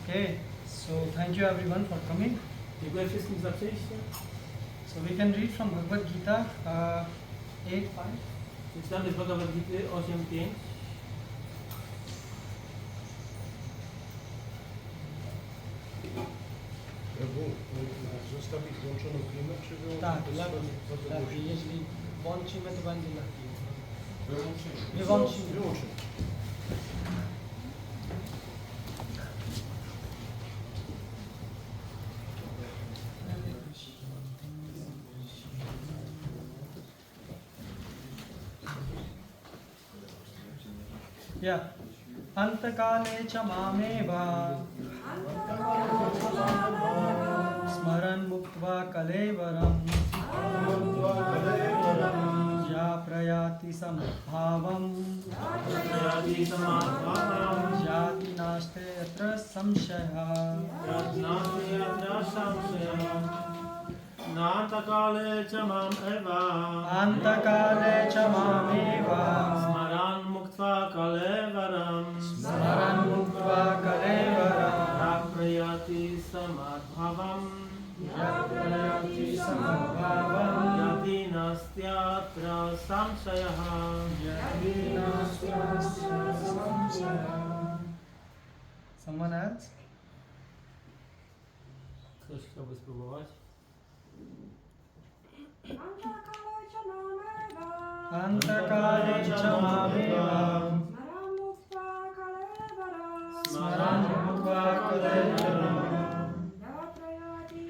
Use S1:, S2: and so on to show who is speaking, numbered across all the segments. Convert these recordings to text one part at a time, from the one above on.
S1: Okay, so thank you everyone for coming. So we can read from Bhagavad Gita 8:5.
S2: Czytamy z Bhagavad Gity 8:5.
S3: Zostawić włączoną klimę, czy wyłączyć?
S1: Tak, lepiej. Jeśli włączymy, to będzie lepiej.
S3: Wyłączymy.
S1: Wyłączymy. Yeah. Antakale cha mameva Smaran muktva kalevaram Ya prayati samadbhavam
S2: Prayati samadbhavam
S1: jati naste yatra samshaya
S2: Yatnati yatra samshaya Natakale cha mam eva
S1: antakale cha mameva
S2: Smaran muktva kalevaram
S1: smaran mukva kalevaram
S2: Prayati samadbhavam
S1: prayati samadbhavam
S2: Yati nastyatra samshayah
S1: yati nastra samshaya. Someone else?
S2: Ktoś chciałby spróbować?
S1: Antakale cha mameva smaran mukva kalevaram
S2: Yaprayati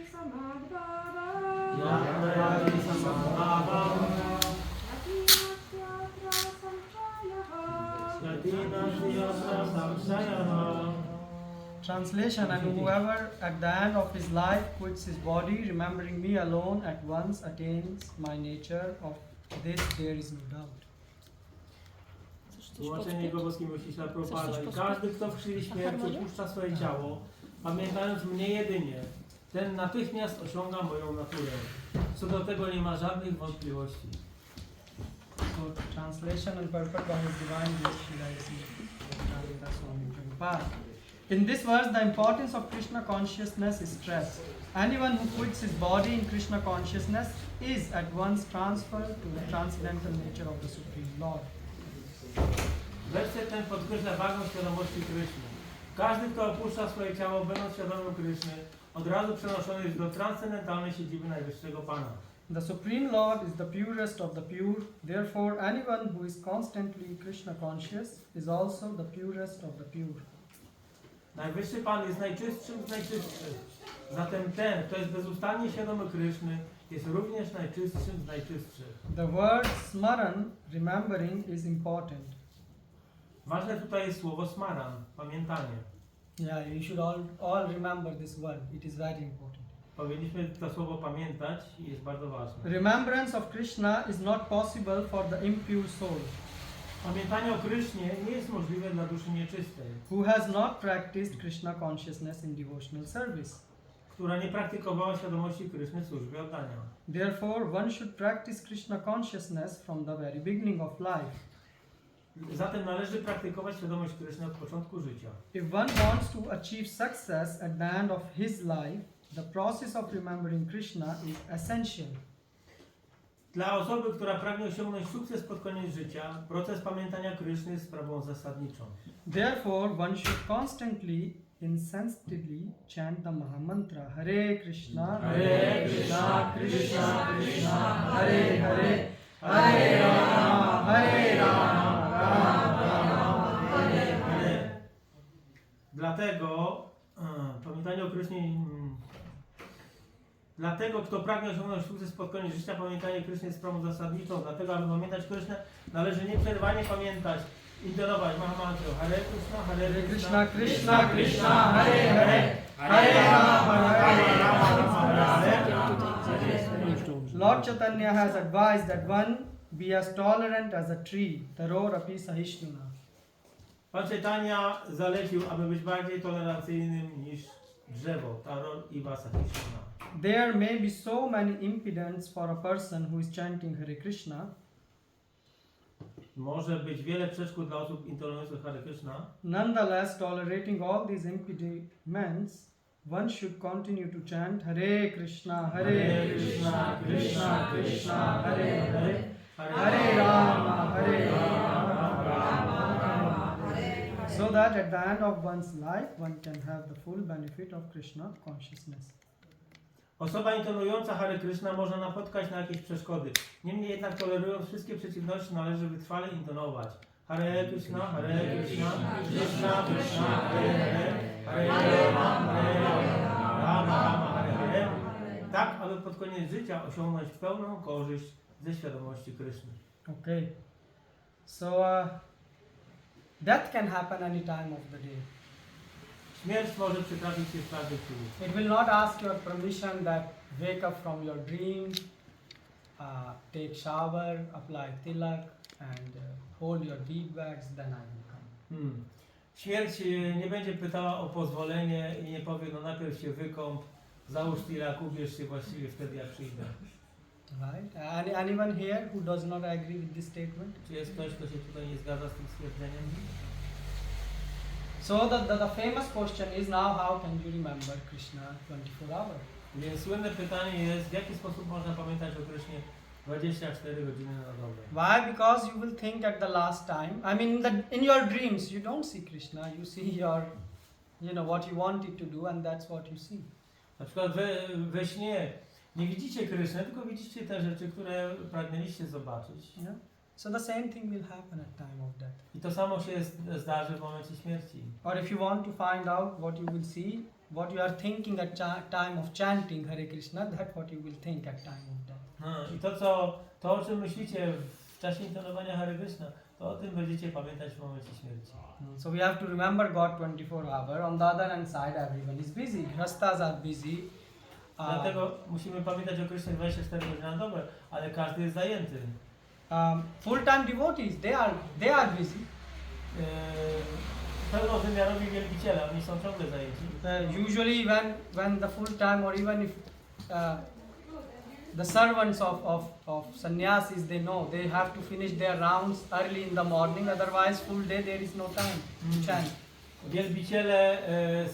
S4: Yatprayati
S2: samadbhavam
S4: Yati
S2: Yati nastyatra samshayah.
S1: Translation: and whoever at the end of his life quits his body, remembering me alone, at once attains my nature. Of this there is no doubt.
S2: Tłumaczenie jego boskim ściśla Prabhupada. I każdy, kto w chwili śmierci opuszcza swoje ciało, pamiętając mnie jedynie, ten natychmiast osiąga moją naturę. Co do tego nie ma żadnych wątpliwości.
S1: So translation and purport by His Divine Grace Srila Nityananda Swami Prabhupada. In this verse, the importance of Krishna consciousness is stressed. Anyone who quits his body in Krishna consciousness is at once transferred to the transcendental nature of the Supreme Lord.
S2: Werset ten podkreśla wagę świadomości Kryszny. Każdy, kto opuszcza swoje ciało, będąc świadomym Kryszny, od razu przenoszony jest do transcendentalnej siedziby Najwyższego Pana.
S1: The Supreme Lord is the purest of the pure. Therefore, anyone who is constantly Krishna conscious is also the purest of the pure.
S2: Najwyższy Pan jest najczystszym z najczystszych. Zatem ten, kto jest bezustannie świadomy Kryszny, jest również najczystszym z najczystszych.
S1: The word smaran, remembering, is important.
S2: Ważne tutaj jest słowo smaran, pamiętanie.
S1: Yeah, you should all remember this word. It is very important.
S2: Powinniśmy to słowo pamiętać i jest bardzo ważne.
S1: Remembrance of Krishna is not possible for the impure soul,
S2: Pamiętanie o Krysznie nie jest możliwe dla duszy nieczystej,
S1: who has not practiced Krishna consciousness in devotional service.
S2: która nie praktykowała świadomości Kryszny w służbie oddania.
S1: Therefore, one should practice Krishna consciousness from the very beginning of life.
S2: Zatem należy praktykować świadomość Kryszny od początku życia.
S1: If one wants to achieve success at the end of his life, the process of remembering Krishna is essential.
S2: Dla osoby, która pragnie osiągnąć sukces pod koniec życia, proces pamiętania Kryszny jest sprawą zasadniczą.
S1: Therefore, one should constantly, insensitively chant the Mahamantra Hare Krishna,
S4: Hare Krishna, Krishna Krishna,
S1: Hare Hare, Hare Rama, Hare Rama, Rama Rama, Hare Hare.
S2: Dlatego pamiętanie o Krysznie. Dlatego, kto pragnie osiągnąć sukces pod koniec życia, pamiętanie Kryszny jest sprawą zasadniczą. Dlatego, aby pamiętać Kryszny, należy nieprzerwanie pamiętać, intonować Mahamantrę Hare Krishna, Hare
S1: Krishna,
S2: Krishna,
S1: Krishna Krishna, Hare Hare, Hare Rama, Hare Rama. Lord Chaitanya has advised that one be as tolerant as a tree, tarorapi sahishnuna.
S2: Pan Chaitanya zalecił, aby być bardziej tolerancyjnym niż drzewo, taror i vasahishna.
S1: There may be so many impediments for a person who is chanting Hare Krishna.
S2: Może być wiele przeszkód dla osób intolerujących Hare Krishna.
S1: Nonetheless, tolerating all these impediments, one should continue to chant Hare Krishna, Hare Krishna, Krishna Krishna, Hare Hare, Hare Rama, Hare Rama, Rama Rama, so that at the end of one's life, one can have the full benefit of Krishna consciousness.
S2: Osoba intolerująca Hare Krishna może napotkać na jakieś przeszkody. Niemniej jednak tolerując wszystkie przeciwności, należy wytrwale intonować Hare Krishna, Hare Krishna, Krishna Krishna, Hare Hare, Hare Rama, Hare Rama, Rama Hare Hare, tak aby pod koniec życia osiągnąć pełną korzyść ze świadomości Kryszny.
S1: Okay. So, death can happen any time of the day.
S2: Śmierć może przytrafić się w każdej chwili.
S1: It will not ask your permission that wake up from your dream take shower, apply tilak, and hold your deep bags, then I will come.
S2: Śmierć nie będzie pytała o pozwolenie i nie powie, no najpierw się wykąp, załóż tilak, ubierz się właściwie wtedy jak przyjdę.
S1: Right? Anyone here who does not agree with this statement?
S2: Czy jest ktoś, kto się tutaj nie zgadza z tym stwierdzeniem?
S1: So the famous question is now, how can you remember Krishna 24 hours?
S2: Więc słynne pytanie jest, w jaki sposób można pamiętać o Krysznie 24 godziny na dobę?
S1: Why? Because you will think at the last time. I mean, in your dreams, you don't see Krishna. You see your, what you wanted to do, and that's what you see.
S2: Na przykład we śnie nie widzicie Krysznę, tylko widzicie te rzeczy, które pragnęliście zobaczyć.
S1: Yeah. So the same thing will happen at time of death.
S2: I to samo się zdarzy w momencie śmierci.
S1: Or if you want to find out what you will see, what you are thinking at time of chanting Hare Krishna, that's what you will think at time of death.
S2: I to o czym myślicie w czasie intonowania Hare Krishna, to o tym będziecie pamiętać w momencie śmierci.
S1: So we have to remember God 24 hours. On the other hand side, everyone is busy. Grihasthas are busy.
S2: Dlatego musimy pamiętać o Krysznie 24 godziny na dobę, ale każdy jest zajęty.
S1: Full-time devotees, they are busy.
S2: Pełnowymiarowi wielbiciele, oni są ciągle zajęci.
S1: Usually when the full-time or even if the servants of sannyasis, they know they have to finish their rounds early in the morning, otherwise full day there is no time to chant.
S2: Wielbiciele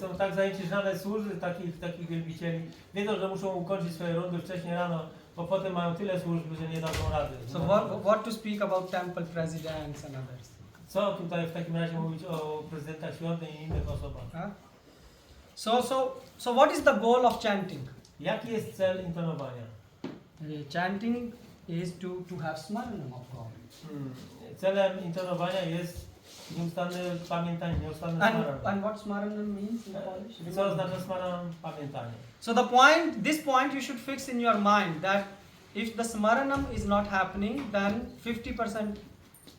S2: są tak zajęci, że nawet służby takich wielbicieli wiedzą, że muszą ukończyć swoje rundy wcześniej rano, bo potem mają tyle służby, że nie dadzą rady.
S1: So what to speak about temple presidents and others?
S2: Co tutaj w takim razie mówić o prezydentach świątyń i innych osobach?
S1: So what is the goal of chanting?
S2: Jaki jest cel intonowania?
S1: Chanting is to have smaranam of God.
S2: Celem intonowania jest nieustanne pamiętanie, nieustanne smaranam.
S1: And what smaranam means in Polish?
S2: Co oznacza smaranam? Pamiętanie.
S1: So this point you should fix in your mind that if the smaranam is not happening, then 50%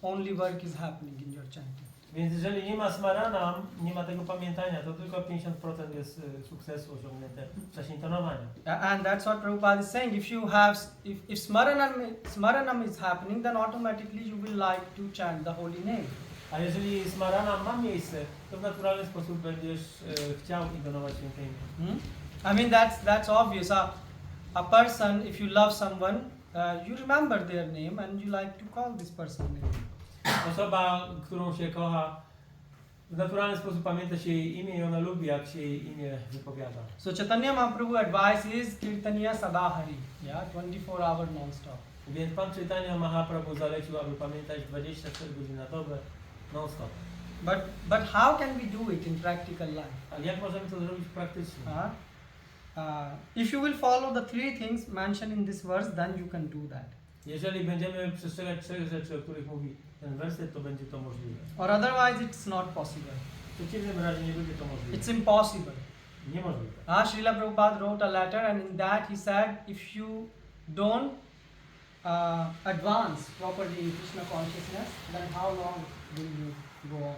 S1: only work is happening in your chanting.
S2: Więc jeżeli nie ma smaranam, nie ma tego pamiętania, to tylko 50% jest sukcesu osiągnięte w czasie intonowania.
S1: And that's what Prabhupada is saying. If smaranam is happening, then automatically you will like to chant the holy name.
S2: A jeżeli smaranam ma miejsce, to w naturalny sposób będziesz chciał intonować święte imię.
S1: I mean that's obvious. A person, if you love someone, you remember their name and you like to call this person name.
S2: Osoba, którą się kocha, w naturalny sposób pamięta się jej imię i ona lubi, jak się jej imię wypowiada.
S1: So Chaitanya Mahaprabhu advice is Kirtaniya Sadahari, 24 hours non-stop.
S2: Więc Pan Chaitanya Mahaprabhu zalecił, aby pamiętać 24 godziny na dobę non-stop.
S1: But how can we do it in practical life?
S2: Ale jak możemy to zrobić praktycznie?
S1: If you will follow the three things mentioned in this verse, then you can do that.
S2: Jeżeli będziemy przestrzegać 3 rzeczy, o których mówi ten werset, to będzie to możliwe.
S1: Or otherwise it's not possible.
S2: W przeciwnym razie nie będzie to możliwe.
S1: It's impossible.
S2: Niemożliwe.
S1: Srila Prabhupada wrote a letter and in that he said, if you don't advance properly in Krishna consciousness, then how long will you go on?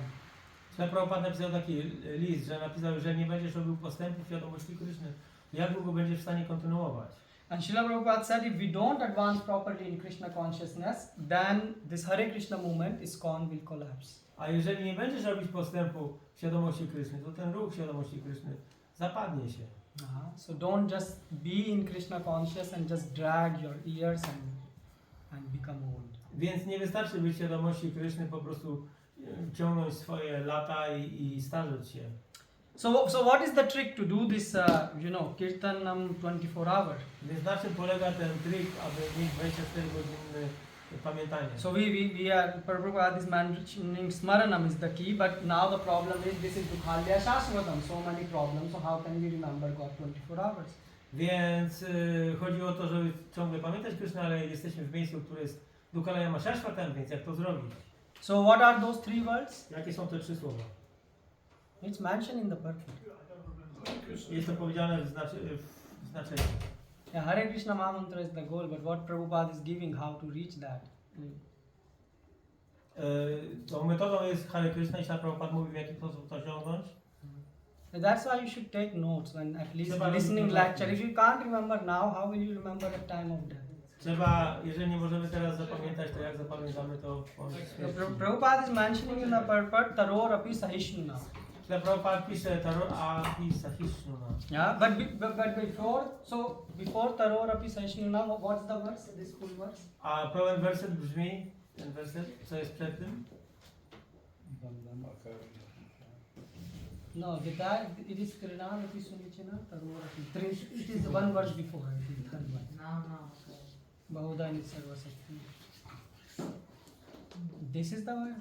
S2: Srila Prabhupada napisał taki list, że napisał, że nie będziesz robił postępu w świadomości Kryszny, to jak długo będziesz w stanie kontynuować?
S1: And Srila Prabhupada said, if we don't advance properly in Krishna consciousness, then this Hare Krishna movement, ISKCON, will collapse.
S2: A jeżeli nie będziesz robić postępu w świadomości Kryszny, to ten ruch świadomości Kryszny zapadnie się.
S1: So don't just be in Krishna conscious and just drag your ears and become old.
S2: Więc nie wystarczy być w świadomości Kryszny, po prostu ciągnąć swoje lata i starzeć się.
S1: So what is the trick to do this, kirtanam 24 hours?
S2: Więc na czym polega ten trik, aby mieć 24 godziny pamiętania?
S1: So Prabhupada is mentioning smaranam is the key, but now the problem is this is Dukhalya Shashvatam, so many problems, so how can we remember God 24 hours?
S2: Więc chodzi o to, żeby ciągle pamiętać Krysznę, ale jesteśmy w miejscu, które jest Dukhalaya Shashvatam, więc jak to zrobić?
S1: So what are those 3 words?
S2: Jakie są te 3 słowa?
S1: It's mentioned in the Purport.
S2: Jest to powiedziane w znaczeniu.
S1: Yeah, Hare Krishna Mahamantra is the goal, but what Prabhupada is giving, how to reach that?
S2: Tą metodą jest Hare Krishna i Śrila Prabhupada mówi, w jaki sposób to osiągnąć.
S1: That's why you should take notes when at least
S2: Trzeba
S1: listening
S2: robić
S1: lecture.
S2: notatki.
S1: If you can't remember now, how will you remember at time of death?
S2: Trzeba, jeżeli nie możemy teraz zapamiętać, to jak zapamiętamy to w
S1: Prabhupada is mentioning in the purport Taror api sahishnuna.
S2: Prabhupada pisze Taror api sahishnuna.
S1: Yeah, but before Taror api sahishnuna, what's the verse? This full verse?
S2: A pełen werset brzmi, ten werset, co jest przed tym?
S1: No, Gitay, it is Trinad api sunichina Taror api. It is one verse before, I think.
S4: No.
S1: Bahudani sarvasakti. This is the one.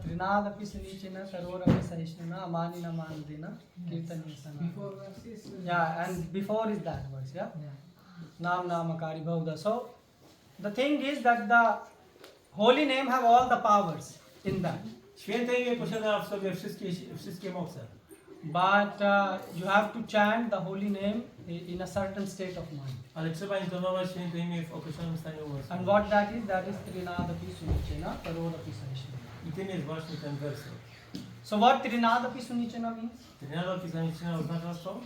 S1: Trinad api sunichina Taror api sahishnuna amanina mandina kirtanasana.
S4: Before verses.
S1: Yeah, and before is that verse, yeah?
S4: Yeah.
S1: Nam Namakari Bauda. So the thing is that the holy name have all the powers in that.
S2: Święte imię posiada w sobie wszystkie moce.
S1: But you have to chant the holy name in a certain state of mind.
S2: Ale trzeba intonować święte imię w określonym stanie umysłu.
S1: And what that is Trinadapi Sunichena Tarodapi Sahishna.
S2: I tym jest właśnie ten werset.
S1: So what Trinadapi Sunichena means?
S2: Trinada Pisaniczyna oznacza co?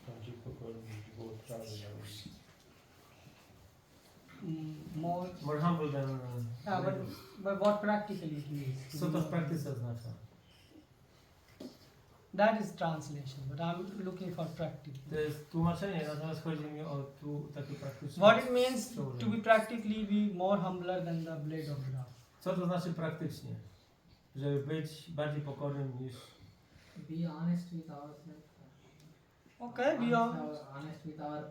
S3: Bardziej pokorny było trawy na ulicy.
S1: More.
S2: More humble than...
S1: Yeah, but what practically it means?
S2: Co to w praktyce oznacza?
S1: That is translation, but I'm looking for practical.
S2: To jest tłumaczenie, natomiast chodzi mi o tu takie praktyczne.
S1: What it means
S2: przełożenie.
S1: to be practically be more humbler than the blade of grass.
S2: Co to znaczy praktycznie? Żeby być bardziej pokornym niż...
S4: Be honest with ourselves.
S1: Okay,
S4: Honest with our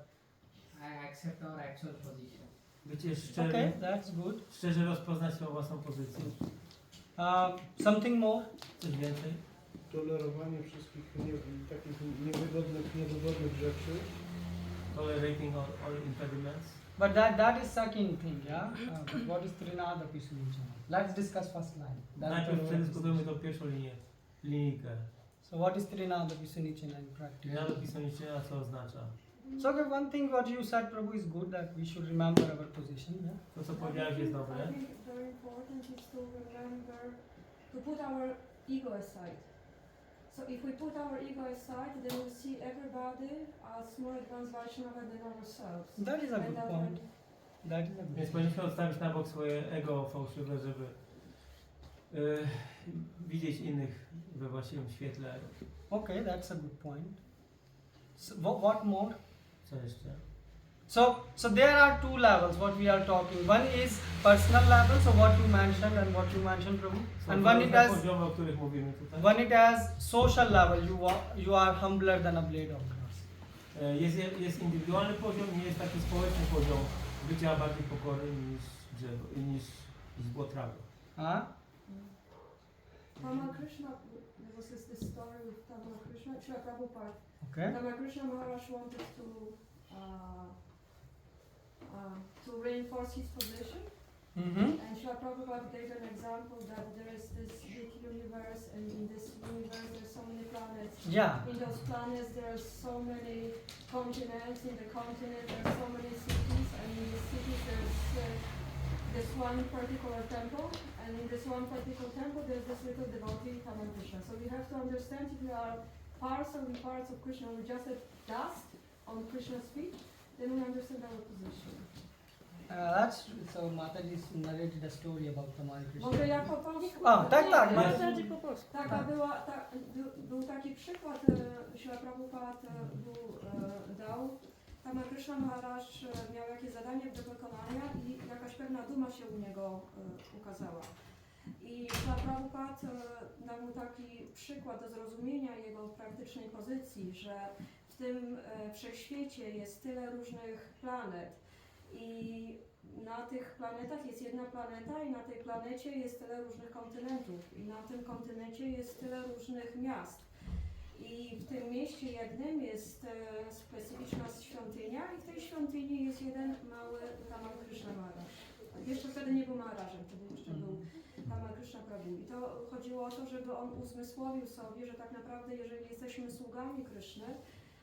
S4: accept our actual position.
S2: Bycie szczery,
S1: Okay, that's good.
S2: szczerze rozpoznać swoją własną pozycję.
S1: Something more?
S2: Coś więcej?
S3: Tolerowanie wszystkich takich niewygodnych rzeczy.
S2: Tolerating all impediments.
S1: But that is second thing, yeah? But what is Trinada Pisunichana? Let's discuss first line. That's
S2: Najpierw
S1: the
S2: przedyskutujmy tą pierwszą linijkę.
S1: So what is Trinada Pisunichana in practice?
S2: Trinada Pisaniczyna co oznacza?
S1: So the one thing what you said, Prabhu, is good that we should remember our position, yeah?
S2: To co powiedziałeś jest dobre.
S5: I think very important is to remember to put our ego aside. So if we put our ego aside, then we see everybody as more advanced Vaishnava than ourselves.
S1: That is a
S5: And
S1: good
S5: that
S1: point. That is a good
S2: Więc
S1: point.
S2: powinniśmy odstawić na bok swoje ego fałszywe, żeby widzieć innych we właściwym świetle.
S1: Okay, that's a good point. So what more?
S2: Co jeszcze?
S1: So there are two levels what we are talking. One is personal level, so what you mentioned and what you mentioned, Prabhu.
S2: Są
S1: And
S2: to
S1: one it
S2: różne
S1: has
S2: poziomy, o których mówimy tutaj.
S1: When it has social level, you are humbler than a blade of grass.
S2: Jest indywidualny poziom i jest taki społeczny poziom bycia bardziej pokornym niż drzewo, niż złotrawy.
S1: Huh?
S5: Ramakrishna, there was this story with Ramakrishna, Srila Prabhupada.
S1: Okay.
S5: Ramakrishna Maharaj wanted to reinforce his position.
S1: Mm-hmm.
S5: And Srila Prabhupada gave an example that there is this big universe, and in this universe there are so many planets.
S1: Yeah.
S5: In those planets there are so many continents. In the continent there are so many cities, and in the cities there's this one particular temple, and in this one particular temple there's this little devotee, Krishna. So we have to understand if we are parcel and parts of Krishna, we just have dust on Krishna's feet, then we understand our position.
S1: That's so Mataji narrated a story about Tamari Krishna.
S5: Może ja po polsku?
S1: Tak.
S5: Był taki przykład, Srila Prabhupada dał. Ramakrishna Maharaj miał jakieś zadanie do wykonania i jakaś pewna duma się u niego ukazała. I Srila Prabhupada dał mu taki przykład do zrozumienia jego praktycznej pozycji, że w tym wszechświecie jest tyle różnych planet. I na tych planetach jest jedna planeta i na tej planecie jest tyle różnych kontynentów i na tym kontynencie jest tyle różnych miast. I w tym mieście jednym jest specyficzna świątynia i w tej świątyni jest jeden mały Ramakrishna Maharaj. Jeszcze wtedy nie był Maharajem, wtedy jeszcze był Ramakrishna Prabhu. I to chodziło o to, żeby on uzmysłowił sobie, że tak naprawdę jeżeli jesteśmy sługami Kryszny,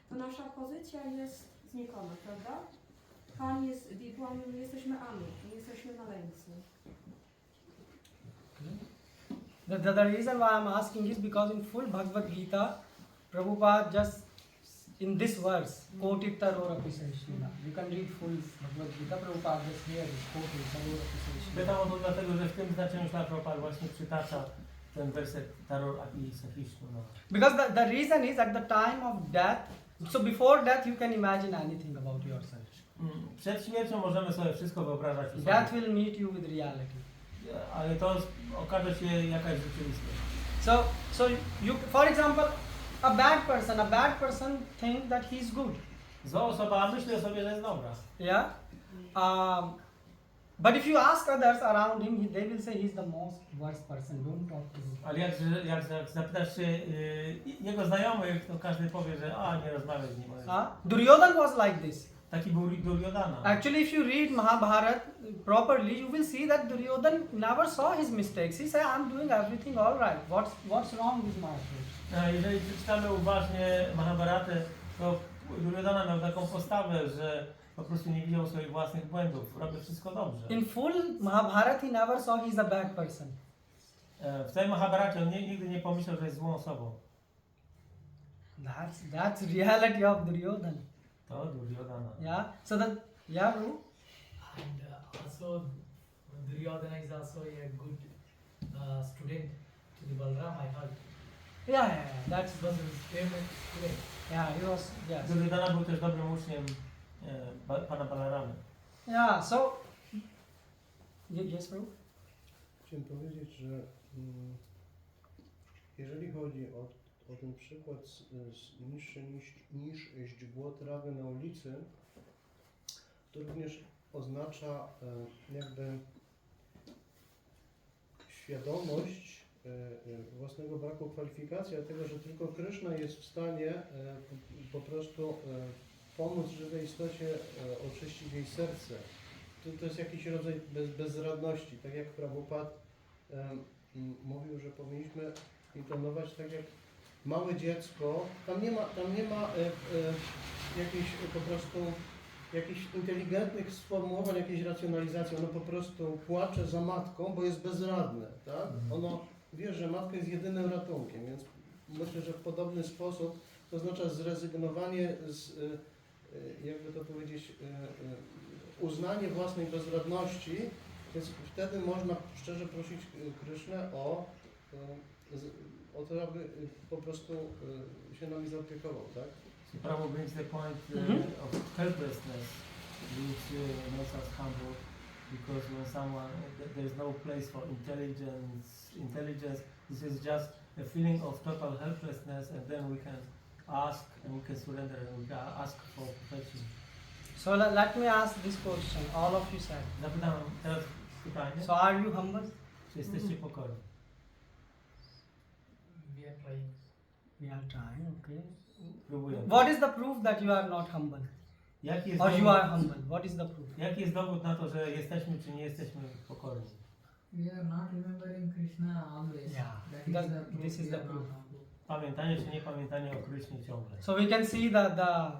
S5: to nasza pozycja jest znikoma, prawda? Pan jest wigłam, my jesteśmy Ami, my jesteśmy maleńcy.
S1: The reason why I'm asking is because in full Bhagavad Gita, Prabhupada just in this verse, quoted Tarora Pisashina. You can read full Bhagavad Gita. Prabhupada just here is quoted Tarora Pisashina.
S2: Pytam o to dlatego, że w tym znaczeniu Śla Prabhupada właśnie przytacza ten werset Taror Api Sahishnu.
S1: Because the reason is at the time of death, so before death you can imagine anything about yourself.
S2: Przed śmiercią możemy sobie wszystko wyobrażać o sobie.
S1: Death will meet you with reality.
S2: Ale to okaże się jakaś rzeczywistość.
S1: So you, for example, a bad person think that he is good.
S2: Zła osoba myśli o sobie, że jest dobra.
S1: Yeah. But if you ask others around him, they will say he's the most worst person. Don't talk to him.
S2: Ale jak zapytasz się jego znajomych, to każdy powie, że nie rozmawiaj z nim.
S1: Duryodhan was like this.
S2: Taki był Duryodhana.
S1: Actually, if you read Mahabharata properly, you will see that Duryodhan never saw his mistakes. He said, I'm doing everything all right. What's wrong with my approach?
S2: Jeżeli przeczytamy uważnie Mahabharatę, to Duryodhana miał taką postawę, że po prostu nie widział swoich własnych błędów. Robił wszystko dobrze.
S1: In full Mahabharata, he never saw he's a bad person.
S2: W tej Mahabharacie on nigdy nie pomyślał, że jest złą osobą.
S1: That's reality of Duryodhan.
S2: To Duryodhana.
S1: Yeah. So that, yeah, Prabhu?
S6: And also Duryodhana is also a good student to the Balram, I heard.
S1: Yeah. That's
S6: This was his favorite student.
S1: yeah. He was yes.
S2: Duryodhana był też dobrym uczniem pana Balaramy.
S1: Yeah. So yes, Prabhu.
S3: Chciałem powiedzieć, że jeżeli chodzi o ten przykład niższe niż źdźbło trawy na ulicy, to również oznacza jakby świadomość własnego braku kwalifikacji, a tego, że tylko Kryszna jest w stanie po prostu pomóc żywej istocie oczyścić jej serce. To jest jakiś rodzaj bezradności, tak jak Prabhupada mówił, że powinniśmy intonować tak jak małe dziecko. Tam nie ma jakichś po prostu jakichś inteligentnych sformułowań, jakiejś racjonalizacji. Ono po prostu płacze za matką, bo jest bezradne, tak? Ono wie, że matka jest jedynym ratunkiem, więc myślę, że w podobny sposób to oznacza zrezygnowanie z, jakby to powiedzieć, uznanie własnej bezradności, więc wtedy można szczerze prosić Krysznę o to, aby po prostu się nami zaopiekował, tak?
S2: So Prabhu brings the point of helplessness, which makes us humble, because when someone, there is no place for intelligence, this is just a feeling of total helplessness, and then we can ask, and we can surrender, and we can ask for protection.
S1: So let me ask this question. All of you said.
S2: Zapytam teraz pytanie,
S1: So are you humble?
S2: czy jesteście pokorni?
S6: We are trying.
S1: We are trying. Okay.
S2: Próbujemy.
S1: What is the proof that you are not humble?
S2: Jaki jest
S1: Or you
S2: dowód,
S1: are humble? What is the proof?
S2: jaki jest dowód na to, że jesteśmy czy nie jesteśmy pokorni?
S4: We are not remembering Krishna always.
S1: Yeah.
S4: That
S1: This is the
S4: we are
S1: proof.
S4: not humble.
S2: Pamiętanie czy niepamiętanie o Krysznie ciągle.
S1: So we can see that the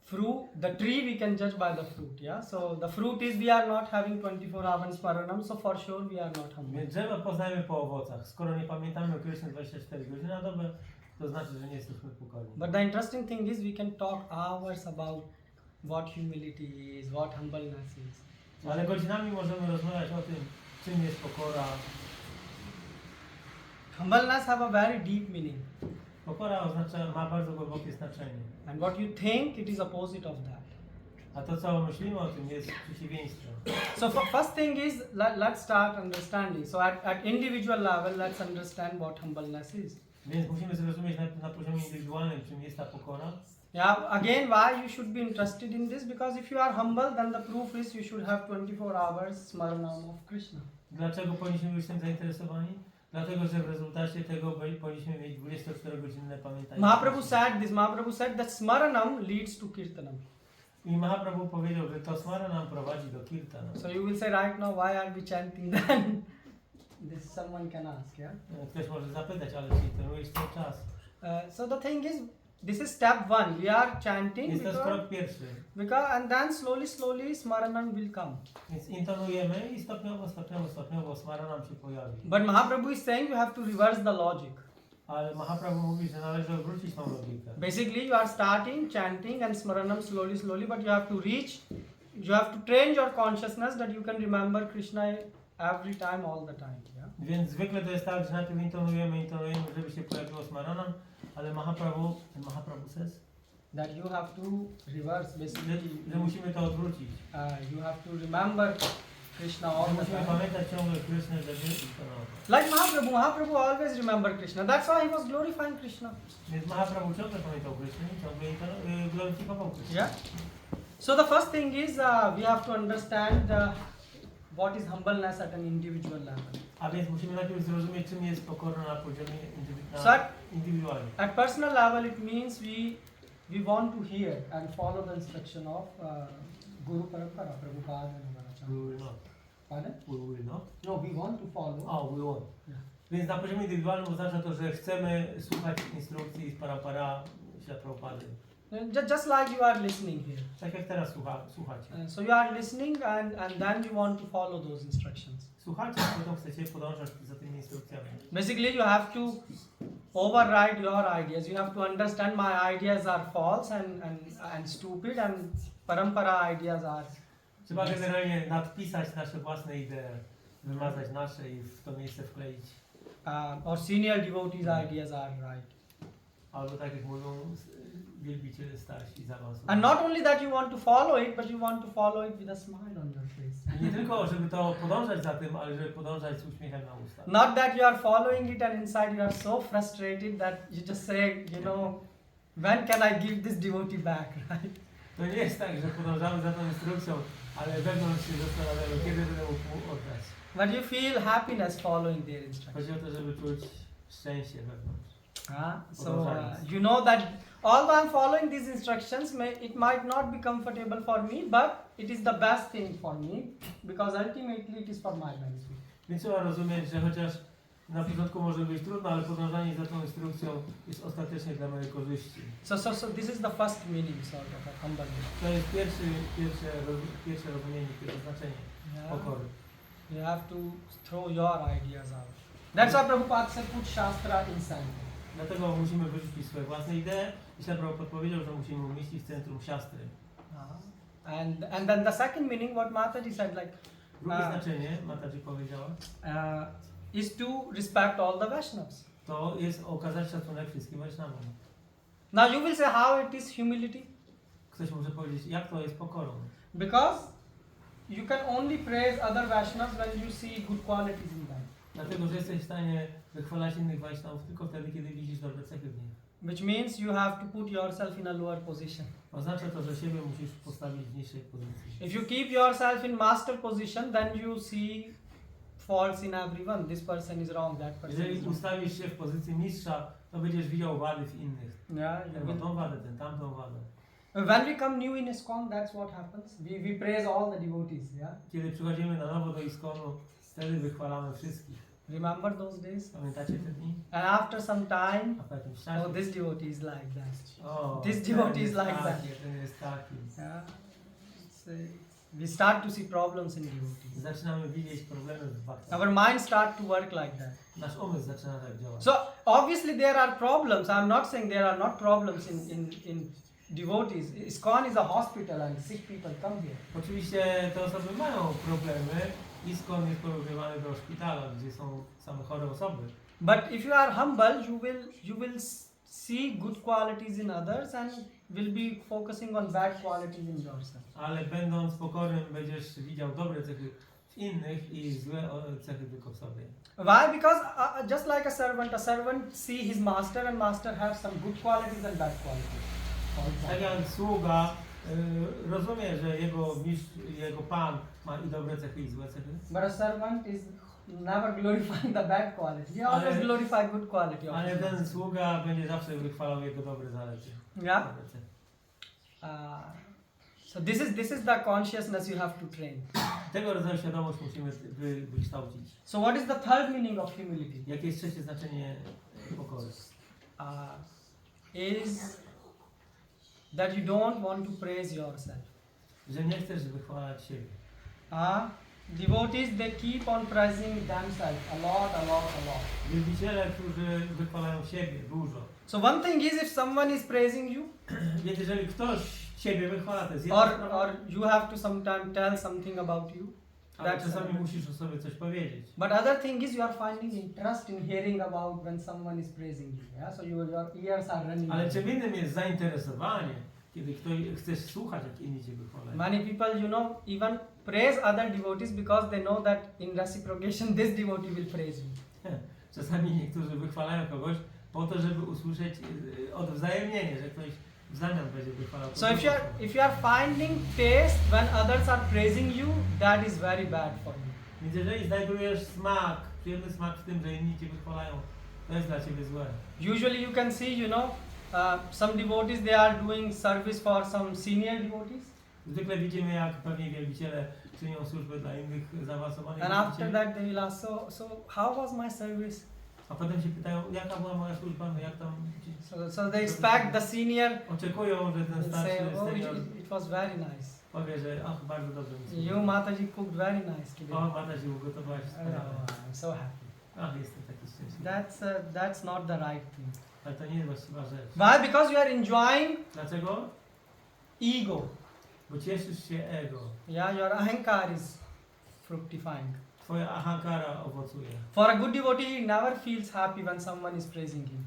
S1: fruit, the tree we can judge by the fruit. Yeah. So the fruit is we are not having 24 hours smaranam. So for sure we are not humble.
S2: Więc drzewo poznajemy po owocach. Skoro nie pamiętamy o Krysznie 24 godziny na dobę, to znaczy, że nie jesteśmy pokorni.
S1: But the interesting thing is we can talk hours about what humility is, what humbleness is.
S2: Ale godzinami możemy rozmawiać o tym, czym jest pokora.
S1: Humbleness have a very deep meaning.
S2: Pokora ma bardzo głębokie znaczenie.
S1: And what you think, it is opposite of that.
S2: A to, co myślimy o tym, jest przeciwieństwem.
S1: So first thing is, let's start understanding. So at individual level, let's understand what humbleness is.
S2: Więc musimy zrozumieć na poziomie indywidualnym, czym jest ta pokora.
S1: Yeah, again, why you should be interested in this? Because if you are humble, then the proof is you should have 24 hours smaranam of Krishna.
S2: Dlaczego powinniśmy być tym zainteresowani? Dlatego, że w rezultacie tego powinniśmy mieć 24-godzinne pamiętanie.
S1: Mahaprabhu said that smaranam leads to kirtanam.
S2: I Mahaprabhu powiedział, że to smaranam prowadzi do kirtana.
S1: So you will say right now, why are we chanting then? This someone can ask, yeah?
S2: Ktoś może zapytać, ale czy trenujesz cały czas?
S1: So the thing is, this is step one. We are chanting
S2: Jest to krok pierwszy.
S1: and then slowly smaranam will come.
S2: Więc intonujemy i stopniowo smaranam się pojawi.
S1: But Mahaprabhu is saying you have to reverse the logic.
S2: Ale Mahaprabhu mówi, że należy odwrócić tą logikę.
S1: Basically, you are starting chanting and smaranam slowly, but you have to train your consciousness that you can remember Krishna every time, all the time. Yeah?
S2: Więc zwykle to jest tak, że najpierw intonujemy, żeby się pojawiło smaranam, ale Mahaprabhu says,
S1: That you have to reverse, basically.
S2: że musimy to odwrócić.
S1: You have to remember Krishna all the
S2: Musimy
S1: time.
S2: pamiętać ciągle Krishna, żeby intonować.
S1: Like Mahaprabhu always remember Krishna. That's why he was glorifying Krishna.
S2: Więc Mahaprabhu ciągle pamiętał Krishna i ciągle gloryfikował Krishna.
S1: Yeah. So the first thing is we have to understand what is humbleness at an individual level.
S2: A więc musimy najpierw zrozumieć, czym jest pokora na poziomie indywidualnym.
S1: At personal level, it means we want to hear and follow the instruction of Guru Parampara, Prabhupada and
S2: We
S1: Amaracharya.
S2: will not.
S1: Pardon?
S2: We will not.
S1: No, we want to follow.
S2: Oh, we won't.
S1: Yeah.
S2: Więc na poziomie indywidualnym oznacza to, że chcemy słuchać instrukcji z Parampara, Śla Prabhupady.
S1: Just like you are listening here.
S2: Tak jak teraz słuchacie.
S1: So you are listening and then you want to follow those instructions.
S2: Słuchacie, a potem chcecie podążać za tymi instrukcjami.
S1: Basically, you have to override your ideas. You have to understand my ideas are false and stupid, and parampara ideas are.
S2: Trzeba generalnie nadpisać nasze własne idee, wymazać nasze i w to miejsce wkleić.
S1: Or senior devotees' ideas are right.
S2: Albo tak jak mówią wielbiciele starsi za was.
S1: And not only that you want to follow it, but you want to follow it with a smile on your face.
S2: Nie tylko, żeby to podążać za tym, ale żeby podążać z uśmiechem na ustach.
S1: Not that you are following it and inside you are so frustrated that you just say, when can I give this devotee back, right?
S2: To nie jest tak, że podążamy za tą instrukcją, ale wewnątrz się zastanawiamy, kiedy będę mógł oddać.
S1: But you feel happiness following their instructions.
S2: Chodzi o to, żeby czuć szczęście wewnątrz.
S1: So you know that although I'm following these instructions, it might not be comfortable for me, but it is the best thing for me because ultimately it is for my benefit.
S2: Więc trzeba rozumieć, że chociaż na początku może być trudno, ale podążanie za tą instrukcją jest ostatecznie dla mojej korzyści.
S1: So this is the first meaning sort of a humbleness.
S2: To jest pierwsze rozumienie, pierwsze znaczenie pokory.
S1: You have to throw your ideas out. That's why Prabhupada said put Shastra in center.
S2: Dlatego musimy wyrzucić swoje własne idee i Prabhupada powiedział, że musimy umieścić w centrum siastry.
S1: And then the second meaning, what Mataji said, like
S2: Drugie znaczenie, Mataji powiedziała,
S1: is to respect all the Vaishnavas.
S2: to jest okazać szacunek wszystkim Vaishnavom.
S1: Now you will say how it is humility?
S2: Ktoś może powiedzieć, jak to jest pokorą?
S1: Because you can only praise other Vaishnavas when you see good qualities in them.
S2: Dlatego, że jesteś w stanie wychwalać innych Vaishnavów tylko wtedy, kiedy widzisz dobre cechy w nich.
S1: Which means you have to put yourself in a lower position.
S2: Oznacza to, że siebie musisz postawić w niższej pozycji.
S1: If you keep yourself in master position, then you see faults in everyone. This person is wrong, that person is
S2: Jeżeli
S1: wrong.
S2: ustawisz się w pozycji mistrza, to będziesz widział wady w innych.
S1: Yeah,
S2: Ten ma tą wadę, ten tamtą wadę.
S1: when we come new in ISKCON, that's what happens. We praise all the devotees. Yeah.
S2: Kiedy przychodzimy na nowo do ISKCONu, wtedy wychwalamy wszystkich.
S1: Remember those days?
S2: Pamiętacie te dni?
S1: And after some time,
S2: A po jakimś czasie?
S1: oh, this devotee is like that.
S2: O,
S1: this
S2: ten
S1: devotee
S2: jest
S1: is like that.
S2: taki, ten jest taki.
S1: Yeah. We start to see problems in devotees.
S2: Zaczynamy widzieć problemy w bhakti.
S1: Our mind start to work like that.
S2: Nasz umysł zaczyna tak działać.
S1: So obviously there are problems. I'm not saying there are not problems in devotees. ISKCON is a hospital and sick people come here.
S2: Oczywiście te osoby mają problemy. ISKCON jest porównywany do szpitala, gdzie są same chore osoby.
S1: But if you are humble, you will see good qualities in others and will be focusing on bad qualities in yourself.
S2: Ale będąc pokornym, będziesz widział dobre cechy w innych i złe cechy tylko w sobie.
S1: Why? Because just like a servant see his master and master have some good qualities and bad qualities.
S2: Tak jak sługa rozumie, że jego mistrz, jego pan ma i dobre cechy i złe cechy.
S1: But a servant is never glorifying the bad quality. He always glorify good quality. Of
S2: Ale
S1: his
S2: ten
S1: master.
S2: sługa będzie zawsze wychwalał jego dobre zalety.
S1: Yeah.
S2: Dobre cechy.
S1: So this is the consciousness you have to train.
S2: Tego rodzaju świadomość musimy wykształcić.
S1: So what is the third meaning of humility?
S2: Jakie jest trzecie znaczenie pokory?
S1: Is that you don't want to praise yourself.
S2: Że nie chcesz wychwalać siebie.
S1: devotees, they keep on praising themselves a lot.
S2: Wielbiciele, którzy wychwalają siebie dużo.
S1: So one thing is, if someone is praising you,
S2: Więc jeżeli ktoś ciebie wychwala, to jest jedna sprawa,
S1: or you have to sometimes tell something about you.
S2: ale
S1: That's
S2: czasami musisz o sobie coś powiedzieć.
S1: But other thing is, you are finding interest in hearing about when someone is praising you. Yeah, so your ears are running.
S2: Ale czym innym jest zainteresowanie, kiedy ktoś chcesz słuchać, jak inni cię wychwalają.
S1: Many people, even praise other devotees because they know that in reciprocation this devotee will praise you.
S2: Czasami niektórzy wychwalają kogoś po to, żeby usłyszeć odwzajemnienie, że ktoś w zamian będzie wychwalał.
S1: So if you are finding taste when others are praising you, that is very bad for you.
S2: Więc jeżeli znajdujesz przyjemny smak w tym, że inni cię wychwalają, to jest dla ciebie złe.
S1: Usually you can see, some devotees, they are doing service for some senior devotees,
S2: Zwykle widzimy, jak pewnie wielbiciele czynią służbę dla innych zaawansowanych
S1: and after
S2: wielbicieli.
S1: that they will ask, so how was my service?
S2: A potem się pytają, jaka była moja służba, no jak tam...
S1: So they expect the senior
S2: Oczekują, że ten
S1: will say,
S2: starszy
S1: oh,
S2: senior
S1: it was very nice.
S2: powie, że ach, bardzo dobrze mi
S1: You, Mataji, cooked very nice today.
S2: O, Mataji, ugotowałaś wspaniale.
S1: I'm so happy.
S2: Ach, jestem taki szczęśliwy.
S1: That's not the right thing.
S2: Ale to nie jest właściwa rzecz.
S1: Why? Because you are enjoying
S2: Dlaczego?
S1: ego.
S2: Bo cieszysz się ego.
S1: Yeah, your ahankar is fructifying.
S2: Twoja ahankara owocuje.
S1: For a good devotee, he never feels happy when someone is praising him.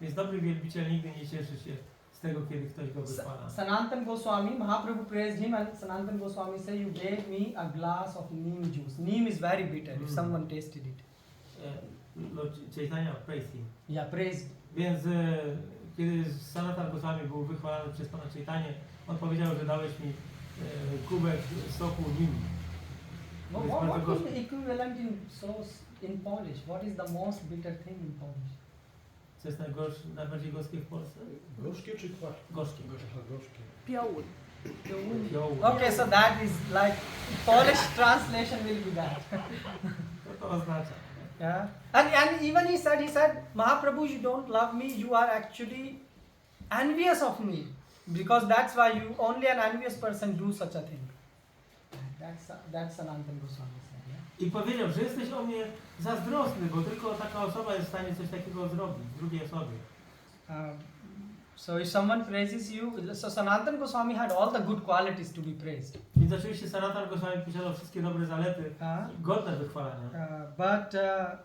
S2: Więc dobry wielbiciel nigdy nie cieszy się z tego, kiedy ktoś go wychwala.
S1: Sanatan Goswami, Mahaprabhu praised him, and Sanatan Goswami said, you gave me a glass of neem juice. Neem is very bitter if someone tasted it.
S2: Chaitanya praised him.
S1: Yeah, praised.
S2: Więc kiedy Sanatan Goswami był wychwalany przez Pana Chaitanya, on powiedział, że dałeś mi kubek soku nim.
S1: What is the equivalent in Polish? What is the most bitter thing in Polish?
S2: Co jest najbardziej gorzkie w Polsce?
S3: Gorzkie czy kwaśne?
S2: Gorzkie.
S3: Aha, gorzkie.
S5: Pioły.
S2: Fioł.
S1: Okay, so that is like Polish translation will be that.
S2: Co to oznacza?
S1: Yeah, and even he said, Mahaprabhu, you don't love me, you are actually envious of me, because that's why you only an envious person do such a thing. That's Sanatan Goswami said. Yeah?
S2: I powiedział, że jesteś o mnie zazdrosny, bo tylko taka osoba jest w stanie coś takiego zrobić drugiej osobie.
S1: So if someone praises you, so Sanatan Goswami had all the good qualities to be praised.
S2: Więc oczywiście Sanatan Goswami posiadał wszystkie dobre zalety, godne wychwalania.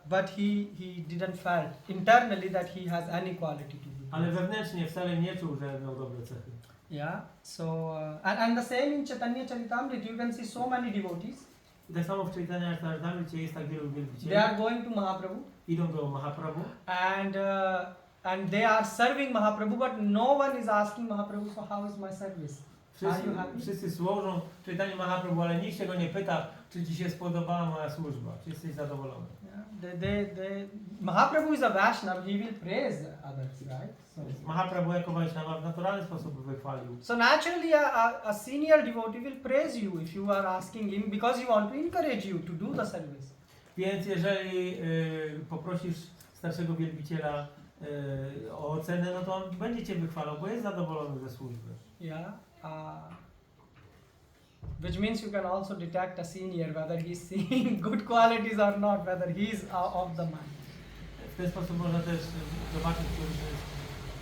S1: But he didn't felt internally that he has any quality to be
S2: Ale
S1: praised.
S2: wewnętrznie wcale nie czuł, że miał dobre cechy.
S1: Yeah. So and the same in Chaitanya Charitamrita, you can see so many devotees.
S2: I tak samo w Chaitanya Charitamrita jest tak wielu
S1: They
S2: wielbicieli.
S1: are going to Mahaprabhu
S2: Idą do Mahaprabhu
S1: and they are serving Mahaprabhu, but no one is asking Mahaprabhu, so how is my service? Are you happy?
S2: Wszyscy służą Chaitanya Mahaprabhu, ale nikt się go nie pyta, czy ci się spodobała moja służba, czy jesteś zadowolony.
S1: Yeah. Mahaprabhu is a Vaishnava, he will praise others, right? So
S2: Mahaprabhu jako Vaishnava w naturalny sposób wychwalił.
S1: So naturally, a senior devotee will praise you if you are asking him because he want to encourage you to do the service.
S2: Więc jeżeli poprosisz starszego wielbiciela o ocenę, no to on będzie cię wychwalał, bo jest zadowolony ze służby.
S1: Yeah. Which means you can also detect a senior whether he's seeing good qualities or not, whether he's of the mind.
S2: W ten sposób można też zobaczyć, że jest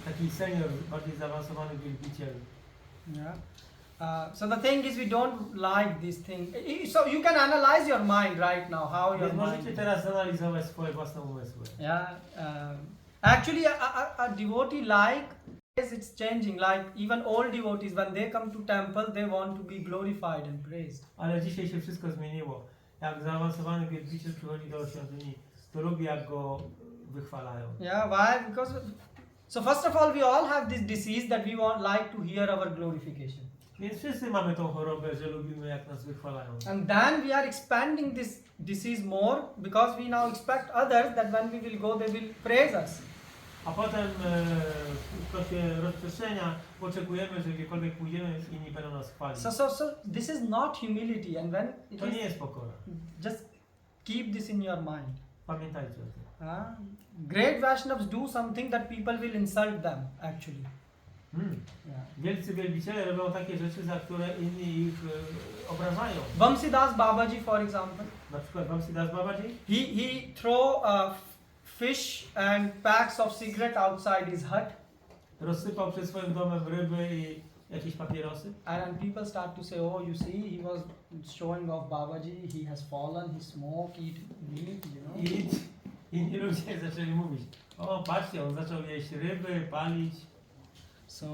S2: taki senior, bardziej zaawansowany wielbiciel.
S1: Yeah. So the thing is, we don't like this thing. So you can analyze your mind right now, how your
S2: Więc możecie
S1: mind.
S2: teraz zanalizować swoje własne umysły.
S1: Yeah. Actually, a devotee it's changing. Like even old devotees, when they come to temple, they want to be glorified and praised.
S2: Ale dzisiaj się wszystko zmieniło. Jak zaawansowany wielbiciel przychodzi do świątyni, to lubi, jak go wychwalają.
S1: Yeah. Why? Because so first of all, we all have this disease that we like to hear our glorification.
S2: Więc wszyscy mamy tą chorobę, że lubimy, jak nas wychwalają.
S1: And then we are expanding this disease more because we now expect others that when we will go, they will praise us.
S2: A potem to się rozprzestrzenia, oczekujemy, że gdziekolwiek pójdziemy, inni będą nas chwalić.
S1: So this is not humility, and when it
S2: To nie
S1: is,
S2: jest pokora.
S1: just keep this in your mind.
S2: Pamiętajcie o tym.
S1: Great Vaishnavas do something that people will insult them actually. Yeah.
S2: Wielcy wielbiciele robią takie rzeczy, za które inni ich obrażają.
S1: Vamsidas Babaji, for example,
S2: Na przykład Vamsidas Babaji
S1: he throw fish and packs of cigarette outside his hut,
S2: rozsypał przed swoim domem ryby i jakieś papierosy.
S1: and people start to say, oh, you see, he was showing off Babaji, he has fallen, he smoke, eat meat, you know.
S2: I inni ludzie zaczęli mówić, o patrzcie, on zaczął jeść ryby, palić.
S1: So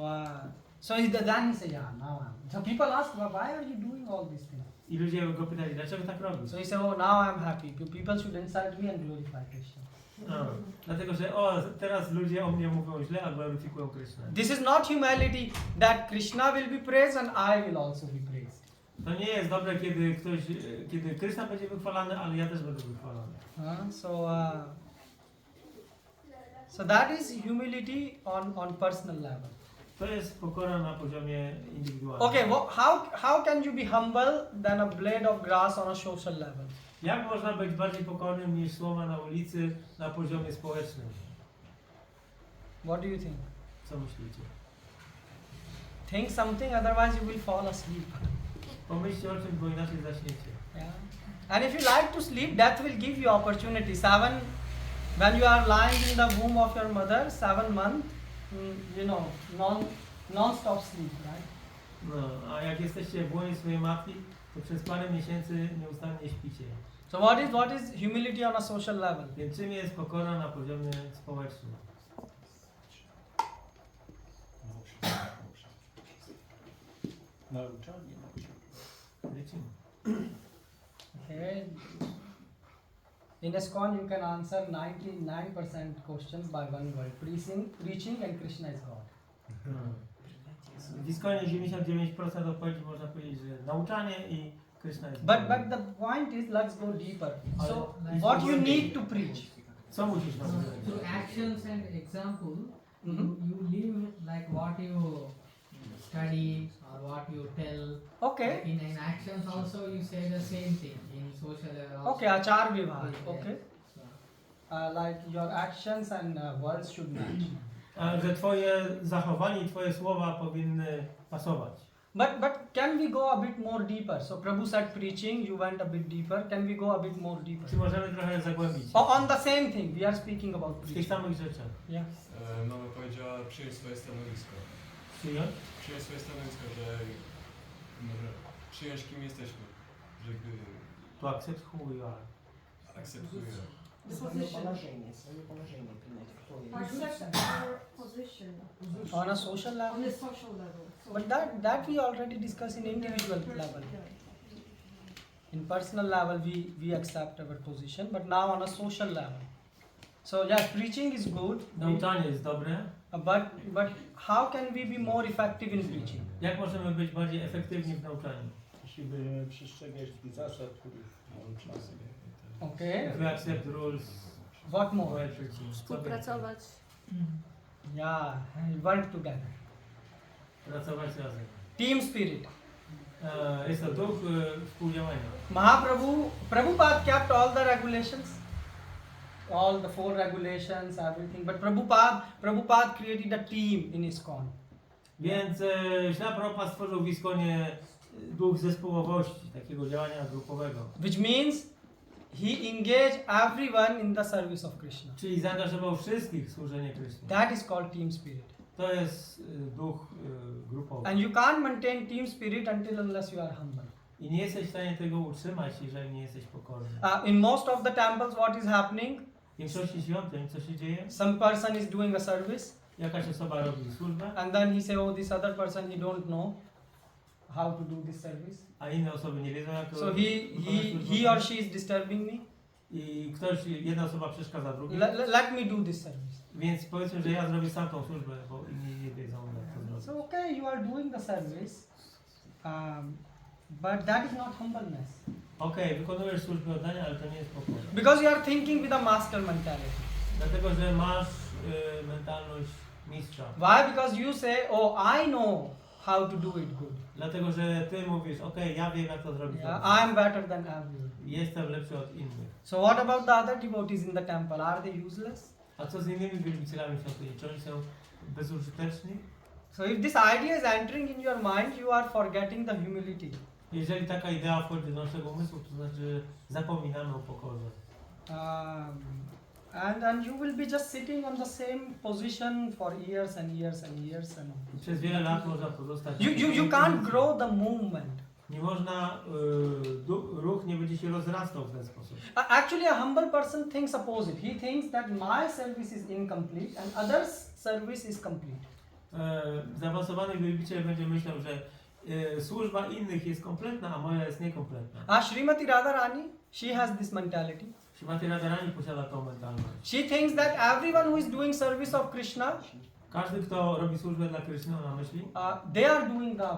S1: then he said, yeah, now I'm. So people ask, well, why are you doing all these things?
S2: I ludzie go pytali, dlaczego tak robisz?
S1: So he said, oh, now I'm happy. People should insult me and glorify Krishna.
S2: No, dlatego, że teraz ludzie o mnie mówią źle, a gloryfikują Krysznę.
S1: This is not humility that Krishna will be praised and I will also be praised.
S2: To nie jest dobre, kiedy Krishna będzie wychwalany, ale ja też będę wychwalany.
S1: So that is humility on personal level.
S2: To jest pokora na poziomie indywidualnym.
S1: Okay, how can you be humble than a blade of grass on a social level?
S2: Jak można być bardziej pokornym niż słowa na ulicy na poziomie społecznym?
S1: What do you think?
S2: Co myślicie?
S1: Think something, otherwise you will fall asleep.
S2: Pomyślcie o czym, bo inaczej zaśniecie.
S1: Yeah. And if you like to sleep, death will give you opportunity. When you are lying in the womb of your mother, 7 months, you know, non-stop sleep, right?
S2: No, a jak jesteście w łonie swojej matki, to przez parę miesięcy nieustannie śpicie.
S1: So what is humility on a social level?
S2: Więc czym jest pokora na poziomie społecznym?
S3: Nauczanie.
S2: Lecimy.
S1: Okay. In ISKCON you can answer 99% questions by one word. Preaching and Krishna is God.
S2: W ISKCONie 99% odpowiedzi można powiedzieć, że nauczanie i Krishna jest
S1: But
S2: Bogiem.
S1: the point is, let's go deeper. So
S2: Ale
S1: what you need to preach?
S2: Co musisz
S4: So,
S2: nauczyć?
S4: through actions and example,
S1: Mhm.
S4: you live like what you study or what you tell.
S1: Okay.
S4: In actions also you say the same thing in social level also.
S1: Okay, Achar Vivah.
S4: Yes.
S1: Okay.
S4: So,
S1: Like your actions and words should match.
S2: Że twoje zachowanie i twoje słowa powinny pasować.
S1: But can we go a bit more deeper? So Prabhu said preaching, you went a bit deeper. Can we go a bit more deeper?
S2: Czy możemy trochę zagłębić
S1: On the same thing, we are speaking about
S2: w tych
S1: preaching.
S2: samych rzeczach?
S1: Yeah.
S7: Mama powiedziała przyjąć swoje stanowisko.
S2: Przyjąć?
S7: Przyjąć swoje stanowisko, że może przyjąć kim jesteśmy. Żeby
S2: To accept who we are.
S7: akceptuję.
S5: Swoje
S8: położenie принять w twoje.
S5: Accept our position
S1: On a social
S5: on
S1: level.
S5: the social level. So
S1: But that we already discussed in individual level. In personal level we accept our position, but now on a social level. So yeah, preaching is good.
S2: Nauczanie jest dobre.
S1: But how can we be more effective in preaching?
S2: Jak możemy być bardziej efektywni w nauczaniu?
S3: Musimy przestrzegać tych zasad, których nauczamy.
S1: Okay.
S2: If we accept rules,
S1: What more?
S2: while preaching.
S5: współpracować.
S1: Yeah, work together.
S2: Pracować razem.
S1: Team spirit.
S2: Jest to duch współdziałania.
S1: Prabhupada kept all the regulations, all the 4 regulations, everything. But Prabhupada created a team in ISKCON.
S2: Więc Śrila Prabhupada stworzył w ISKCONie duch zespołowości, takiego działania grupowego.
S1: Which means he engaged everyone in the service of Krishna.
S2: Czyli zaangażował wszystkich w służenie Krysznie.
S1: That is called team spirit.
S2: To jest duch grupowy.
S1: And you can't maintain team spirit unless you are humble.
S2: I nie jesteś w stanie tego utrzymać, jeżeli nie jesteś pokorny.
S1: In most of the temples, what is happening?
S2: W większości świątyń co się dzieje?
S1: Some person is doing a service,
S2: Jakaś osoba robi służbę,
S1: and then he say, "Oh, this other person he don't know how to do this service."
S2: a inne osoby nie wiedzą jak to
S1: So
S2: wykonać
S1: he or she is disturbing me.
S2: I jedna osoba przeszkadza drugiej.
S1: Let me do this service.
S2: Więc powiedzmy, że ja zrobię sam tą służbę, bo inni nie wiedzą jak to zrobić.
S1: So okay, you are doing the service, but that is not humbleness.
S2: Okej, wykonujesz służbę oddania, ale to nie jest pokora.
S1: Because you are thinking with a master mentality.
S2: Dlatego, że masz mentalność mistrza.
S1: Why? Because you say, "Oh, I know how to do it good.
S2: Dlatego, że ty mówisz, okej, ja wiem jak to zrobić.
S1: Yeah, I am better than everyone."
S2: Jestem lepszy od innych.
S1: So what about the other devotees in the temple? Are they useless?
S2: A co z innymi wielbicielami świątyni? Czy oni są bezużyteczni?
S1: So if this idea is entering in your mind, you are forgetting the humility.
S2: Jeżeli taka idea wchodzi do naszego umysłu, to znaczy zapominamy o pokorze.
S1: And you will be just sitting on the same position for years and years and years and
S2: I przez wiele lat można pozostać.
S1: you can't grow the movement.
S2: Nie można, ruch nie będzie się rozrastał w ten sposób.
S1: Actually, a humble person thinks opposite. He thinks that my service is incomplete and others' service is complete.
S2: Zaawansowany wielbiciel będzie myślał, że służba innych jest kompletna, a moja jest niekompletna.
S1: Srimati Radharani, she has this mentality.
S2: Śrimati Radharani posiada tą mentalność.
S1: She thinks that everyone who is doing service of Krishna,
S2: Każdy, kto robi służbę dla Kryszny, na myśli,
S1: they are doing the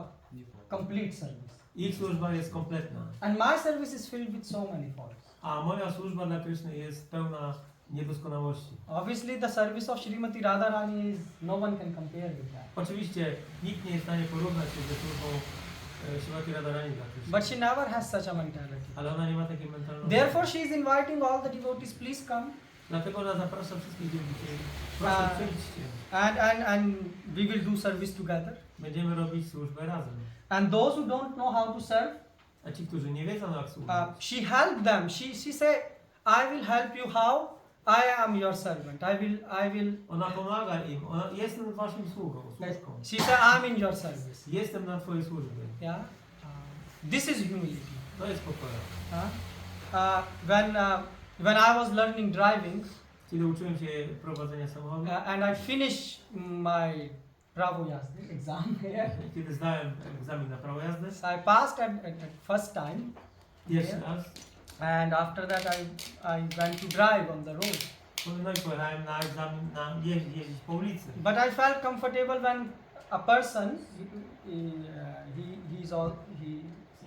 S1: complete service.
S2: ich służba jest kompletna.
S1: And my service is filled with so many faults.
S2: A moja służba dla Kryszny jest pełna niedoskonałości.
S1: Obviously, the service of Srimati Radharani is no one can compare with that.
S2: Oczywiście nikt nie jest w stanie porównać się ze służbą Śrimati Radharani dla Kryszny.
S1: But she never has such a mentality.
S2: Ale ona nie ma takiej mentalności.
S1: Therefore, she is inviting all the devotees, please come.
S2: Dlatego ona zaprasza wszystkich wielbicieli. Proszę, przyjdźcie.
S1: And we will do service together.
S2: Będziemy robić służbę razem.
S1: And those who don't know how to serve,
S2: A ci, którzy nie wiedzą jak służyć,
S1: she helped them. She said, I will help you how? I am your servant. I will.
S2: ona pomaga im. Jestem waszym sługą.
S1: She said, I'm in your service.
S2: Jestem na twojej służbie.
S1: Yeah. This is humility.
S2: To jest pokora.
S1: When I was learning driving,
S2: Kiedy uczyłem się prowadzenia samochodu,
S1: and I finished my Prabhu Yazdi exam here,
S2: kiedy zdałem egzamin na prawo jazdy,
S1: so I passed at first time.
S2: pierwszy raz,
S1: And after that, I went to drive on the road.
S2: no i pojechałem na egzamin na jeździć po ulicy.
S1: But I felt comfortable when a person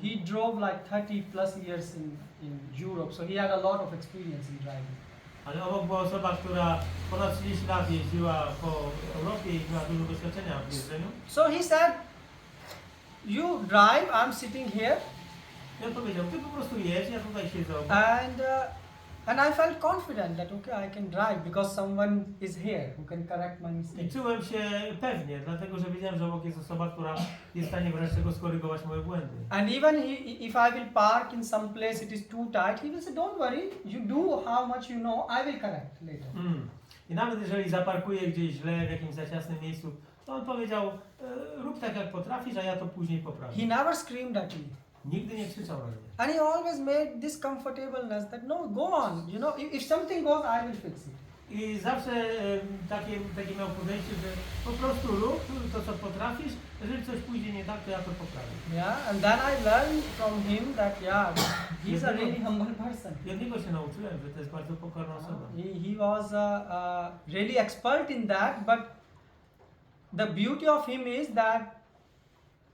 S1: he drove like 30 plus years in Europe, so he had a lot of experience in driving.
S2: Ale obok była osoba, która ponad 30 lat jeździła po Europie i miała dużo doświadczenia w jeżdżeniu.
S1: So he said, "You drive, I'm sitting here."
S2: I on powiedział, ty po prostu jedź, ja tutaj siedzę obok.
S1: And I felt confident that okay, I can drive because someone is here who can correct my
S2: I
S1: mistakes.
S2: czułem się pewnie, dlatego że wiedziałem, że obok jest osoba, która jest w stanie wreszcie skorygować moje błędy.
S1: And even if I will park in some place it is too tight, he will say, "Don't worry, you do how much you know, I will correct later."
S2: I nawet jeżeli zaparkuję gdzieś źle, w jakimś za ciasnym miejscu, to on powiedział, rób tak jak potrafisz, a ja to później poprawię.
S1: He never screamed at me.
S2: Nigdy nie krzyczał na mnie.
S1: And he always made this comfortableness that no, go on, you know, if something goes, I will fix it.
S2: I zawsze takie miał podejście, że po prostu rób to, co potrafisz, jeżeli coś pójdzie nie tak, to ja to poprawię.
S1: Yeah, and then I learned from him that yeah, he's a really humble person.
S2: I od niego się nauczyłem, że to jest bardzo pokorna osoba.
S1: He was really expert in that, but the beauty of him is that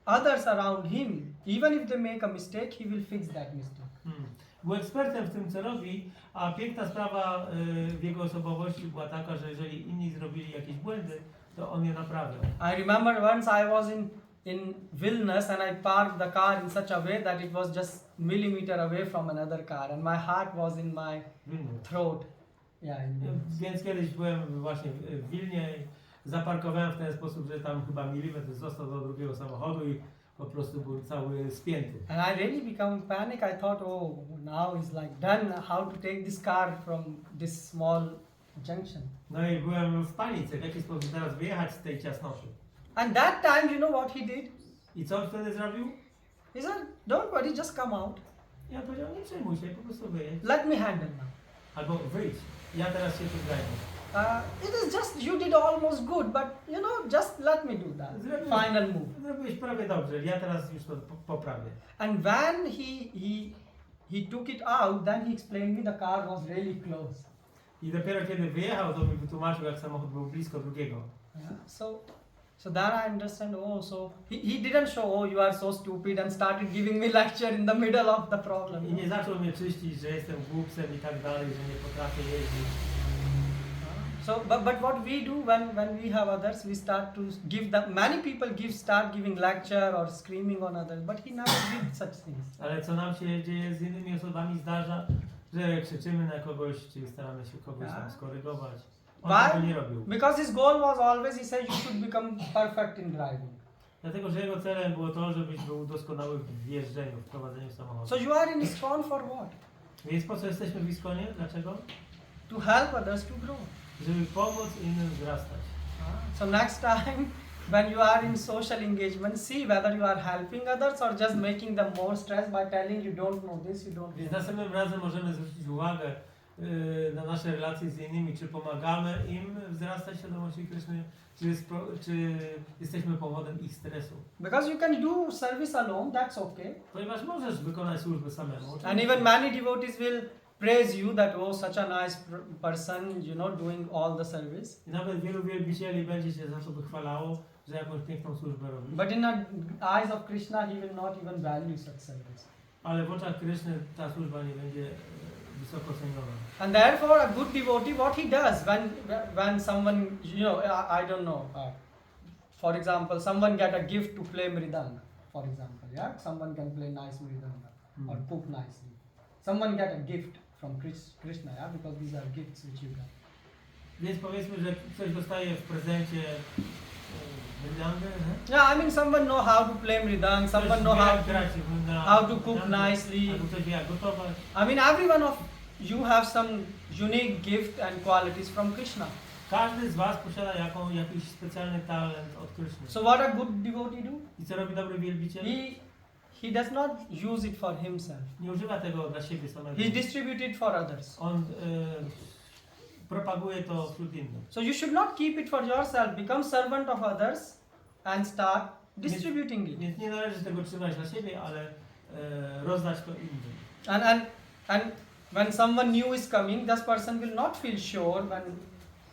S1: others around him, even if they make a mistake, he will fix that mistake.
S2: Był ekspertem w tym, co robi, a piękna sprawa w jego osobowości była taka, że jeżeli inni zrobili jakieś błędy, to on je naprawiał.
S1: I remember once I was in Vilnius and I parked the car in such a way that it was just millimeter away from another car and my heart was in my throat. Yeah. In Vilnius.
S2: Więc kiedyś byłem właśnie w Wilnie i zaparkowałem w ten sposób, że tam chyba milimetr został do drugiego samochodu i po prostu był cały spięty.
S1: And I really became panic. I thought, oh, now it's like done. How to take this car from this small junction?
S2: No i byłem w panice, w jaki sposób teraz wyjechać z tej ciasnoty.
S1: And that time, you know what he did?
S2: I co on wtedy zrobił?
S1: He said, don't worry, just come out.
S2: Ja powiedział, nie przejmuj się, po prostu wyjedź.
S1: Let me handle now.
S2: Albo wyjdź, ja teraz się tu zajmę.
S1: It is just, you did almost good, but you know, just let me do that. Final move.
S2: Zrobiłeś prawie dobrze, ja teraz już to poprawię.
S1: And when he took it out, then he explained me the car was really close.
S2: I dopiero kiedy wyjechał, to mi wytłumaczył, jak samochód był blisko drugiego.
S1: Yeah. So then I understand, oh, so he didn't show, oh, you are so stupid and started giving me lecture in the middle of the problem.
S2: I nie zaczął mnie czyścić, że jestem głupcem i tak dalej, że nie potrafię jeździć.
S1: So, but what we do when we have others, we start to give them. Many people start giving lecture or screaming on others, but he never did such things.
S2: Ale co nam się dzieje z innymi osobami, zdarza, że krzyczymy na kogoś, czy staramy się kogoś tam skorygować. On
S1: Why?
S2: tego nie robił.
S1: Because his goal was always, he said, you should become perfect in driving.
S2: Dlatego, że jego celem było to, żebyś był doskonały w jeżdżeniu, w prowadzeniu samochodu.
S1: So you are in ISKCON for what?
S2: Więc po co jesteśmy w ISKCONie? Dlaczego?
S1: To help others to grow.
S2: Żeby pomóc innym wzrastać.
S1: So next time, when you are in social engagement, see whether you are helping others or just making them more stressed by telling you don't know this, you don't
S2: Więc
S1: know.
S2: następnym razem możemy zwrócić uwagę na nasze relacje z innymi, czy pomagamy im wzrastać świadomości Kryszny, czy jesteśmy powodem ich stresu.
S1: Because you can do service alone, that's okay.
S2: Ponieważ możesz wykonać służbę samemu.
S1: And even many devotees will praise you that, oh, such a nice person, doing all the service.
S2: I nawet wielu wielbicieli będzie cię za to wychwalało, że jakąś piękną służbę robisz.
S1: But in the eyes of Krishna, he will not even value such service.
S2: Ale w oczach Kryszny ta służba nie będzie wysoko ceniona.
S1: And therefore, a good devotee, what he does when someone, I don't know, for example, someone get a gift to play mridanga, for example, yeah? Someone can play nice mridanga or cook nicely. Someone get a gift from Krishna, yeah? Because these are gifts which you get.
S2: Więc powiedzmy, że ktoś dostaje w prezencie mridangę,
S1: Yeah, I mean, someone know how to play mridang, someone know how to cook nicely.
S2: albo ktoś wie jak gotować.
S1: I mean, every one of you have some unique gift and qualities from Krishna.
S2: Każdy z was posiada jakiś specjalny talent od Kryszny.
S1: So what a good devotee do?
S2: I co robi dobry wielbiciel?
S1: He does not use it for himself.
S2: Nie używa tego dla siebie samego.
S1: He distributes it for others.
S2: On propaguje to wśród innych.
S1: So you should not keep it for yourself. Become servant of others and start distributing it.
S2: Więc nie należy tego trzymać dla siebie, ale rozdać to innym.
S1: And when someone new is coming, this person will not feel sure when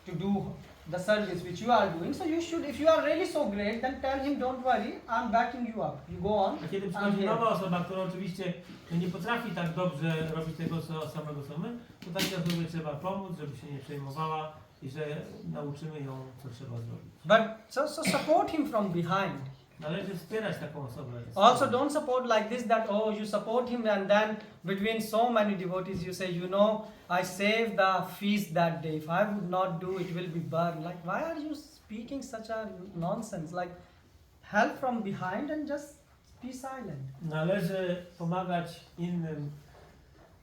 S1: to do the service which you are doing. So you should, if you are really so great, then tell him, don't worry, I'm backing you up. You go on.
S2: A kiedy
S1: I'm
S2: przychodzi
S1: here.
S2: nowa osoba, która oczywiście nie potrafi tak dobrze robić tego samego co my, to takiej osobie trzeba pomóc, żeby się nie przejmowała i że nauczymy ją, co trzeba zrobić.
S1: But so support him from behind.
S2: Należy wspierać taką osobę.
S1: Also, don't support like this that, oh, you support him and then between so many devotees you say, I saved the feast that day. If I would not do, it will be burned. Like, why are you speaking such a nonsense? Like, help from behind and just be silent.
S2: Należy pomagać innym,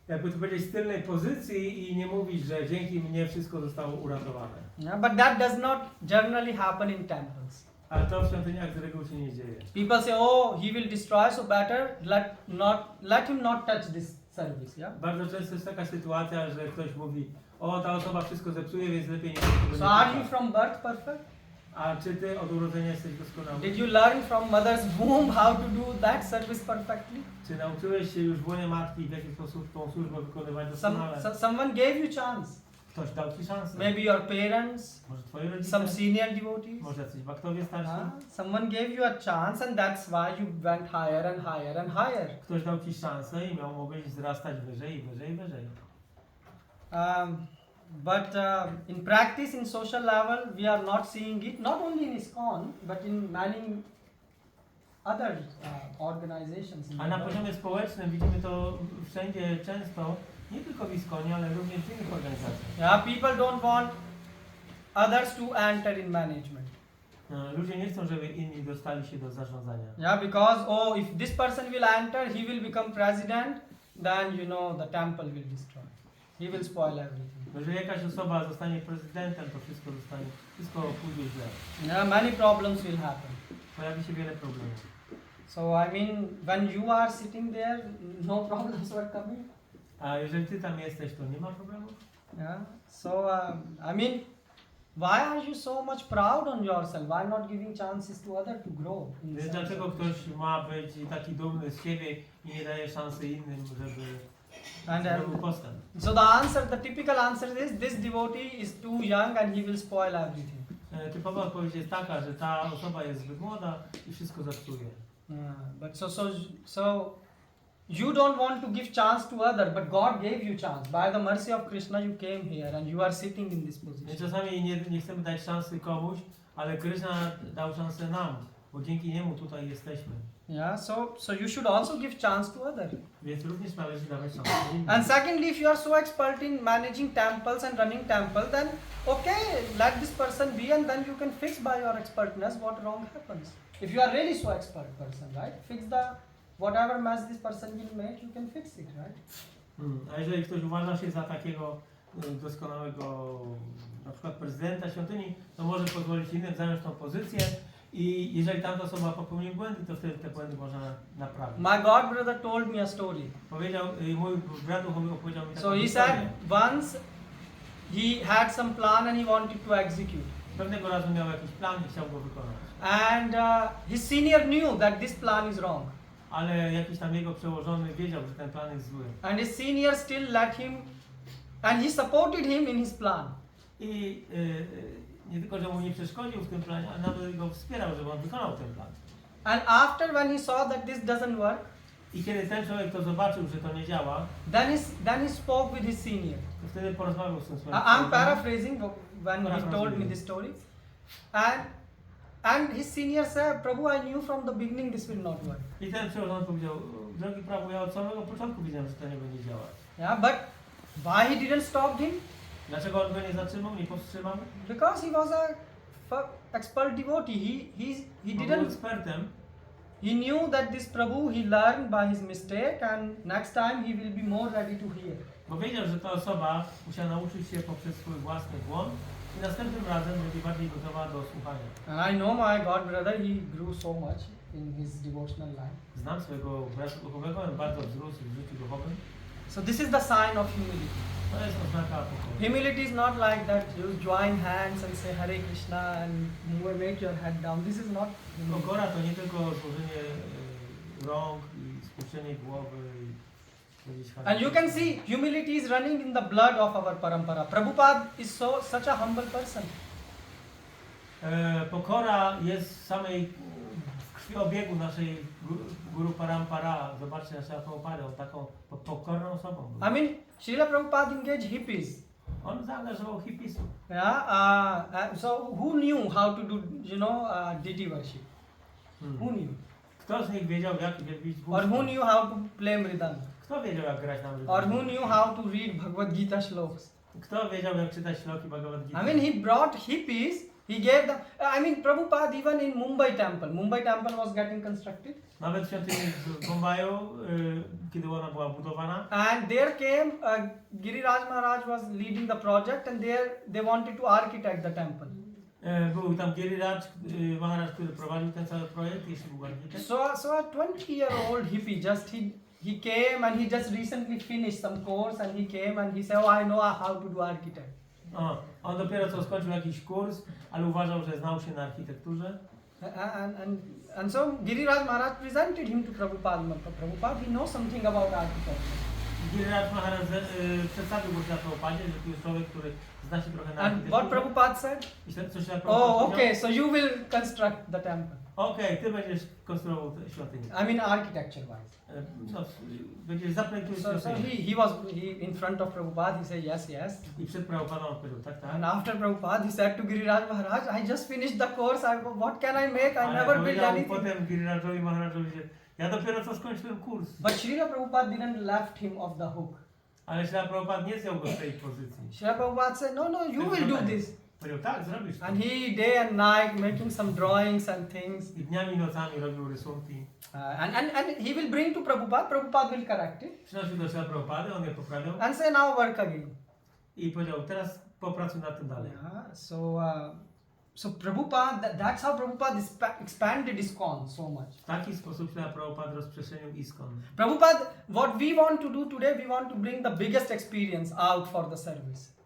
S2: jakby to powiedzieć, z tylnej pozycji i nie mówić, że dzięki mnie wszystko zostało uratowane.
S1: Yeah, but that does not generally happen in temples.
S2: Ale to w świątyniach z reguły się nie dzieje.
S1: People say, oh, he will destroy, so better let him not touch this service. Yeah.
S2: Bardzo często jest taka sytuacja, że ktoś mówi, o, ta osoba wszystko zepsuje, więc lepiej nie.
S1: So are you from birth perfect?
S2: A czy ty od urodzenia jesteś doskonały?
S1: Did you learn from mother's womb how to do that service perfectly?
S2: Czy nauczyłeś się już w łonie matki, w jaki sposób tą służbę wykonywać doskonale?
S1: Someone gave you chance.
S2: Ktoś dał ci szansę.
S1: Maybe your parents,
S2: Może twoi rodzice?
S1: some senior devotees.
S2: Może jacyś baktowie starsi?
S1: Someone gave you a chance and that's why you went higher and higher and higher.
S2: Ktoś dał ci szansę i mogłeś wzrastać wyżej i wyżej i wyżej.
S1: But in practice, in social level, we are not seeing it, not only in ISKCON, but in many other organizations. In
S2: A
S1: the
S2: na
S1: world.
S2: poziomie społecznym widzimy to wszędzie często, nie tylko w ISKCONie, ale również w innych organizacjach.
S1: Yeah, people don't want others to enter in management.
S2: Ludzie nie chcą, żeby inni dostali się do zarządzania.
S1: Yeah, because if this person will enter, he will become president, then the temple will destroy. He will spoil everything.
S2: Jeżeli jakaś osoba zostanie prezydentem, to wszystko pójdzie źle.
S1: Yeah, many problems will happen.
S2: Pojawi się wiele problemów.
S1: So I mean, when you are sitting there, no problems are coming.
S2: A jeżeli ty tam jesteś, to nie ma problemów?
S1: Yeah. So I mean, why are you so much proud on yourself? Why not giving chances to others to grow?
S2: Więc dlaczego ktoś ma być taki dumny z siebie i nie daje szansy innym, żeby zrobił postęp?
S1: So the typical answer is, this devotee is too young and he will spoil everything.
S2: Typowa odpowiedź jest taka, że ta osoba jest zbyt młoda i wszystko zepsuje.
S1: But so you don't want to give chance to others, but God gave you chance. By the mercy of Krishna, you came here and you are sitting in this
S2: Więc
S1: position.
S2: czasami nie chcemy dać szansy komuś, ale Krishna dał szansę nam, bo dzięki niemu tutaj jesteśmy.
S1: Yeah, so you should also give chance to others.
S2: Więc również należy dawać szansę innym.
S1: And secondly, if you are so expert in managing temples and running temple, then okay, let this person be, and then you can fix by your expertness what wrong happens. If you are really so expert person, right? Fix the whatever mess this person will make, you can fix it, right?
S2: A jeżeli ktoś uważa się za takiego doskonałego na przykład prezydenta świątyni, to może pozwolić innym zająć tą pozycję i jeżeli tamta osoba popełni błędy, to wtedy te błędy można naprawić.
S1: My god brother told me a story.
S2: Powiedział, mój brat opowiedział mi taką
S1: So he
S2: historię.
S1: said once he had some plan and he wanted to execute.
S2: Pewnego razu miał jakiś plan i chciał go wykonać.
S1: And his senior knew that this plan is wrong.
S2: Ale jakiś tam jego przełożony wiedział, że ten plan jest zły.
S1: And his senior still let him, and he supported him in his plan.
S2: I nie tylko, że mu nie przeszkodził w tym planie, ale nawet go wspierał, żeby on wykonał ten plan.
S1: And after when he saw that this doesn't work,
S2: I kiedy ten człowiek to zobaczył, że to nie działa,
S1: then he spoke with his senior.
S2: to wtedy porozmawiał z tym swoim
S1: I'm
S2: przełożonym.
S1: paraphrasing when he told me this story. And his senior said, Prabhu, I knew from the beginning this will not work.
S2: I ten przełożony powiedział, drogi Prabhu, ja od samego początku widziałem, że to nie będzie działać.
S1: Yeah, but why he didn't stop him?
S2: Dlaczego on go nie zatrzymał, nie powstrzymał?
S1: Because he was a expert devotee. He
S2: Bo był
S1: didn't.
S2: ekspertem.
S1: He knew that this Prabhu he learned by his mistake, and next time he will be more ready to hear.
S2: Bo wiedział, że ta osoba musiała nauczyć się poprzez swój własny błąd i następnym razem będzie bardziej gotowa do słuchania.
S1: And I know my god brother, he grew so much in his devotional life.
S2: Znam swojego brata duchowego, on bardzo wzrósł w życiu duchowym.
S1: So this is the sign of humility.
S2: To jest oznaka pokoju.
S1: Humility is not like that you join hands and say Hare Krishna and make your head down. This is not humility.
S2: Pokora to nie tylko złożenie rąk i spuszczenie głowy i powiedzieć Hare
S1: And you can
S2: Krishna.
S1: see humility is running in the blood of our parampara. Prabhupada is such a humble person.
S2: Pokora jest w samej krwiobiegu naszej guru parampara. Zobaczcie na Prabhupadę, on taką pokorną osobą był.
S1: I mean, Srila Prabhupada engaged hippies.
S2: On zaangażował hipisów.
S1: Yeah. So who knew how to do, deity worship? Who knew?
S2: Kto z nich wiedział, jak wielbić
S1: Or who
S2: bóstwo?
S1: knew how to play mridanga?
S2: Kto wiedział, jak grać na mrydze?
S1: Or who knew how to read Bhagavad Gita shlokas?
S2: Kto wiedział, jak czytać śloki Bhagavad Gita?
S1: I mean, he brought hippies. He gave them. I mean, Prabhupada even in Mumbai temple was getting constructed,
S2: Nawet w świątyni w Bombaju, kiedy ona była budowana,
S1: and there came Giriraj Maharaj was leading the project, and they wanted to architect the temple.
S2: był tam Giriraj Maharaj, który prowadził ten cały projekt, jeśli był architekt.
S1: So a 20-year-old hippie he came and he just recently finished some course, and he came and he said, oh, I know how to do architect.
S2: On dopiero co skończył jakiś kurs, ale uważał, że znał się na architekturze.
S1: And so Giriraj Maharaj presented him to Prabhupada. Prabhupada, he knows something about architecture.
S2: Giriraj Maharaj przedstawił go na Prabhupadzie, że tu jest człowiek, który zna się trochę na
S1: And what
S2: architekturze.
S1: Prabhupada said?
S2: I coś na Prabhupada
S1: Oh,
S2: powiedział?
S1: okay, so you will construct the temple.
S2: Okej, ty będziesz konstruował tę świątynię.
S1: I mean architecture-wise.
S2: No, będziesz zaprojektujesz
S1: So
S2: świątynię.
S1: he in front of Prabhupada, he said yes.
S2: I przed Prabhupadą on powiedział, tak, tak.
S1: And after Prabhupada, he said to Giriraj Maharaj, I just finished the course, what can I make? I
S2: Ale
S1: never built
S2: powiedział
S1: anything.
S2: potem Girirajowi Maharajowi, że ja dopiero co skończyłem kurs.
S1: But Srila Prabhupada didn't left him off the hook.
S2: Ale Śrila Prabhupada nie zjął go z tej pozycji.
S1: Srila Prabhupada said, no, you will do this.
S2: Powiedział, tak, zrobisz to.
S1: And he day and night making some drawings and things.
S2: I dniami i nocami robił rysunki.
S1: And he will bring to Prabhupada, Prabhupada will correct it.
S2: Przynosił do Śrila Prabhupady, on je poprawiał.
S1: And say now work again.
S2: I powiedział, teraz popracuj nad tym dalej.
S1: So Prabhupada, that's how Prabhupada expanded ISKCON so much.
S2: W taki sposób Śrila Prabhupada rozprzestrzenił ISKCON.
S1: Prabhupada, what we want to do today, we want to bring the biggest experience out for the service.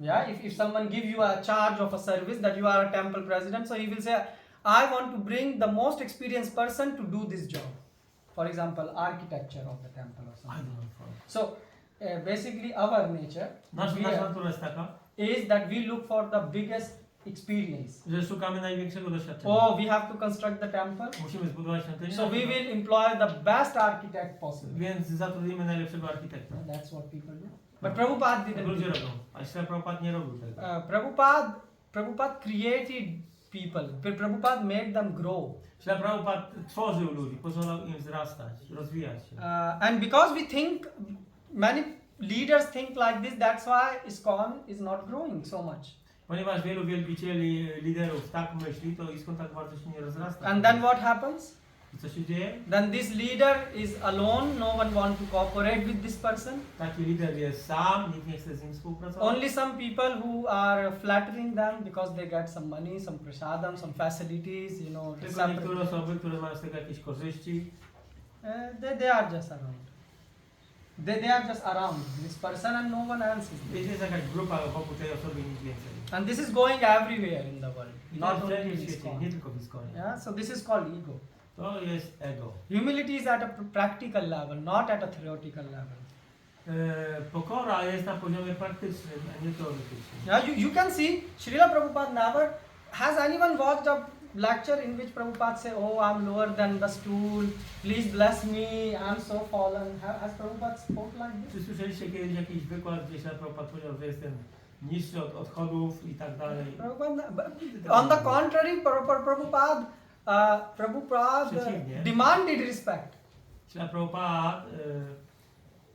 S1: Yeah, if someone gives you a charge of a service that you are a temple president, so he will say, I want to bring the most experienced person to do this job. For example, architecture of the temple or
S2: I
S1: something.
S2: don't know.
S1: So basically our nature
S2: Nasza natura jest taka,
S1: is that we look for the biggest experience.
S2: że szukamy największego doświadczenia.
S1: Oh, we have to construct the temple.
S2: Musimy zbudować świątynię.
S1: So we will employ the best architect possible.
S2: Więc zatrudnimy najlepszego architekta.
S1: That's what people do. But Prabhupada didn't
S2: Ludzie
S1: do
S2: robią, a Śrila Prabhupada nie robił tego.
S1: Prabhupada created people. Prabhupada made them grow.
S2: Śla Prabhupada tworzył ludzi, pozwalał im wzrastać, rozwijać się.
S1: And because we think, many leaders think like this, that's why ISKCON is not growing so much.
S2: Ponieważ wielu wielbicieli, liderów tak myśli, to ISKCON tak bardzo się nie rozrasta.
S1: And then what happens?
S2: I co się dzieje?
S1: Then this leader is alone, no one wants to cooperate with this person.
S2: Taki lider jest sam, nikt nie chce z nim współpracować.
S1: Only some people who are flattering them because they get some money, some prasadam, some facilities, you know.
S2: Tylko niektóre osoby, które mają z tego jakieś korzyści.
S1: They are just around. They are just around this person and no one else is there.
S2: Jest jakaś grupa wokół tej osoby i nic więcej.
S1: And this is going everywhere in the world,
S2: I
S1: not
S2: to
S1: only
S2: wszędzie
S1: in
S2: w świecie,
S1: ISKCON.
S2: nie tylko w ISKCONie.
S1: Yeah, so this is called ego.
S2: To jest ego.
S1: Humility is at a practical level, not at a theoretical level.
S2: Pokora jest na poziomie praktycznym, a nie teoretycznym.
S1: Yeah, you can see Srila Prabhupada never has anyone watched a lecture in which Prabhupada say, oh, I'm lower than the stool, please bless me, I'm so fallen. Has Prabhupada spoke like this?
S2: Czy słyszeliście kiedyś jakiś wykład, gdzie się Prabhupada powiedział, że jestem niższy od odchodów i tak dalej?
S1: On the contrary, Prabhupada
S2: Przeciwnie.
S1: demanded respect.
S2: Śla Prabhupada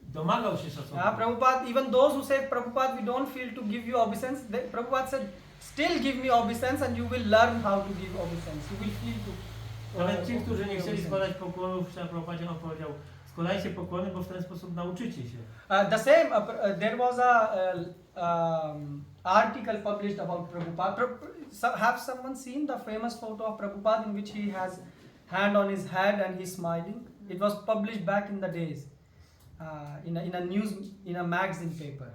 S2: domagał się szacunku.
S1: Yeah, Prabhupada, even those who say, Prabhupada, we don't feel to give you obeisance, Prabhupada said, still give me obeisance and you will learn how to give obeisance. You will feel to.
S2: Nawet ci, którzy nie chcieli składać pokłonów, Śla Prabhupadzie on powiedział, składajcie pokłony, bo w ten sposób nauczycie się.
S1: The same, there was a article published about Prabhupada. Have someone seen the famous photo of Prabhupada in which he has hand on his head and he's smiling? It was published back in the days in a magazine paper.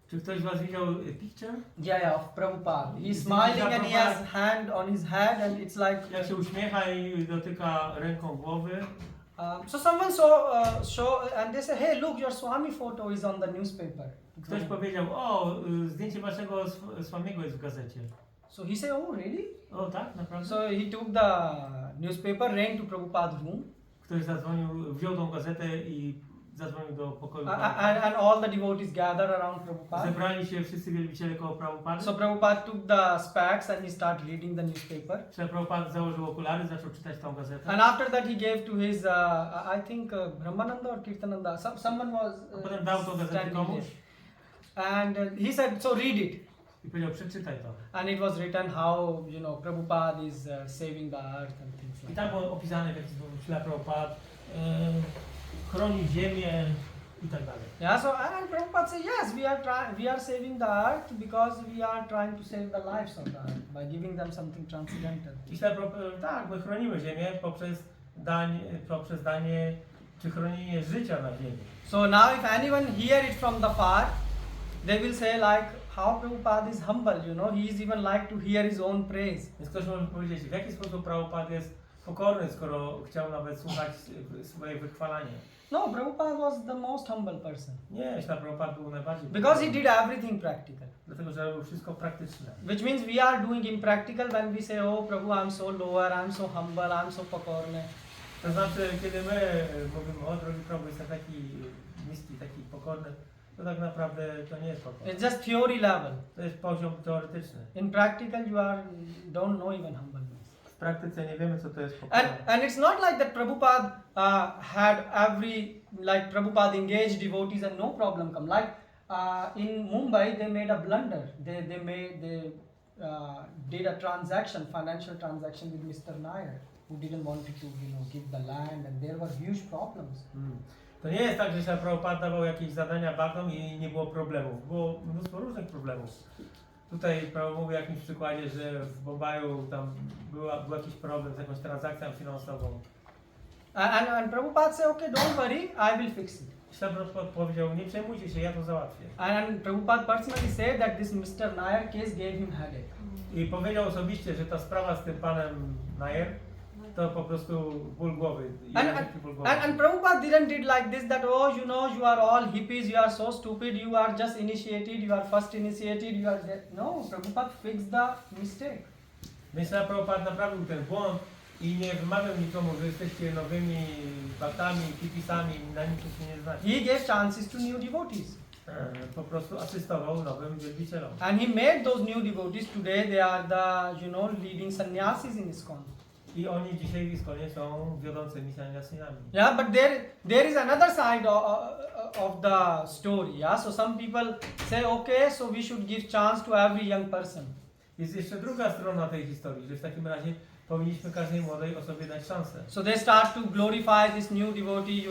S2: Czy ktoś z was widział picture?
S1: Yeah, of Prabhupada. He's smiling and he has hand on his head and it's like.
S2: Jak się uśmiecha i dotyka ręką głowy.
S1: So someone show and they say, hey, look, your Swami photo is on the newspaper.
S2: Ktoś powiedział, o, zdjęcie waszego Swamiego jest w gazecie.
S1: So he said, oh, really?
S2: O, tak, naprawdę?
S1: So he took the newspaper, ran to Prabhupada's room.
S2: Ktoś zadzwonił, wziął tą gazetę i zadzwonił do pokoju.
S1: And all the devotees gathered around Prabhupada.
S2: Zebrali się wszyscy wielbiciele koło Prabhupada.
S1: So Prabhupada took the specs and he started reading the newspaper.
S2: Prabhupada założył okulary, zaczął czytać tą gazetę.
S1: And after that he gave to his, I think Brahmananda or Kirtananda, someone was
S2: Potem dał tą gazetę
S1: standing
S2: komuś.
S1: there. And he said, so read it.
S2: I powiedział, przeczytaj to.
S1: And it was written how, you know, Prabhupada is saving the earth and things
S2: I
S1: like
S2: tam
S1: that.
S2: było opisane, w jaki sposób Śla Prabhupada chroni ziemię i tak dalej.
S1: Yeah, so and Prabhupada said, yes, we are saving the earth because we are trying to save the lives of the earth by giving them something transcendental.
S2: I Śla Prabhupada, tak, my chronimy ziemię poprzez danie czy chronienie życia na ziemi.
S1: So now if anyone hear it from the far, they will say like, how Prabhupada is humble, you know, he is even like to hear his own praise.
S2: Więc ktoś może powiedzieć, w jaki sposób Prabhupada jest pokorny, skoro chciał nawet słuchać swoje wychwalanie.
S1: No, Prabhupada was the most humble person.
S2: Nie, Śla Prabhupada był najbardziej
S1: Because he
S2: pokorny.
S1: did everything practical.
S2: Dlatego, że robił wszystko praktyczne.
S1: Which means we are doing impractical when we say, oh Prabhu, I'm so lower, I'm so humble, I'm so pokorny.
S2: To znaczy, kiedy my mówimy, o drogi Prabhu, jestem taki niski, taki pokorny, to tak naprawdę to nie jest pokora.
S1: It's just theory level.
S2: To jest poziom teoretyczny.
S1: In practical, you don't know even humbleness.
S2: W praktyce nie wiemy, co to jest pokora.
S1: And it's not like that Prabhupada had Prabhupada engaged devotees and no problem come. Like in Mumbai, they made a blunder. They did a financial transaction with Mr. Nair, who didn't want to, give the land, and there were huge problems.
S2: To nie jest tak, że Śla Prabhupada dawał jakieś zadania bagnom i nie było problemów. Było mnóstwo różnych problemów. Tutaj Prabhu mówi o jakimś przykładzie, że w Bombaju tam był jakiś problem z jakąś transakcją finansową.
S1: And Prabhupada said, okay, don't worry, I will fix it.
S2: Śla Prabhupada powiedział, nie przejmujcie się, ja to załatwię.
S1: And Prabhupada personally said that this Mr. Nair case gave him headache.
S2: I powiedział osobiście, że ta sprawa z tym panem Nair to po prostu ból głowy.
S1: And Prabhupada didn't did like this, that oh, you are all hippies, you are so stupid, you are just initiated, you are first initiated, you are there. No, Prabhupada fixed the mistake.
S2: Więc Prabhupada naprawił ten błąd i nie wymawiał nikomu, że jesteście nowymi baktami, hippisami, na niczym się nie znacie.
S1: He gave chances to new devotees.
S2: po prostu asystował nowym wielbicielom.
S1: And he made those new devotees. Today they are the, leading sannyasis in ISKCON.
S2: I oni dzisiaj w ISKCONie są wiodącymi sannyasinami.
S1: Yeah, but there is another side of the story. Yeah, so some people say, okay, so we should give chance to every young person.
S2: Jest jeszcze druga strona tej historii, że w takim razie powinniśmy każdej młodej osobie dać szansę.
S1: So they start to glorify this new devotee.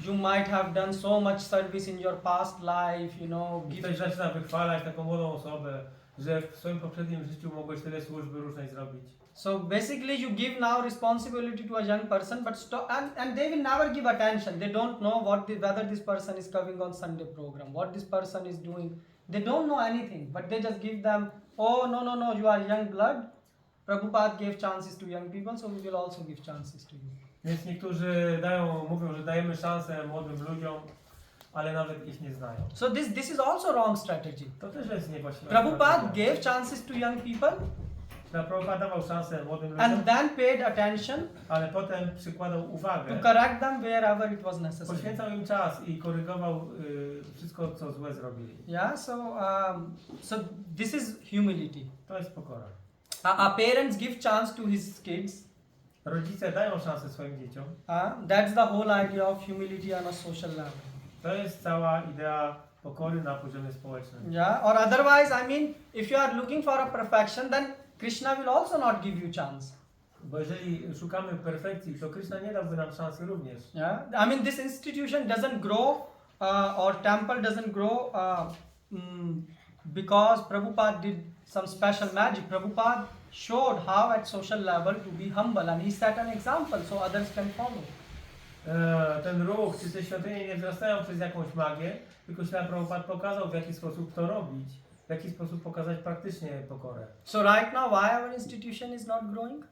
S1: You might have done so much service in your past life.
S2: I ktoś zaczyna wychwalać taką młodą osobę, że w swoim poprzednim życiu mogłeś tyle służby różnej zrobić.
S1: So basically you give now responsibility to a young person, but and they will never give attention. They don't know whether this person is coming on Sunday program, what this person is doing. They don't know anything, but they just give them, oh no, you are young blood. Prabhupada gave chances to young people, so we will also give chances to you.
S2: Więc niektórzy mówią, że dajemy szansę młodym ludziom, ale nawet ich nie znają.
S1: So this is also wrong strategy.
S2: To też jest niewłaściwe.
S1: Prabhupada gave chances to young people
S2: Prabhupada dawał szansę młodym ludziom,
S1: and then paid attention
S2: ale potem przykładał uwagę,
S1: to correct them wherever it was necessary.
S2: poświęcał im czas i korygował wszystko, co złe zrobili.
S1: Yeah, so this is humility.
S2: To jest pokora.
S1: Our parents give chance to his kids.
S2: Rodzice dają szansę swoim dzieciom.
S1: That's the whole idea of humility on a social level.
S2: To jest cała idea pokory na poziomie społecznym.
S1: Yeah, or otherwise, if you are looking for a perfection, then Krishna will also not give you chance.
S2: Bo jeżeli szukamy perfekcji, to Krishna nie dałby nam szansy również.
S1: Yeah, this institution doesn't grow, or temple doesn't grow because Prabhupada did some special magic. Prabhupada showed how at social level to be humble, and he set an example so others can follow.
S2: Ten ruch, czy te świątynie nie wzrastają przez jakąś magię, tylko Śla Prabhupada pokazał, w jaki sposób to robić, w jaki sposób pokazać praktycznie pokorę.
S1: So right now, why our institution is not growing?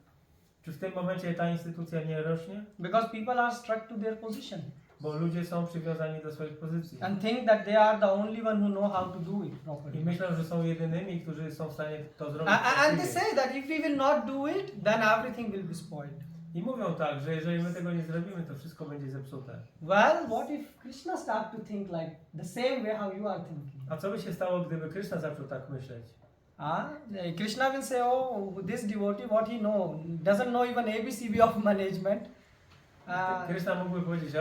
S2: Czy w tym momencie ta instytucja nie rośnie?
S1: Because people are stuck to their position
S2: Bo ludzie są przywiązani do swoich pozycji.
S1: and think that they are the only one who know how to do it
S2: I
S1: properly.
S2: myślą, że są jedynymi, którzy są w stanie to zrobić.
S1: And they
S2: właściwie.
S1: say that if we will not do it, then everything will be spoiled.
S2: I mówią tak, że jeżeli my tego nie zrobimy, to wszystko będzie zepsute.
S1: Well, what if Krishna start to think like the same way how you are thinking?
S2: A co by się stało, gdyby Krishna zaczął tak myśleć?
S1: Krishna will say, oh, this devotee, what he doesn't know even ABCD of management.
S2: Krishna mógłby powiedzieć,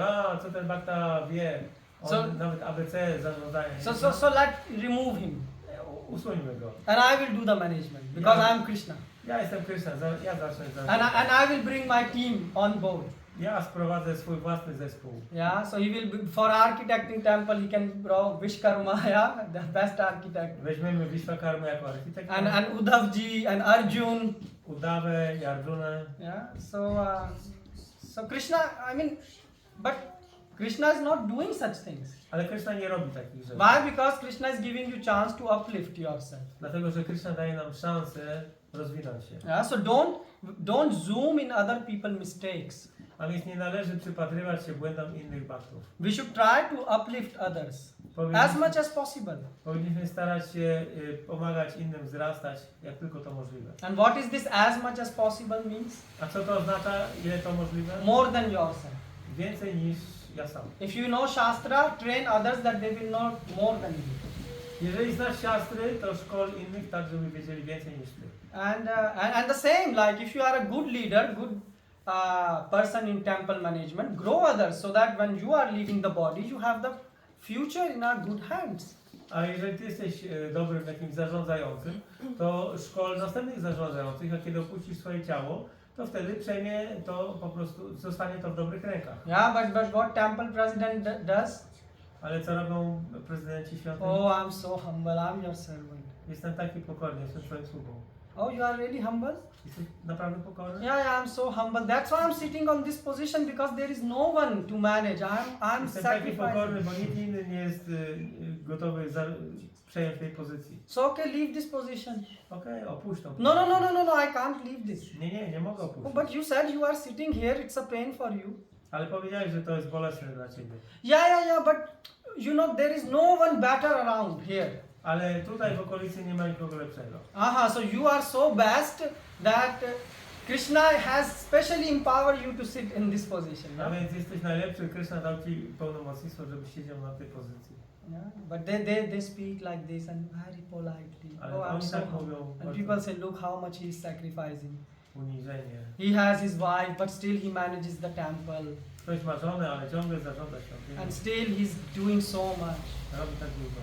S2: co ten Bhakta wie, on nawet ABC zarządzania.
S1: So let remove him,
S2: Usuńmy go.
S1: and I will do the management because I am Krishna,
S2: Ja jestem Krishna, ja zacznę
S1: and I will bring my team on board.
S2: Ja sprowadzę swój własny zespół.
S1: Yeah, so he will for architecting temple he can Vishkarma, yeah, the best architect.
S2: Weźmiemy Vishwakarmę jako architekta.
S1: And Uddhavji and Arjun.
S2: Uddhavę i Arjunę.
S1: Yeah, so Krishna, but Krishna is not doing such things.
S2: Ale Krishna nie robi takich rzeczy.
S1: Why? Because Krishna is giving you chance to uplift yourself.
S2: Dlatego, że Krishna daje nam szansę rozwinąć się.
S1: Yeah, so don't zoom in other people's mistakes.
S2: A więc nie należy przypatrywać się błędom innych bhaktów.
S1: We should try to uplift others as much as possible.
S2: Powinniśmy starać się pomagać innym wzrastać, jak tylko to możliwe.
S1: And what is this as much as possible means?
S2: A co to oznacza, ile to możliwe?
S1: More than yourself.
S2: Więcej niż ja sam.
S1: If you know Shastra, train others that they will know more than you.
S2: Jeżeli znasz siastry, to szkol innych tak, żeby wiedzieli więcej niż ty.
S1: And the same, like if you are a good leader, good person in temple management, grow others so that when you are leaving the body, you have the future in our good hands.
S2: A jeżeli ty jesteś dobrym jakimś zarządzającym, to szkol następnych zarządzających, a kiedy opuścisz swoje ciało, to wtedy przejmie to po prostu, zostanie to w dobrych rękach.
S1: Yeah, but what temple president does?
S2: Ale co robią prezydenci świątyni?
S1: Oh, I'm so humble, I'm your servant.
S2: Jestem taki pokorny, jestem twoim sługą.
S1: Oh, you are really humble?
S2: Jesteś naprawdę pokorny?
S1: Yeah, I'm so humble. That's why I'm sitting on this position because there is no one to manage. I'm
S2: Jestem taki pokorny,
S1: sacrificing.
S2: bo nikt inny nie jest gotowy przejąć tej pozycji.
S1: So okay, leave this position.
S2: Okej, opuść tą
S1: No,
S2: pozycję.
S1: I can't leave this.
S2: Nie mogę
S1: Oh,
S2: opuścić.
S1: but you said you are sitting here, it's a pain for you.
S2: Ale powiedziałeś, że to jest bolesne dla ciebie.
S1: Yeah, but there is no one better around here.
S2: Ale tutaj w okolicy nie ma nikogo lepszego.
S1: So you are so best that Krishna has specially empowered you to sit in this position.
S2: A więc jesteś najlepszy, Krishna dał ci pełnomocnictwo, żebyś siedział na tej pozycji.
S1: Yeah, but they speak like this and very politely.
S2: Ale
S1: Oh, I'm
S2: oni
S1: so
S2: tak
S1: humble.
S2: mówią
S1: And people say, look how much he is sacrificing.
S2: uniżenie.
S1: He has his wife, but still he manages the temple,
S2: Ktoś ma żonę, ale ciągle zarządza świątynią.
S1: and still he's doing so much.
S2: Robi tak dużo.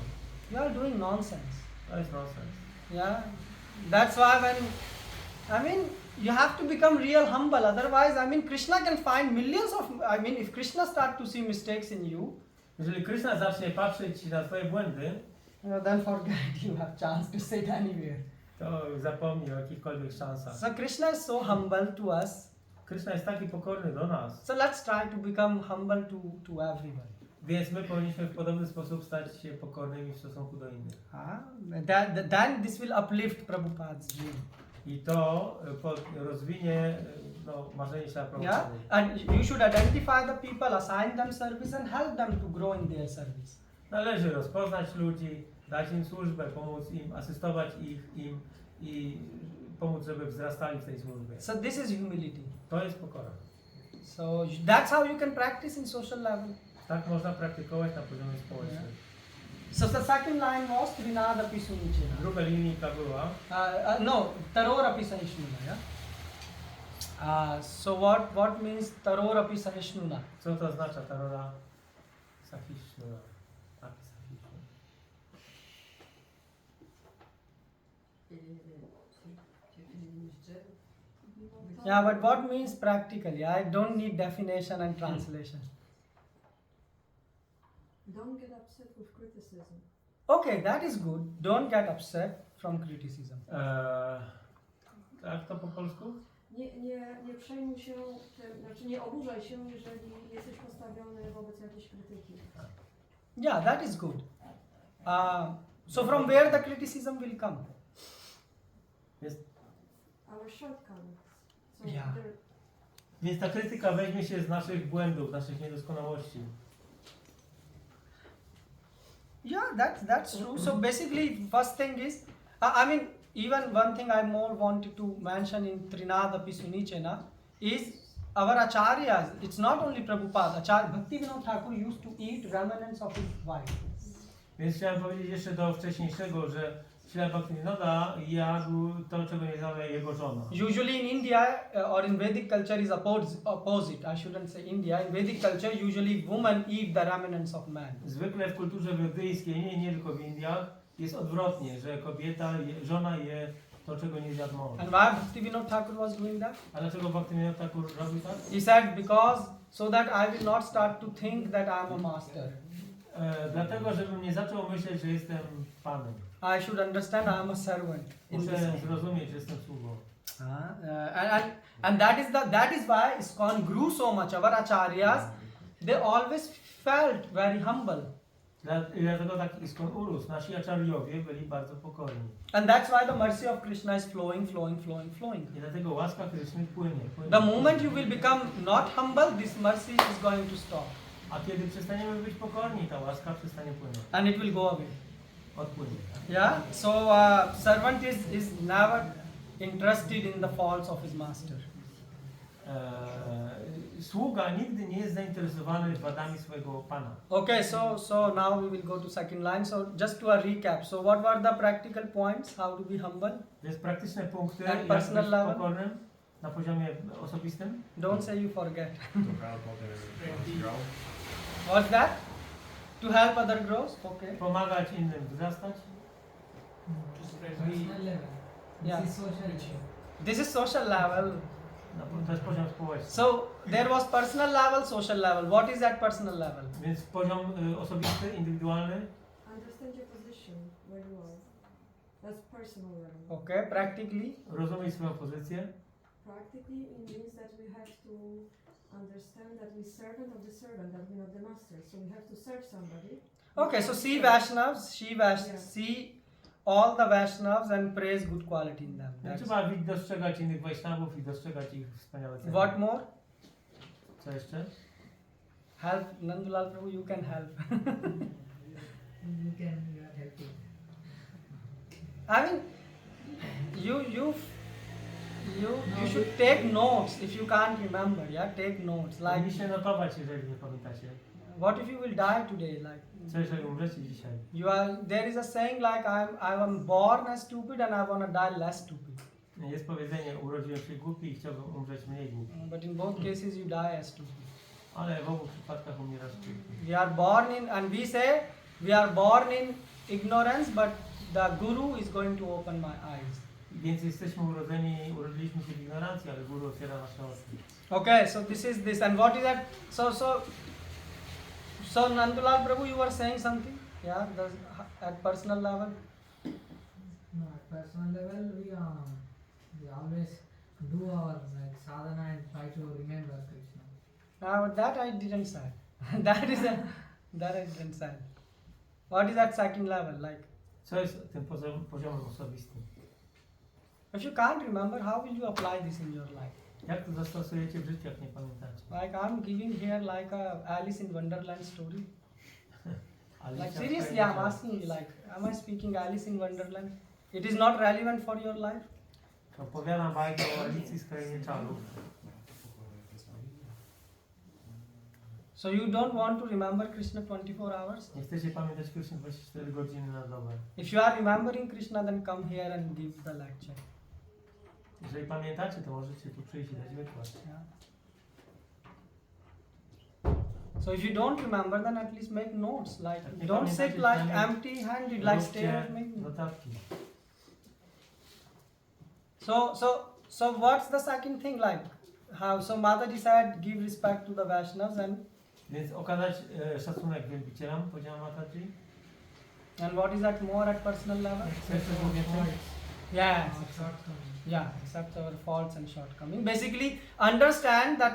S1: You are doing nonsense.
S2: To jest nonsens.
S1: Yeah, that's why you have to become real humble. Otherwise, Krishna can find millions of. If Krishna start to see mistakes in you,
S2: Jeżeli Krishna zacznie patrzeć na twoje błędy,
S1: then forget you have chance to sit anywhere.
S2: to zapomnij o jakichkolwiek szansach.
S1: So Krishna is so humble to us.
S2: Krishna jest taki pokorny do nas,
S1: So let's try to become humble to everyone.
S2: więc my powinniśmy w podobny sposób stać się pokornymi w stosunku do innych.
S1: Then this will uplift Prabhupada's dream.
S2: I to rozwinie marzenie się
S1: Yeah,
S2: Prabhupada.
S1: and you should identify the people, assign them service, and help them to grow in their service.
S2: Należy rozpoznać ludzi, dać im służbę, pomóc im, asystować im i pomóc, żeby wzrastali w tej służbie.
S1: So this is humility.
S2: To jest pokora.
S1: So that's how you can practice in social level.
S2: Tak można praktykować na poziomie społecznym.
S1: So the second line was Trinada Pisunichena.
S2: Druga linijka była,
S1: No, Tarora Pisahishnuna, yeah? So what means Tarora Pisahishnuna?
S2: co to oznacza ta rola sahishnuna?
S1: Yeah, but what means practically? I don't need definition and translation.
S5: Don't get upset with criticism.
S1: Okay, that is good. Don't get upset from criticism.
S2: Jak to po polsku?
S5: Nie przejmuj się tym, znaczy nie oburzaj się, jeżeli jesteś postawiony wobec jakiejś krytyki.
S1: Yeah, that is good. So from where the criticism will come?
S5: Our shortcomings. So
S1: Yeah.
S2: Więc ta krytyka weźmie się z naszych błędów, naszych niedoskonałości.
S1: Yeah, that's true. So basically, first thing is, even one thing I more wanted to mention in Trinada Pisunichena is our acharyas. It's not only Prabhupada. Bhaktivinoda Thakur used to eat remnants of his wife.
S2: Więc chciałem powiedzieć jeszcze do wcześniejszego, że Śrila Bhaktivinoda jadł to, czego nie jadła jego żona.
S1: Usually in India or in Vedic culture is opposite. I shouldn't say India. In Vedic culture, usually women eat the remnants of men.
S2: Zwykle w kulturze wedyjskiej, nie tylko w Indiach, jest odwrotnie, że kobieta, żona je to, czego nie zjadł mąż.
S1: And why Bhaktivinoda Thakur was doing that?
S2: A dlaczego Bhaktivinoda Thakur robił tak?
S1: He said, because so that I will not start to think that I'm a master.
S2: Dlatego, żebym nie zaczął myśleć, że jestem panem.
S1: I should understand I am a servant. In this
S2: Muszę
S1: way.
S2: zrozumieć, że jestem sługą.
S1: And that is why ISKCON grew so much. Our acharyas, they always felt very humble.
S2: Dlatego tak ISKCON urósł. Nasi acharyowie byli bardzo pokorni.
S1: And that's why the mercy of Krishna is flowing.
S2: I dlatego łaska Kryszny płynie.
S1: The moment you will become not humble, this mercy is going to stop.
S2: A kiedy przestaniemy być pokorni, ta łaska przestanie płynąć.
S1: And it will go away.
S2: Odpłynie.
S1: Yeah? So servant is never interested in the faults of his master.
S2: Sługa nigdy nie jest zainteresowany wadami swojego pana.
S1: Okay, so now we will go to second line. So just to a recap. So what were the practical points? How to be humble?
S2: Więc praktyczne punkty,
S1: Tak,
S2: jak
S1: personal
S2: być
S1: level?
S2: pokornym na poziomie osobistym.
S1: Don't say you forget.
S7: To help others grow.
S1: What's that? To help other grows? Okay.
S2: Pomagać innym wzrastać.
S4: Personal level.
S1: Yeah.
S4: This is social level.
S1: This is social level.
S2: No, to jest poziom społeczny.
S1: So there was personal level, social level. What is that personal level?
S2: Więc poziom osobisty, indywidualny.
S5: Understand your position, where you are. That's personal level.
S1: Okay, practically.
S2: Rozumieć swoją pozycję.
S5: Practically, it means that we have to understand that we're servant of the servant, that we're not the master. So we have to serve somebody.
S1: Okay, so see Vaishnavas, see all the Vaishnavas and praise good quality in them. That's
S2: Trzeba dostrzegać innych Wajsznawów i dostrzegać ich wspaniałe cechy.
S1: what more?
S2: Co jeszcze?
S1: Help, Nandulal Prabhu, you can help.
S4: You are helping.
S1: I mean, you should take notes if you can't remember. Yeah, take notes. Like,
S2: Powinniście notować, jeżeli nie pamiętacie.
S1: what if you will die today? Like,
S2: Co jeżeli umrzecie dzisiaj?
S1: there is a saying like I'm born as stupid and I wanna die less stupid.
S2: Jest powiedzenie, urodziłem się głupi i chciałbym umrzeć mniej głupi.
S1: But in both cases you die as stupid.
S2: Ale w obu przypadkach umierasz głupi.
S1: We are born in, and we say we are born in ignorance, but the Guru is going to open my eyes.
S2: Więc jesteśmy urodziliśmy się w ignorancji, ale Guru otwiera nasze oczy.
S1: Okay, so this is this, and what is that? So Nandulal Prabhu, you were saying something? Yeah, at personal level.
S4: No, at personal level, we always do our like sadhana and try to remember Krishna.
S1: That I didn't say. that I didn't say. What is that second level like?
S2: Co jest tym poziomem osobistym?
S1: If you can't remember, how will you apply this in your life?
S2: Jak to zastosujecie w życiu, jak nie pamiętacie?
S1: Like I'm giving here like a Alice in Wonderland story.
S2: Alicja
S1: Like
S2: w
S1: seriously,
S2: krainie
S1: I'm asking you, like, am I speaking Alice in Wonderland? It is not relevant for your life?
S2: Opowiadam bajkę o Alicji z krainy czarów.
S1: So you don't want to remember Krishna 24 hours?
S2: Nie chcecie pamiętać Kryszny 24 godziny na dobę.
S1: If you are remembering Krishna, then come here and give the lecture.
S2: Jeżeli pamiętacie, to możecie tu przyjść i dać wykład.
S1: Yeah. So if you don't remember, then at least make notes. Like,
S2: Jak nie
S1: don't sit
S2: pamiętacie,
S1: like empty-handed, like stay
S2: Róbcie
S1: at me.
S2: notatki.
S1: So what's the second thing like? How? So Mataji said, give respect to the Vaishnavas, and
S2: Więc okazać szacunek wielbicielom, powiedziała Mataji.
S1: what is that more at personal level?
S2: Chcesz coś więcej?
S1: Yes. Yeah, accept our faults and shortcomings. Basically, understand that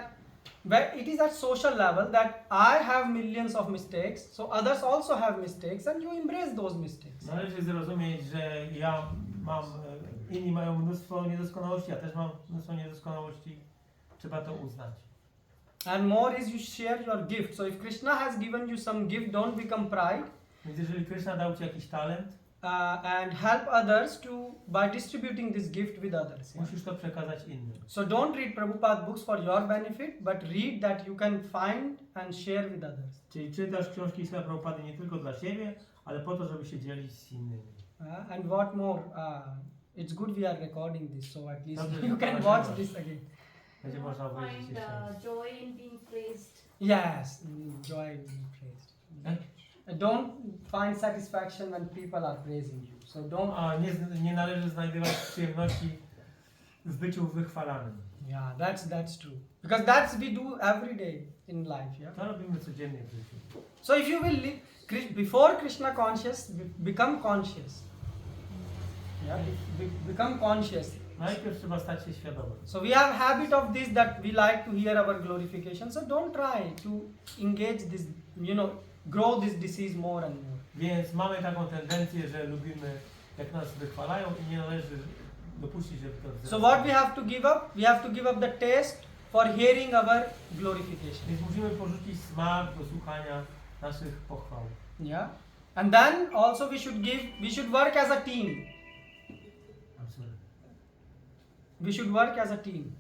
S1: it is at social level that I have millions of mistakes, so others also have mistakes, and you embrace those mistakes.
S2: Należy zrozumieć, że ja mam, inni mają mnóstwo niedoskonałości, ja też mam mnóstwo niedoskonałości. Trzeba to uznać.
S1: And more is you share your gift. So if Krishna has given you some gift, don't become pride.
S2: Więc jeżeli Krishna dał ci jakiś talent,
S1: And help others by distributing this gift with others. Yeah?
S2: musisz to przekazać innym.
S1: So don't read Prabhupada books for your benefit, but read that you can find and share with others.
S2: Czyli czytasz książki Śla Prabhupady nie tylko dla siebie, ale po to, żeby się dzielić z innymi.
S1: And what more? It's good we are recording this, so at least
S2: Dobrze,
S1: you can watch this again.
S2: Będzie można obejrzeć
S9: Find
S2: jeszcze raz.
S9: joy in being praised.
S1: Yes, joy in being praised. Don't find satisfaction when people are praising you. So don't.
S2: A nie należy znajdować przyjemności w byciu wychwalanym.
S1: Yeah, that's true. Because that's we do every day in life. Yeah.
S2: To robimy codziennie w życiu.
S1: So if you will live before Krishna conscious, become conscious. Yeah, become conscious.
S2: Najpierw trzeba stać się świadomym.
S1: So we have habit of this that we like to hear our glorification. So don't try to engage this, grow this disease more and more.
S2: Więc mamy taką tendencję, że lubimy, jak nas wychwalają i nie należy dopuścić, żeby to wzrastało.
S1: So what we have to give up? We have to give up the taste for hearing our glorification.
S2: Więc musimy porzucić smak do słuchania naszych pochwał.
S1: Yeah. And then also we should work as a team. We should work as a team.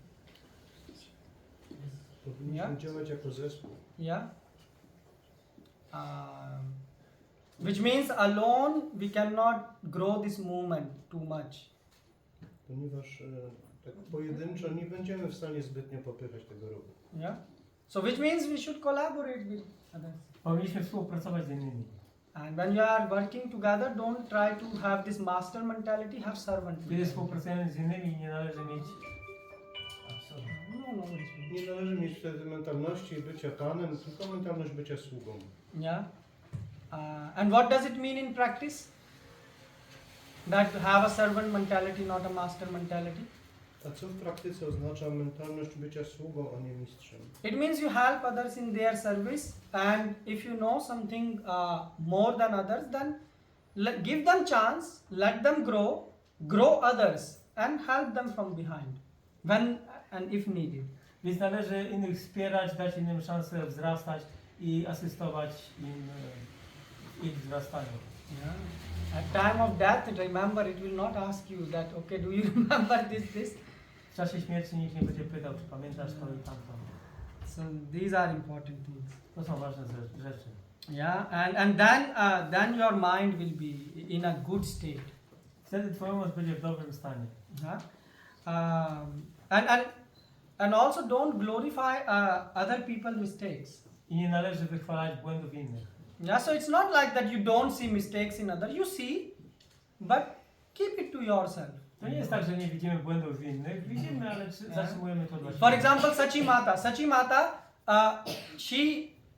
S3: Powinniśmy działać jako zespół.
S1: Yeah. Which means alone we cannot grow this movement too much.
S3: Ponieważ tak pojedynczo nie będziemy w stanie zbytnio popychać tego ruchu.
S1: Yeah. So which means we should collaborate with others.
S2: Powinniśmy współpracować z innymi.
S1: And when you are working together, don't try to have this master mentality, have servant
S2: Kiedy
S1: mentality.
S2: współpracujemy z innymi, nie należy mieć
S1: No,
S3: Nie należy mieć wtedy mentalności bycia panem, tylko mentalność bycia sługą.
S1: yeah. And what does it mean in practice? That to have a servant mentality, not a master mentality.
S3: A co w praktyce oznacza mentalność bycia sługą, a nie mistrzem?
S1: It means you help others in their service, and if you know something more than others, then give them chance, let them grow others, and help them from behind, when and if needed.
S2: Więc należy innych wspierać, dać innym szansę wzrastać i asystować im w ich wzrastaniu.
S1: Yeah. At time of death, remember, it will not ask you that, okay, do you remember this?
S2: W czasie śmierci nikt nie będzie pytał, czy pamiętasz to i tamto.
S1: So these are important things.
S2: To są ważne rzeczy.
S1: Yeah, and then your mind will be in a good state.
S2: Wtedy twoja umysł będzie w dobrym stanie.
S1: Yeah? And also don't glorify other people's mistakes.
S2: I nie należy wychwalać błędów innych.
S1: Yeah, so it's not like that you don't see mistakes in others. You see, but keep it to yourself.
S2: To nie jest tak, że nie widzimy błędów w innych. Widzimy, ale zatrzymujemy to dla siebie.
S1: For example, Sachi Mata,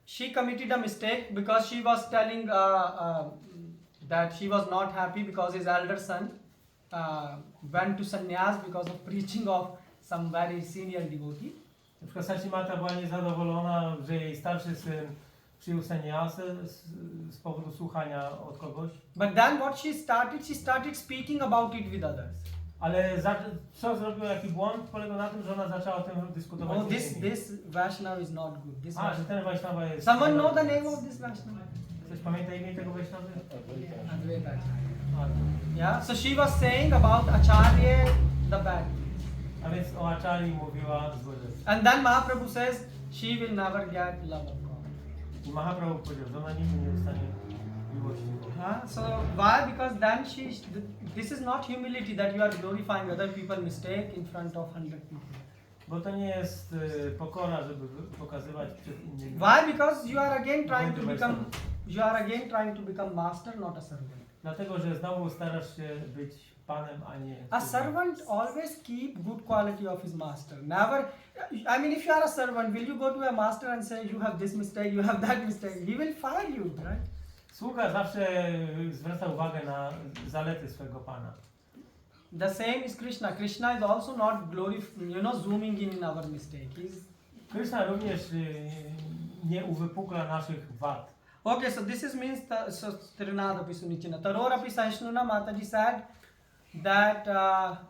S1: she committed a mistake because she was telling that she was not happy because his elder son went to sannyas because of preaching of some very senior devotee.
S2: Na przykład Sachimata była niezadowolona, że jej starszy syn przyjął sannyasę z powodu słuchania od kogoś.
S1: But then what she started speaking about it with others.
S2: Ale co zrobiła, jaki błąd? Polegał na tym, że ona zaczęła o tym dyskutować.
S1: Oh, this Vaishnava is not good.
S2: Że ten Vaishnava jest...
S1: Someone know the name of this Vaishnava?
S2: Ktoś pamięta imię tego Vaishnavy?
S1: Advaita Acharya. Yeah, so she was saying about Acharya the bad.
S2: A więc o Acharyi mówiła złe rzeczy.
S1: And then Mahaprabhu says she will never get love of God.
S2: I Mahaprabhu powiedział, że ona nigdy nie dostanie miłości Boga.
S1: So why? Because then this is not humility that you are glorifying other people's mistake in front of 100 people.
S2: Bo to nie jest pokora, żeby pokazywać przed innymi.
S1: Why? Because you are again trying to become master, not a servant.
S2: Dlatego, że znowu starasz się być panem, a nie...
S1: A servant always keep good quality of his master. Never, I mean, if you are a servant, will you go to a master and say, you have this mistake, you have that mistake? He will fire you, right?
S2: Sługa zawsze zwraca uwagę na zalety swojego pana.
S1: The same is Krishna. Krishna is also not zooming in our mistake.
S2: Krishna również nie uwypukla naszych wad.
S1: Okay, so this is means Tirinadapi Sunichina. Tarorapi Sahishnuna Mataji said that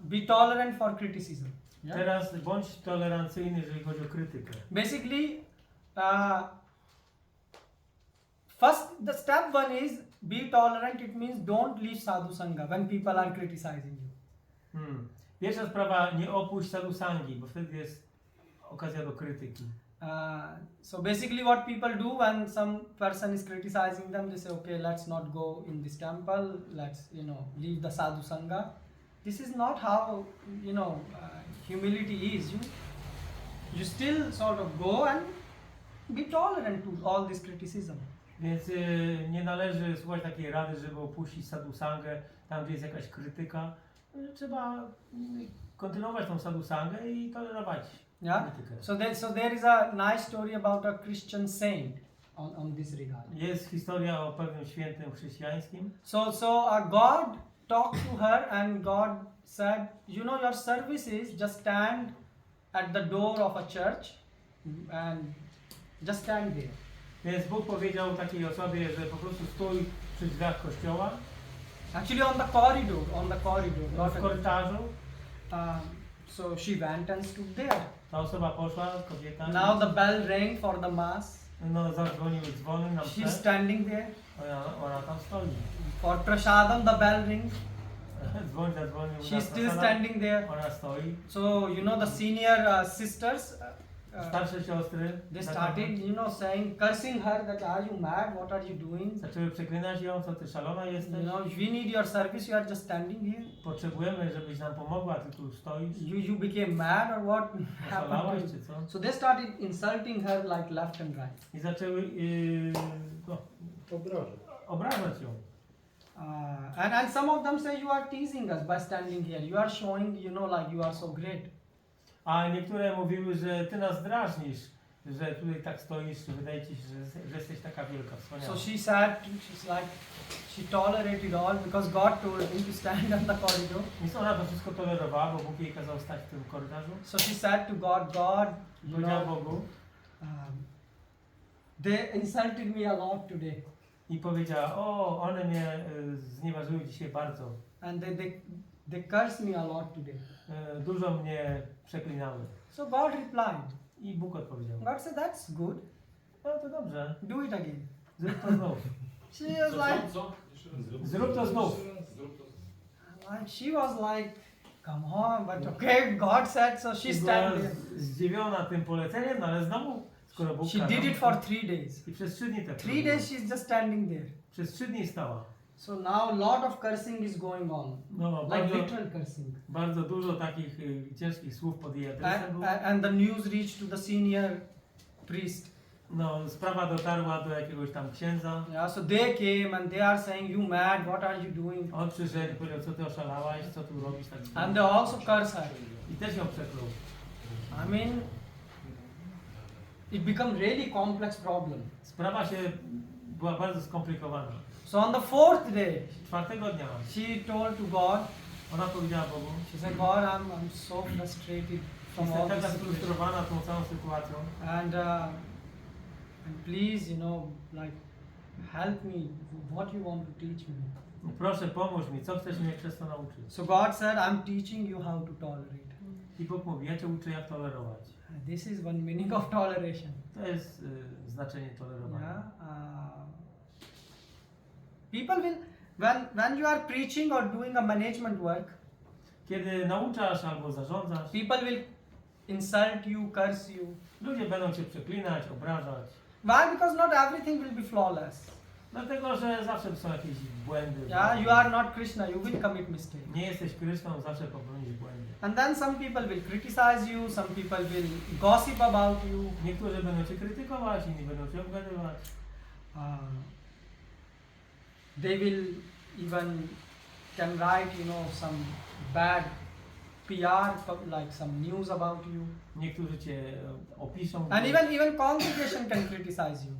S1: be tolerant for criticism. Yeah?
S2: Teraz bądź tolerancyjny, jeżeli chodzi o krytykę.
S1: Basically, first the step one is be tolerant. It means don't leave sadhu sangha when people are criticizing you.
S2: Pierwsza sprawa, nie opuść sadhusangi, bo wtedy jest okazja do krytyki.
S1: So basically what people do when some person is criticizing them, they say, okay, let's not go in this temple, let's, leave the sadhu sangha. This is not how, humility is. You still sort of go and be tolerant to all this criticism.
S2: Więc nie należy słuchać takiej rady, żeby opuścić sadhusangę, tam gdzie jest jakaś krytyka. Trzeba kontynuować tą sadhusangę i tolerować krytykę.
S1: So there is a nice story about a Christian saint on this regard.
S2: Jest historia o pewnym świętym chrześcijańskim.
S1: So God talked to her and God said, your services just stand at the door of a church and just stand there.
S2: Więc Bóg powiedział takiej osobie, że po prostu stój przy drzwiach kościoła.
S1: Actually on the corridor,
S2: W korytarzu.
S1: So she went and stood there.
S2: Ta osoba poszła, kobieta.
S1: Now the bell rang for the mass.
S2: No, zadzwoniły dzwony na mszę.
S1: She's standing there.
S2: Ona tam stoi.
S1: For prasadam the bell rings.
S2: Dzwoń zadzwonił.
S1: She's still standing there.
S2: Ona stoi.
S1: So the senior sisters,
S2: starsze siostry.
S1: they started, saying, cursing her that are you mad? What are you doing?
S2: Zaczęły przeklinać ją, co ty szalona jesteś.
S1: We need your service. You are just standing here.
S2: Potrzebujemy, żebyś nam pomogła, ty tu stoisz.
S1: You became mad or what?
S2: Szalałaś czy co?
S1: So they started insulting her like left and right.
S2: I zaczęły obrażać ją.
S1: And some of them say you are teasing us by standing here. You are showing, like you are so great.
S2: A niektóre mówiły, że ty nas drażnisz, że tutaj tak stoisz, że wydaje ci się, że jesteś taka wielka, wspaniała.
S1: So she said, she tolerated all because God told him to stand on the corridor.
S2: Więc ona to wszystko tolerowała, bo Bóg jej kazał stać w tym korytarzu.
S1: So she said to God,
S2: powiedziała Bogu,
S1: they insulted me a lot today.
S2: I powiedziała, one mnie znieważyły dzisiaj bardzo.
S1: And they cursed me a lot today.
S2: Dużo mnie przeklinały.
S1: So God replied.
S2: I Bóg odpowiedział.
S1: God said, that's good.
S2: No to dobrze.
S1: Do it again.
S2: Zrób to znów.
S1: She was like,
S2: Zrób to znów.
S1: She was like, come on, but okay, God said, so she
S2: I była
S1: stand there.
S2: zdziwiona tym poleceniem, no ale znowu, skoro Bóg
S1: She
S2: kazał,
S1: did it for 3 days.
S2: i przez 3 dni tak
S1: 3
S2: robiła.
S1: days she's just standing there.
S2: Przez 3 dni stała.
S1: So now lot of cursing is going on.
S2: No,
S1: Like
S2: bardzo,
S1: literal cursing.
S2: bardzo dużo takich ciężkich słów pod jej adresem było.
S1: And the news reached to the senior priest.
S2: No, sprawa dotarła do jakiegoś tam księdza.
S1: Yeah, so they came and they are saying, you mad, what are you doing?
S2: On przyszedł i powiedział, co ty oszalałaś, co tu robisz, tak
S1: And they also curse her.
S2: I też ją przeklął.
S1: I mean, it becomes really complex problem.
S2: Sprawa była bardzo skomplikowana.
S1: So on the 4th day,
S2: 4 dnia
S1: she told to God,
S2: ona powiedziała Bogu,
S1: she said, God, I'm so frustrated from all
S2: jestem
S1: this
S2: taka
S1: situation.
S2: sfrustrowana tą całą sytuacją.
S1: And please, like, help me, what you want to teach me.
S2: Proszę, pomóż mi, co chcesz mnie przez to nauczyć?
S1: So God said, I'm teaching you how to tolerate.
S2: I Bóg mówi, ja cię uczę jak tolerować.
S1: This is one meaning of toleration.
S2: To jest znaczenie tolerowania.
S1: Yeah. People will, when you are preaching or doing a management work,
S2: Kiedy nauczasz albo zarządzasz,
S1: people will insult you, curse you.
S2: ludzie będą cię przeklinać, obrażać.
S1: Why? Because not everything will be flawless.
S2: Dlatego, że zawsze są jakieś błędy.
S1: Yeah, you are not Krishna, you will commit mistake.
S2: Nie jesteś Kryszną, zawsze popełnisz błędy.
S1: And then some people will criticize you, some people will gossip about you.
S2: Niektórzy będą cię krytykować, inni będą cię obgadywać.
S1: They will even can write, some bad PR, like some news about you.
S2: Niektórzy cię opiszą.
S1: And even congregation can criticize you.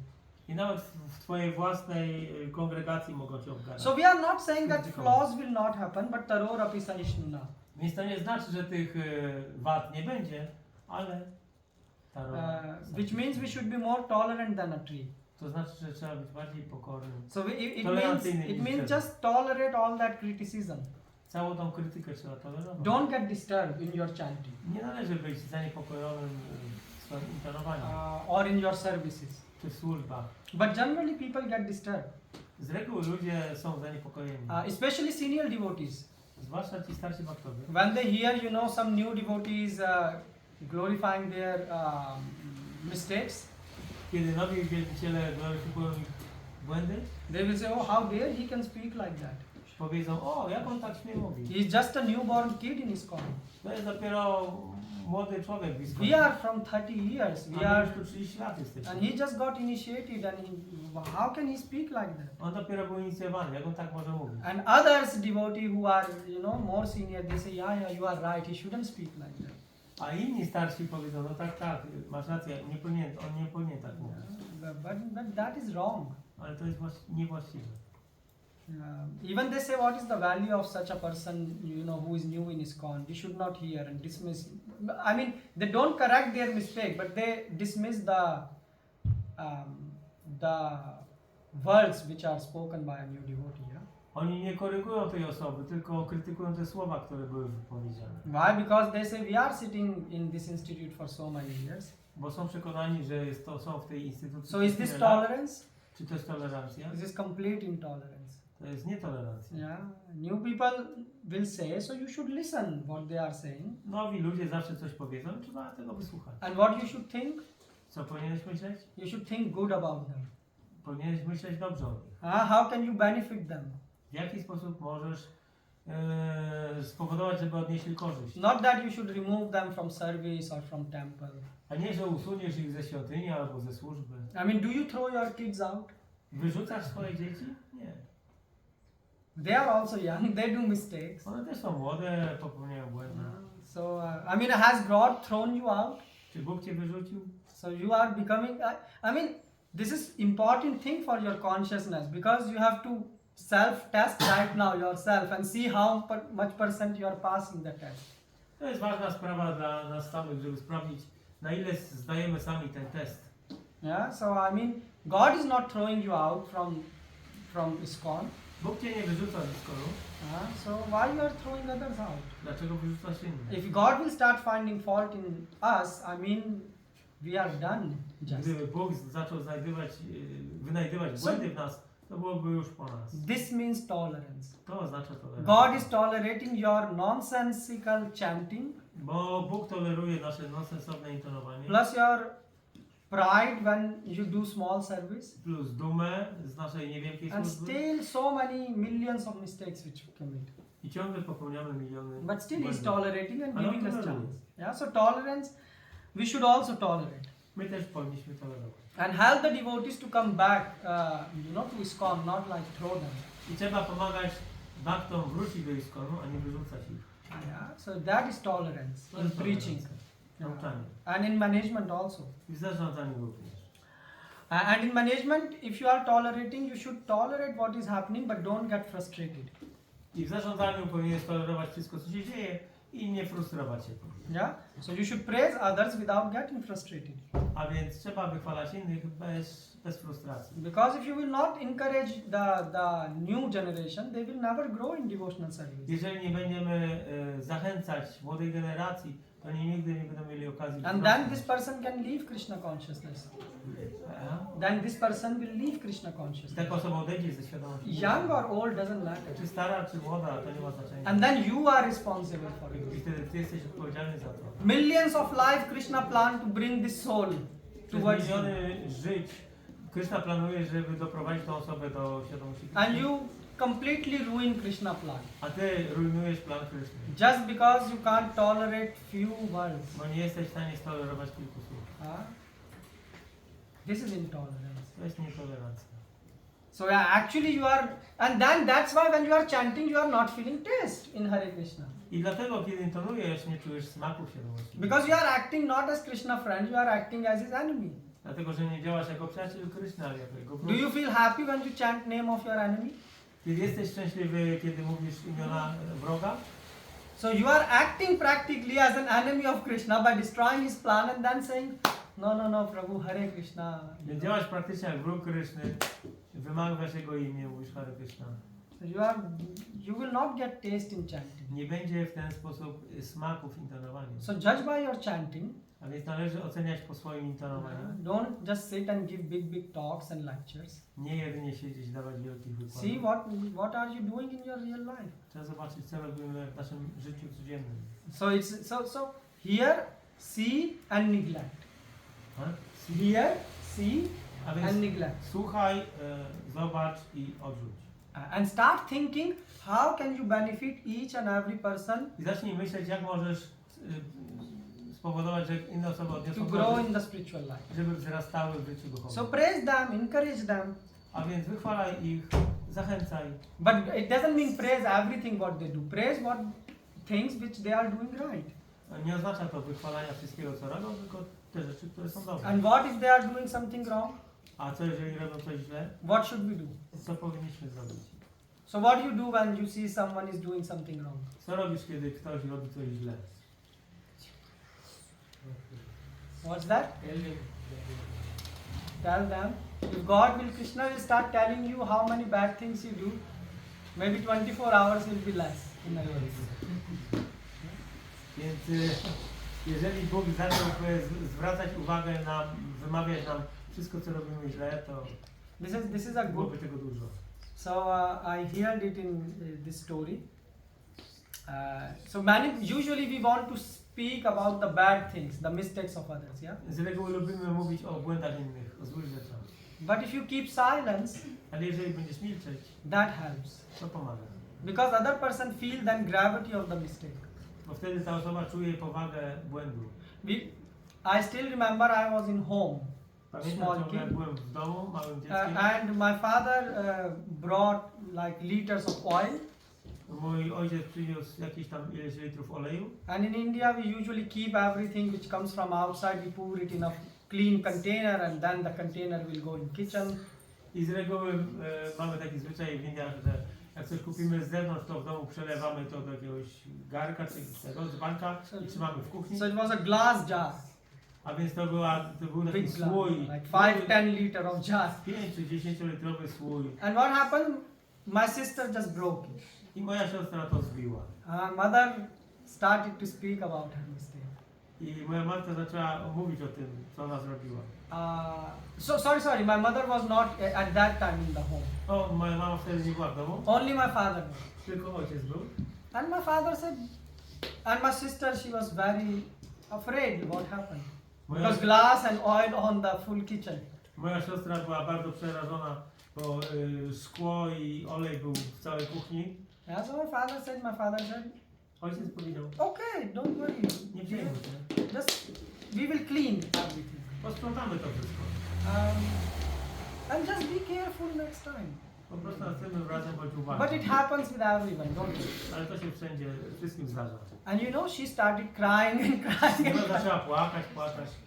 S2: I nawet w twojej własnej kongregacji mogą cię obgadać.
S1: So we are not saying that flaws will not happen, but taror api sahishnuna.
S2: Więc to nie znaczy, że tych wad nie będzie, ale
S1: Which means we should be more tolerant than a tree.
S2: to znaczy, że trzeba być bardziej pokornym.
S1: So it
S2: Tolerancyjny
S1: means
S2: niż
S1: just tolerate all that criticism.
S2: Całą tą krytykę trzeba tolerować.
S1: Don't get disturbed in your chanting
S2: Nie należy być zaniepokojonym w swoim intonowaniu
S1: or in your services.
S2: czy w służbach.
S1: But generally people get disturbed,
S2: Z reguły ludzie są zaniepokojeni.
S1: especially senior devotees.
S2: Zwłaszcza ci starsi baktowie.
S1: When they hear, some new devotees glorifying their mistakes,
S2: Kiedy nowi wielbiciele gloryfikują ich błędy,
S1: they will say, oh, how dare he can speak like that.
S2: powiedzą, o, jak on tak śmie mówi.
S1: He is just a newborn kid in his ISKCON.
S2: To jest dopiero młody człowiek w ISKCONie.
S1: We are from 30 years.
S2: A my już tu 30 lat jesteśmy.
S1: And he just got initiated, and how can he speak like that?
S2: On dopiero był inicjowany, jak on tak może mówić?
S1: And others devotee who are, more senior, they say, yeah, you are right, he shouldn't speak like that.
S2: A inni starsi powiedzą, no tak, masz rację, on nie powinien tak mówić.
S1: But that is wrong.
S2: Ale to jest niewłaściwe.
S1: Even they say, what is the value of such a person, who is new in ISKCON? We should not hear and dismiss. I mean, they don't correct their mistake, but they dismiss the words which are spoken by a new devotee. Yeah?
S2: Oni nie korygują tej osoby, tylko krytykują te słowa, które były wypowiedziane.
S1: Why? Because they say, we are sitting in this institute for so many years.
S2: Bo są przekonani, że są w tej instytucji.
S1: So is this
S2: tyle lat.
S1: tolerance?
S2: Czy to jest tolerancja?
S1: This is complete intolerance.
S2: To jest nietolerancja.
S1: Yeah, new people will say, so you should listen what they are saying.
S2: Nowi ludzie zawsze coś powiedzą, trzeba tego wysłuchać.
S1: And what you should think?
S2: Co powinieneś myśleć?
S1: You should think good about them.
S2: Powinieneś myśleć dobrze o nich.
S1: How can you benefit them?
S2: W jaki sposób możesz spowodować, żeby odnieśli korzyść?
S1: Not that you should remove them from service or from temple.
S2: A nie, że usuniesz ich ze świątyni albo ze służby.
S1: I mean, do you throw your kids out?
S2: Wyrzucasz swoje dzieci? Nie.
S1: They are also young, they do mistakes.
S2: One też są młode, popełniają błędy.
S1: So, has God thrown you out?
S2: Czy Bóg cię wyrzucił?
S1: So you are becoming, this is important thing for your consciousness, because you have to self-test right now yourself and see how much percent you are passing the test.
S2: To jest ważna sprawa dla nas samych, żeby sprawdzić, na ile zdajemy sami ten test.
S1: Yeah, so God is not throwing you out from ISKCON.
S2: Bóg cię nie wyrzuca z ISKCONu.
S1: So why you are throwing others out?
S2: Dlaczego wyrzucasz innych?
S1: If God will start finding fault in us, we are done. Just.
S2: Gdyby Bóg zaczął wynajdywać błędy w nas, to byłoby już po nas.
S1: This means tolerance.
S2: To oznacza tolerancję.
S1: God is tolerating your nonsensical chanting,
S2: Bo Bóg toleruje nasze nonsensowne intonowanie,
S1: plus your pride when you do small service,
S2: plus dumę z naszej niewielkiej
S1: and
S2: służby.
S1: still so many millions of mistakes which we commit.
S2: I ciągle popełniamy miliony
S1: But still He's
S2: błędów.
S1: tolerating and
S2: Ale on
S1: giving us
S2: toleruje.
S1: chance. Yeah, so tolerance, we should also tolerate.
S2: My też powinniśmy tolerować.
S1: And help the devotees to come back, to ISKCON, not like throw them.
S2: I trzeba pomagać baktom wrócić do ISKCONu, a nie wyrzucać ich.
S1: Yeah, so that is tolerance
S2: To
S1: in
S2: jest
S1: preaching.
S2: tolerancja. Nauczanie.
S1: And in management also.
S2: I w zarządzaniu również.
S1: And in management, if you are tolerating, you should tolerate what is happening, but don't get frustrated.
S2: I w zarządzaniu powinieneś tolerować wszystko, co się dzieje i nie frustrować się.
S1: Yeah. So you should praise others without getting frustrated.
S2: A więc trzeba wychwalać innych bez frustracji.
S1: Because if you will not encourage the new generation, they will never grow in devotional service.
S2: Jeżeli nie będziemy zachęcać młodej generacji, to oni nigdy nie będą mieli okazji
S1: And then this person can leave Krishna consciousness. Then this person will leave Krishna consciousness.
S2: Taka osoba odejdzie ze świadomości.
S1: Young or old doesn't matter.
S2: Czy stara, czy młoda, to nie ma znaczenia.
S1: And then you are responsible for
S2: I
S1: it.
S2: wtedy ty jesteś odpowiedzialny za to.
S1: Millions of life Krishna planned to bring this soul
S2: Przez
S1: towards you.
S2: miliony żyć Krishna planuje, żeby doprowadzić tą osobę do świadomości.
S1: And you completely ruin Krishna plan.
S2: A ty rujnujesz plan Krishny.
S1: Just because you can't tolerate few words.
S2: Bo nie jesteś w stanie stolerować kilku słów.
S1: This is intolerance.
S2: To jest nietolerancja.
S1: So yeah, actually you are, and then that's why when you are chanting, you are not feeling taste in Hare Krishna.
S2: I dlatego, kiedy intonujesz, nie czujesz smaku świadomości.
S1: Because you are acting not as Krishna friend, you are acting as his enemy.
S2: Dlatego, że nie działasz jako przyjaciel Krishna, ale jako jego
S1: Do
S2: wróg.
S1: you feel happy when you chant name of your enemy?
S2: Kiedy jesteś szczęśliwy, kiedy mówisz imiona wroga,
S1: So you are acting practically as an enemy of Krishna by destroying his plan and then saying, no, Prabhu, Hare Krishna.
S2: więc działasz praktycznie jak wróg Krishny, wymawiasz jego imię, mówisz Hare Krishna.
S1: So you will not get taste in chanting.
S2: Nie będzie w ten sposób smaku w intonowaniu.
S1: So judge by your chanting.
S2: A więc należy oceniać po swoim intonowaniu.
S1: Don't just sit and give big talks and lectures.
S2: Nie jedynie siedzieć i dawać wielkich wykładów.
S1: See what are you doing in your real life.
S2: Trzeba zobaczyć, co robimy w naszym życiu codziennym.
S1: So it's so here see and neglect.
S2: Tak?
S1: Hear, see
S2: A więc
S1: and neglect.
S2: słuchaj, zobacz i odrzuć.
S1: And start thinking how can you benefit each and every person
S2: I zacznij myśleć, jak możesz spowodować, że inne osoby
S1: to
S2: odniosą
S1: grow
S2: korzyść,
S1: in the spiritual life.
S2: żeby wzrastały w życiu duchowym.
S1: So praise them, encourage them.
S2: A więc wychwalaj ich, zachęcaj.
S1: But it doesn't mean praise everything what they do. Praise what things which they are doing right.
S2: Nie oznacza to wychwalania wszystkiego, co robią, tylko te rzeczy, które są dobre.
S1: And what if they are doing something wrong?
S2: A co jeżeli robią coś źle?
S1: What should we do?
S2: Co powinniśmy zrobić?
S1: So what do you do when you see someone is doing something wrong?
S2: Co robisz, kiedy ktoś robi coś źle?
S1: What's that? Tell them. If God will, Krishna will start telling you how many bad things you do. Maybe 24 hours will be less in a day.
S2: Więc jeżeli Bóg zacząłby zwracać uwagę nam, wymawiać nam wszystko, co robimy źle, to
S1: This is a good.
S2: byłoby tego dużo.
S1: So I heard it in this story. So usually we want to speak about the bad things, the mistakes of others, yeah.
S2: Z reguły lubimy mówić o błędach innych, o złych rzeczach.
S1: But if you keep silence,
S2: Ale jeżeli będziesz milczeć,
S1: that helps
S2: to pomaga.
S1: because other person feel then gravity of the mistake.
S2: Bo wtedy ta osoba czuje powagę błędu.
S1: I still remember I was in home,
S2: Pamiętam
S1: small
S2: ciągle,
S1: kid,
S2: jak byłem w domu, małym dzieckiem.
S1: and my father brought like liters of oil.
S2: Mój ojciec przyniósł jakieś tam ileś litrów oleju.
S1: And in India, we usually keep everything which comes from outside. We pour it in a clean container, and then the container will go in kitchen.
S2: I z reguły mamy taki zwyczaj w Indiach, że jak coś kupimy z zewnątrz, to w domu przelewamy to do jakiegoś garka czy tego dzbanka i trzymamy w kuchni.
S1: So it was a glass jar,
S2: A więc to był taki
S1: big glass,
S2: słój,
S1: like 5-10 liter of jar.
S2: 5 czy 10 litrowy słój.
S1: And what happened? My sister just broke it.
S2: I moja siostra to zbiła.
S1: Mother started to speak about her mistake.
S2: I moja matka zaczęła mówić o tym, co ona zrobiła.
S1: Sorry, my mother was not at that time in the home.
S2: O, moja mama wtedy nie była w domu,
S1: Only my father was.
S2: tylko ojciec był.
S1: And my father said, and my sister, she was very afraid what happened.
S2: Moja,
S1: Because glass and oil on the full kitchen.
S2: moja siostra była bardzo przerażona, bo szkło i olej był w całej kuchni.
S1: Yeah, so my father said,
S2: Ojciec powiedział,
S1: okay, don't worry.
S2: nie przejmuj się,
S1: Just, we will clean everything.
S2: posprzątamy to wszystko.
S1: And just be careful next time.
S2: Po prostu następnym razem bądź
S1: But
S2: uważny.
S1: it happens with everyone, don't it?
S2: Ale to się wszędzie, wszystkim zdarza.
S1: And you know, she started crying and crying.
S2: Ona zaczęła płakać.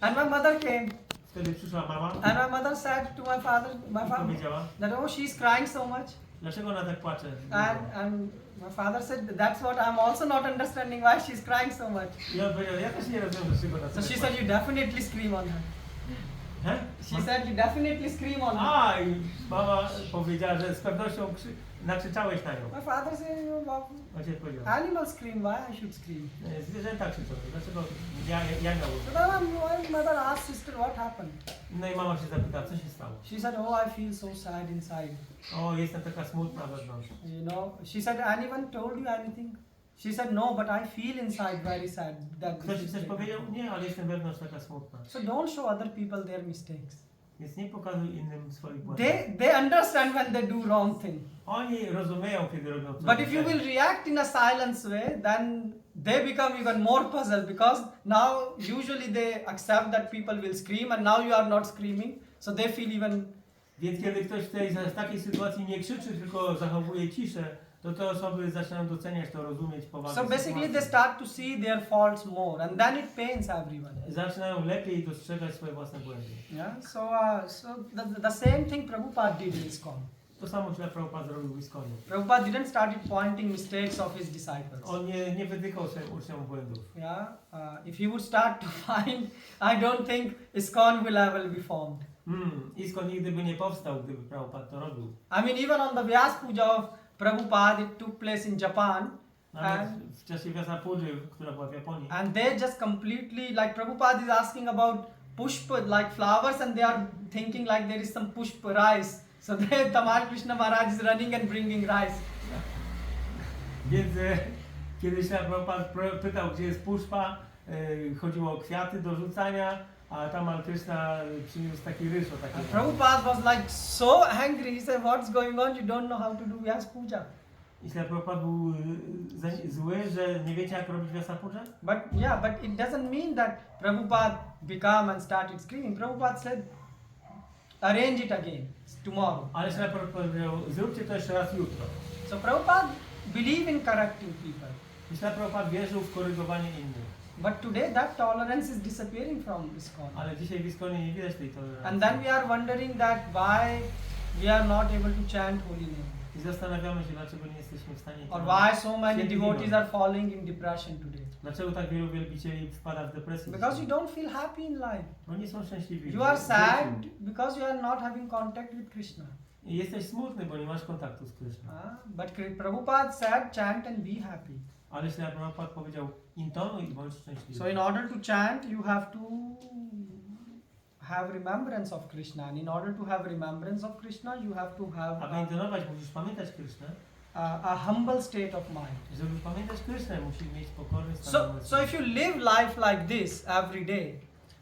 S1: And my mother came,
S2: Wtedy przyszła mama
S1: and my mother said to my father,
S2: i powiedziała,
S1: that oh, she's crying so much.
S2: dlaczego ona tak płacze?
S1: And my father said, that's what I'm also not understanding, why she's crying so much.
S2: I on powiedział, ja też nie rozumiem, dlaczego ona
S1: So
S2: tak
S1: she
S2: płacze.
S1: said, you definitely scream on her.
S2: He?
S1: She said, you definitely scream on her.
S2: A, i mama powiedziała, że z pewnością nakrzyczałeś na nią.
S1: My father said,
S2: Ojciec powiedział,
S1: animals scream, why I should scream?
S2: zwierzęta krzyczą, dlaczego ja miałem?
S1: So then my mother asked sister, what happened?
S2: No i mama się zapytała, co się stało?
S1: She said, oh, I feel so sad inside.
S2: O, jestem taka smutna wewnątrz.
S1: You know, she said, anyone told you anything? She said, no, but I feel inside very sad that
S2: Ktoś
S1: this
S2: ci
S1: is
S2: coś
S1: taken.
S2: powiedział? Nie, ale jestem wewnątrz taka smutna.
S1: So don't show other people their mistakes.
S2: Więc nie pokazuj innym swoich błędów.
S1: They understand when they do wrong thing.
S2: Oni rozumieją, kiedy robią coś.
S1: But if you will react in a silence way, then they become even more puzzled because now usually they accept that people will scream and now you are not screaming. So they feel even...
S2: Więc kiedy ktoś w takiej sytuacji nie krzyczy, tylko zachowuje ciszę, to te osoby zaczynają doceniać to, rozumieć powagę
S1: So basically they
S2: sytuacji.
S1: start to see their faults more and then it pains everyone.
S2: Zaczynają lepiej dostrzegać swoje własne błędy.
S1: Yeah. So the same thing Prabhupada did in ISKCON.
S2: To samo źle Prabhupada zrobił w ISKCONie.
S1: Prabhupada didn't start pointing mistakes of his disciples.
S2: On nie wytykał swoim uczniom błędów.
S1: Yeah. If he would start to find, I don't think ISKCON will ever be formed.
S2: ISKCON nigdy by nie powstał, gdyby Prabhupada to robił.
S1: I mean, even on the Vyas Puja of Prabhupada, it took place in Japan.
S2: Nawet w czasie Vyasa Pudży, która była w Japonii.
S1: And they just completely, like Prabhupada is asking about pushpa, like flowers, and they are thinking like there is some pushpa rice. So Tamal Krishna Maharaj is running and bringing rice.
S2: Więc kiedyś Prabhupada pytał, gdzie jest puszpa, chodziło o kwiaty do rzucania, a Tamal Krishna przyniósł taki ryż o takiej.
S1: Prabhupada was like so angry. He said, "What's going on? You don't know how to do Vyas Puja."
S2: I Prabhupada był zły, że nie wiecie, jak robić Vyasa Pudżę?
S1: But it doesn't mean that Prabhupada became and started screaming. Prabhupada said, arrange it again tomorrow.
S2: Ale Prabhupada powiedział, zróbcie to jeszcze raz jutro.
S1: So Prabhupada believed in correcting people.
S2: I Prabhupada wierzył w korygowanie innych.
S1: But today that tolerance is disappearing from ISKCON.
S2: Ale dzisiaj w ISKCOnie nie widać tej tolerancji.
S1: And then we are wondering that why we are not able to chant holy name.
S2: I zastanawiamy się, dlaczego nie jesteśmy w stanie...
S1: Or why so many devotees are falling in depression today.
S2: Dlaczego tak wielu wielbicieli wpada w depresję?
S1: Because you don't feel happy in life.
S2: Bo nie są szczęśliwi.
S1: You are sad because you are not having contact with Krishna.
S2: I jesteś smutny, bo nie masz kontaktu z Krishną.
S1: But Prabhupada said, chant and be happy.
S2: Ale Prabhupada powiedział, intonuj i bądź szczęśliwy.
S1: So in order to chant, you have to have remembrance of Krishna. And in order to have remembrance of Krishna, you have to have
S2: Aby intonować, musisz pamiętać Krishnę.
S1: a humble state of mind.
S2: Żeby pamiętać Krishnę, musisz mieć pokorny stan
S1: So
S2: umysłu.
S1: if you live life like this every day,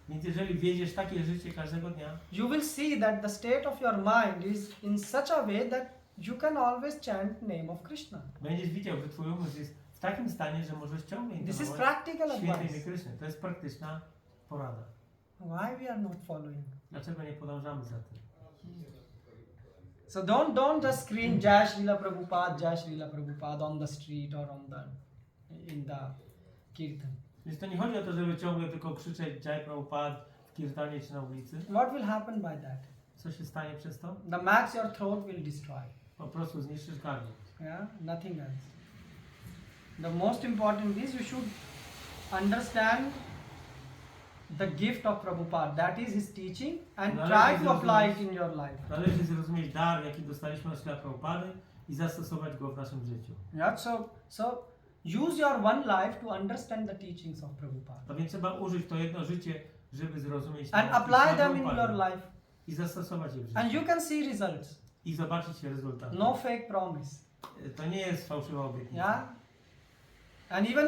S2: Więc jeżeli wiedziesz takie życie każdego dnia,
S1: you will see that the state of your mind is in such a way that you can always chant name of Krishna.
S2: będziesz widział, że twój umysł jest w takim stanie, że możesz ciągle
S1: This is
S2: intonować
S1: practical
S2: święte
S1: advice.
S2: imię Krishny. To jest praktyczna porada.
S1: Why we are not following?
S2: Dlaczego nie podążamy za tym?
S1: So don't just scream Jai Srila Prabhupada on the street or in the kirtan.
S2: Więc to nie chodzi o to, żeby ciągle tylko krzyczeć Jai Prabhupada w kirtanie czy na ulicy.
S1: What will happen by that?
S2: Co się stanie przez to?
S1: The max your throat will destroy.
S2: Po prostu zniszczysz gardło.
S1: Yeah, nothing else. The most important is you should understand the gift of Prabhupada, that is his teaching, and try to apply it in your life.
S2: Należy zrozumieć dar, jaki dostaliśmy od Śla Prabhupady i zastosować go w naszym życiu.
S1: Yeah, so use your one life to understand the teachings of Prabhupada
S2: A więc trzeba użyć to jedno życie, żeby zrozumieć
S1: and
S2: nauki
S1: apply
S2: Krishna
S1: them in
S2: Prabhupada
S1: your life,
S2: i zastosować je w
S1: and
S2: życiu.
S1: you can see results.
S2: I zobaczyć rezultaty.
S1: No fake promise.
S2: To nie jest fałszywa obietnica.
S1: Yeah. And even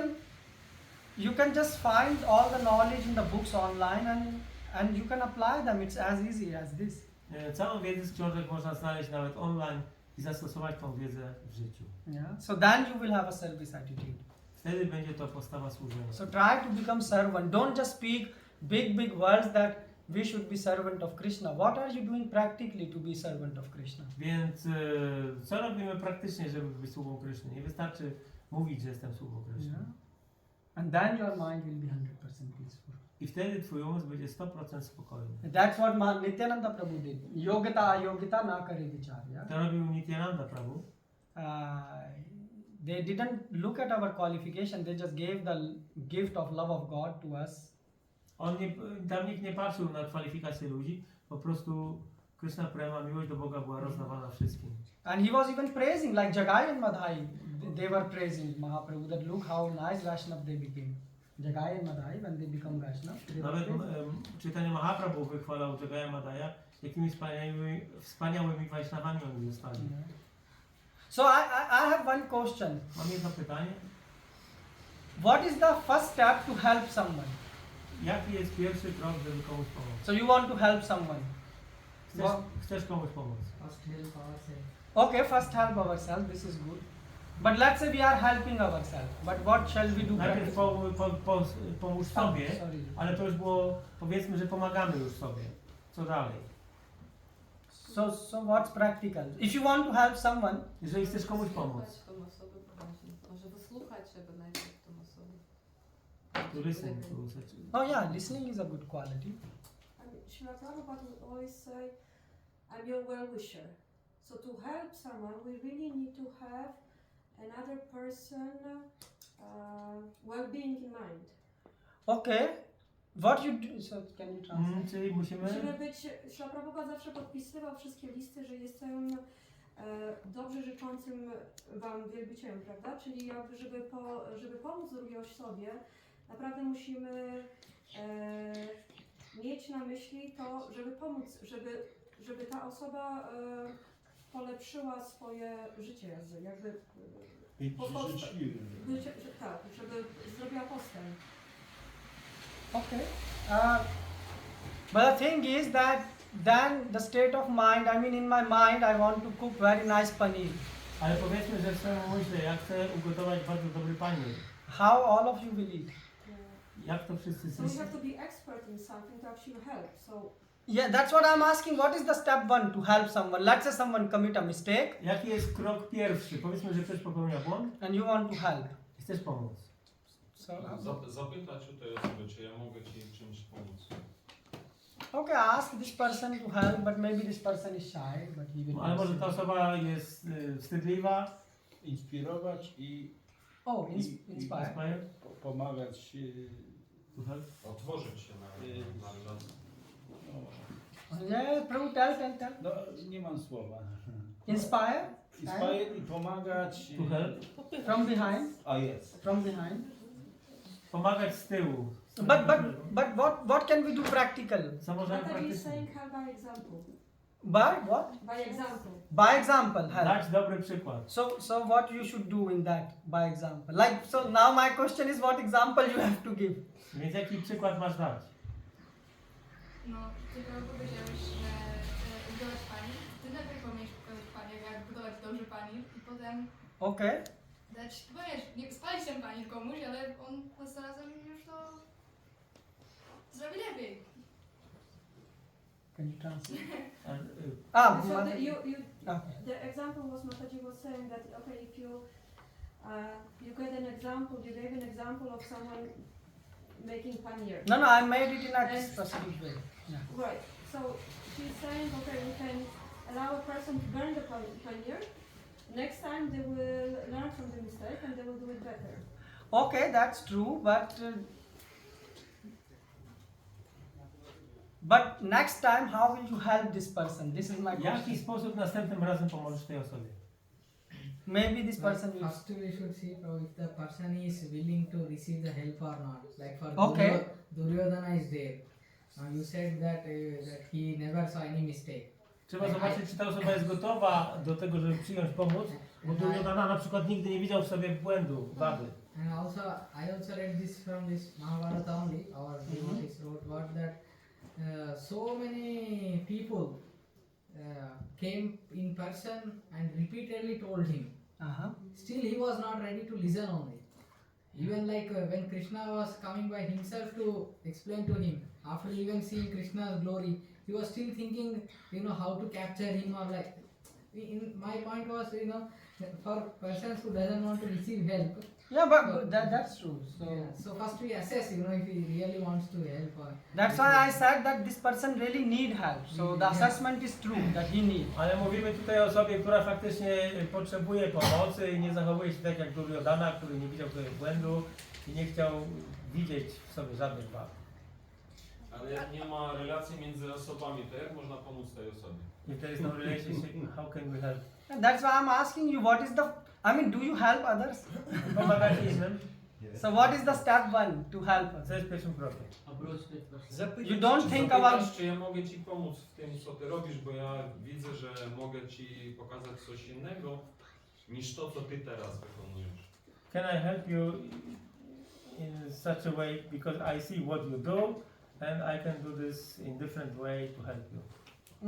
S1: you can just find all the knowledge in the books online and you can apply them. It's as easy as this.
S2: Całą wiedzę z książek można znaleźć nawet online i zastosować tą wiedzę w życiu.
S1: Yeah. So then you will have a service attitude.
S2: Wtedy będzie to postawa służenia.
S1: So try to become servant. Don't just speak big words that we should be servant of Krishna. What are you doing practically to be servant of Krishna?
S2: Więc co robimy praktycznie, żeby być sługą Kryszny? Nie wystarczy mówić, że jestem sługą Kryszny.
S1: Yeah. And then your mind will be 100% peaceful.
S2: I wtedy twój umysł będzie 100% spokojny.
S1: That's what Nityananda Prabhu did. Yogita ayogita na kare vichar. Yeah?
S2: To robił Nityananda Prabhu.
S1: They didn't look at our qualification. They just gave the gift of love of God to us.
S2: Tam nikt nie patrzył na kwalifikacje ludzi, po prostu Krishna Prema, miłość do Boga była rozdawana wszystkim.
S1: And he was even praising, like Jagai and Madhai, they were praising Mahaprabhu that look how nice Vaishnav they became. Jagai and Madhai, when they become Vaishnav, they were
S2: Nawet
S1: praising.
S2: czytanie Mahaprabhu wychwalał Jagaya Madhaya, jakimi wspaniałymi Vaishnavami oni zostali.
S1: Yeah. So I have one question.
S2: Mam jedno pytanie.
S1: What is the first step to help someone?
S2: Jaki jest pierwszy krok, żeby komuś pomóc?
S1: So you want to help someone.
S2: Chcesz komuś pomóc.
S4: First help ourselves.
S1: Okay, first help ourselves, this is good. But let's say we are helping ourselves. But what shall we do?
S2: Najpierw pomóż sobie,
S1: Sorry.
S2: ale to już było, powiedzmy, że pomagamy już sobie. Co dalej?
S1: So what's practical? If you want to help someone,
S2: Jeżeli chcesz komuś pomóc,
S8: Tą osobę właśnie. Może wysłuchać, żeby najpierw tą osobę.
S2: to listen to such.
S1: oh yeah, listening is a good quality.
S5: Srila Prabhupada would always say, I'm your well-wisher. So to help someone, we really need to have another person well-being in mind.
S1: Okay, what you do? So can you translate?
S2: Czyli musimy
S5: Srila Prabhupada zawsze podpisywał wszystkie listy, że jestem dobrze życzącym wam wielbicielem, prawda? Czyli jakby, żeby pomóc drugiej osobie, naprawdę musimy mieć na myśli to, żeby pomóc, żeby ta osoba polepszyła swoje życie, jakby tak, żeby zrobiła postęp.
S1: Okay. But the thing is that then the state of mind, I mean in my mind I want to cook very nice paneer.
S2: Ale powiedzmy, że w swoim umyśle ja chcę ugotować bardzo dobry panieer.
S1: How all of you will eat?
S2: Jak to wszyscy
S5: So we
S2: chcą?
S5: have to be expert in something to actually help. So
S1: Yeah, that's what I'm asking. What is the step one to help someone? Let's say someone commit a mistake
S2: Jaki jest krok pierwszy? Powiedzmy, że ktoś popełnia błąd
S1: and you want to help.
S2: i chcesz pomóc.
S1: So
S7: Zapytać u tej osoby, czy ja mogę Ci czymś pomóc.
S1: okay, ask this person to help, but maybe this person is shy, but he will.
S2: Ale może ta osoba jest wstydliwa.
S9: Inspirować i
S1: Oh, inspire.
S9: pomagać.
S2: To help.
S7: Otworzyć się na relację.
S1: Yeah, Prabhu, tell.
S9: No, nie mam słowa.
S1: Inspire
S9: Inspire i pomagać.
S2: To help.
S1: from behind.
S9: A jest.
S1: From behind.
S2: Pomagać z tyłu.
S1: But what can we do practical?
S2: Co możemy
S5: Mataji is
S2: praktycznie?
S5: saying help by example.
S1: By what?
S5: By example.
S1: By example, help.
S2: Dać dobry przykład.
S1: So what you should do in that by example? Like, so now my question is what example you have to give?
S2: Więc jaki przykład masz dać?
S10: No, tylko powiedziałeś, że budować panier. Ty najpierw powinieneś pokazać panier, jak budować dobrze panier i potem
S1: Okay.
S10: dać, powiesz, nie spalić ten panier komuś, ale on następnym już to zrobi lepiej.
S1: Can you translate?
S2: A,
S5: So
S1: Okay.
S5: the example was Mataji was saying that okay, if you get an example, you gave an example of someone making paneer.
S1: No, I made it in a specific way. Yeah.
S5: Right. So she's saying okay, we can allow a person to burn the paneer. Next time they will learn from the mistake and they will do it better.
S1: Okay, that's true, but next time how will you help this person? This is my
S2: W
S1: question.
S2: jaki sposób następnym razem pomożesz tej osobie?
S1: maybe this
S4: But
S1: person needs.
S4: first we should see if the person is willing to receive the help or not. Like for
S1: Okay.
S4: Duryodhana is there. You said that he never saw any mistake.
S2: Trzeba zobaczyć, czy ta osoba jest gotowa do tego, żeby przyjąć pomoc, bo Duryodhana na przykład nigdy nie widział w sobie błędu, wady.
S4: And also, I also read this from this Mahabharata only. Our devotees wrote what that so many people came in person and repeatedly told him. Still, he was not ready to listen only. Even like when Krishna was coming by himself to explain to him, after even seeing Krishna's glory, he was still thinking, how to capture him or like. In my point was, for persons who doesn't want to receive help.
S1: Yeah, but that's true. So
S4: So first we assess, if he really wants to help.
S1: that's why I said that this person really need help. So the assessment is true that he needs.
S2: Ale mówimy tutaj o osobie, która faktycznie potrzebuje pomocy i nie zachowuje się tak jak Duryodhana, który nie widział swojego błędu i nie chciał widzieć w sobie żadnych wad.
S7: Ale jak nie ma relacji między osobami, to jak można pomóc tej osobie?
S2: If there is no relationship, how can we help?
S1: And that's why I'm asking you, what is the? I mean, do you help others?
S2: Pomagać innym.
S1: So what is the step one to help us?
S2: Co jest pierwszym krokiem?
S1: You don't think about.
S7: Czy ja mogę Ci pomóc w tym, co Ty robisz, bo ja widzę, że mogę Ci pokazać coś innego, niż to, co Ty teraz wykonujesz.
S2: Can I help you in such a way because I see what you do and I can do this in different way to help you.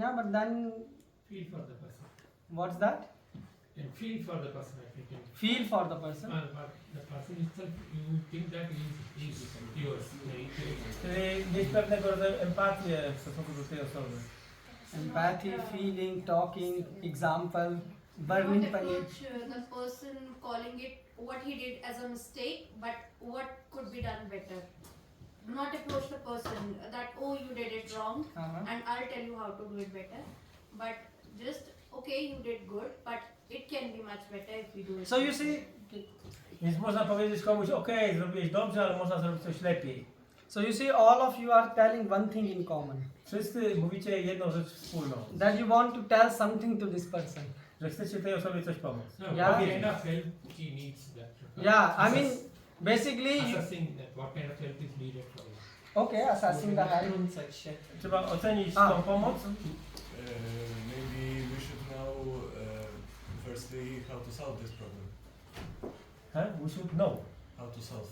S1: Yeah, but then
S11: Feel for the person.
S1: what's that?
S11: And feel for the person, I think.
S1: Feel for the person.
S11: But the person itself, you think that is yours.
S2: Czyli mieć pewnego rodzaju empatię w stosunku do tej osoby.
S1: Empathy, feeling, talking, example,
S10: Not
S1: burning pain.
S10: approach the person calling it what he did as a mistake, but what could be done better. Not approach the person that, oh, you did it wrong, and I'll tell you how to do it better. But just, okay, you did good, but it can be much better if we do it.
S1: So you see,
S2: Więc można powiedzieć komuś, okej, zrobiłeś dobrze, ale można zrobić coś lepiej.
S1: so you see, all of you are telling one thing in common.
S2: Wszyscy mówicie jedną rzecz wspólną,
S1: That you want to tell something to this person.
S2: że chcecie tej osobie coś pomóc.
S11: No,
S1: Yeah.
S11: what kind of help he needs that.
S1: Yeah, I mean, basically,
S11: Assessing that what kind of help is needed from you.
S1: okay, assessing the help.
S2: Trzeba ocenić tą pomoc.
S7: Maybe we should know firstly how to solve this problem.
S2: We should know.
S7: How to solve.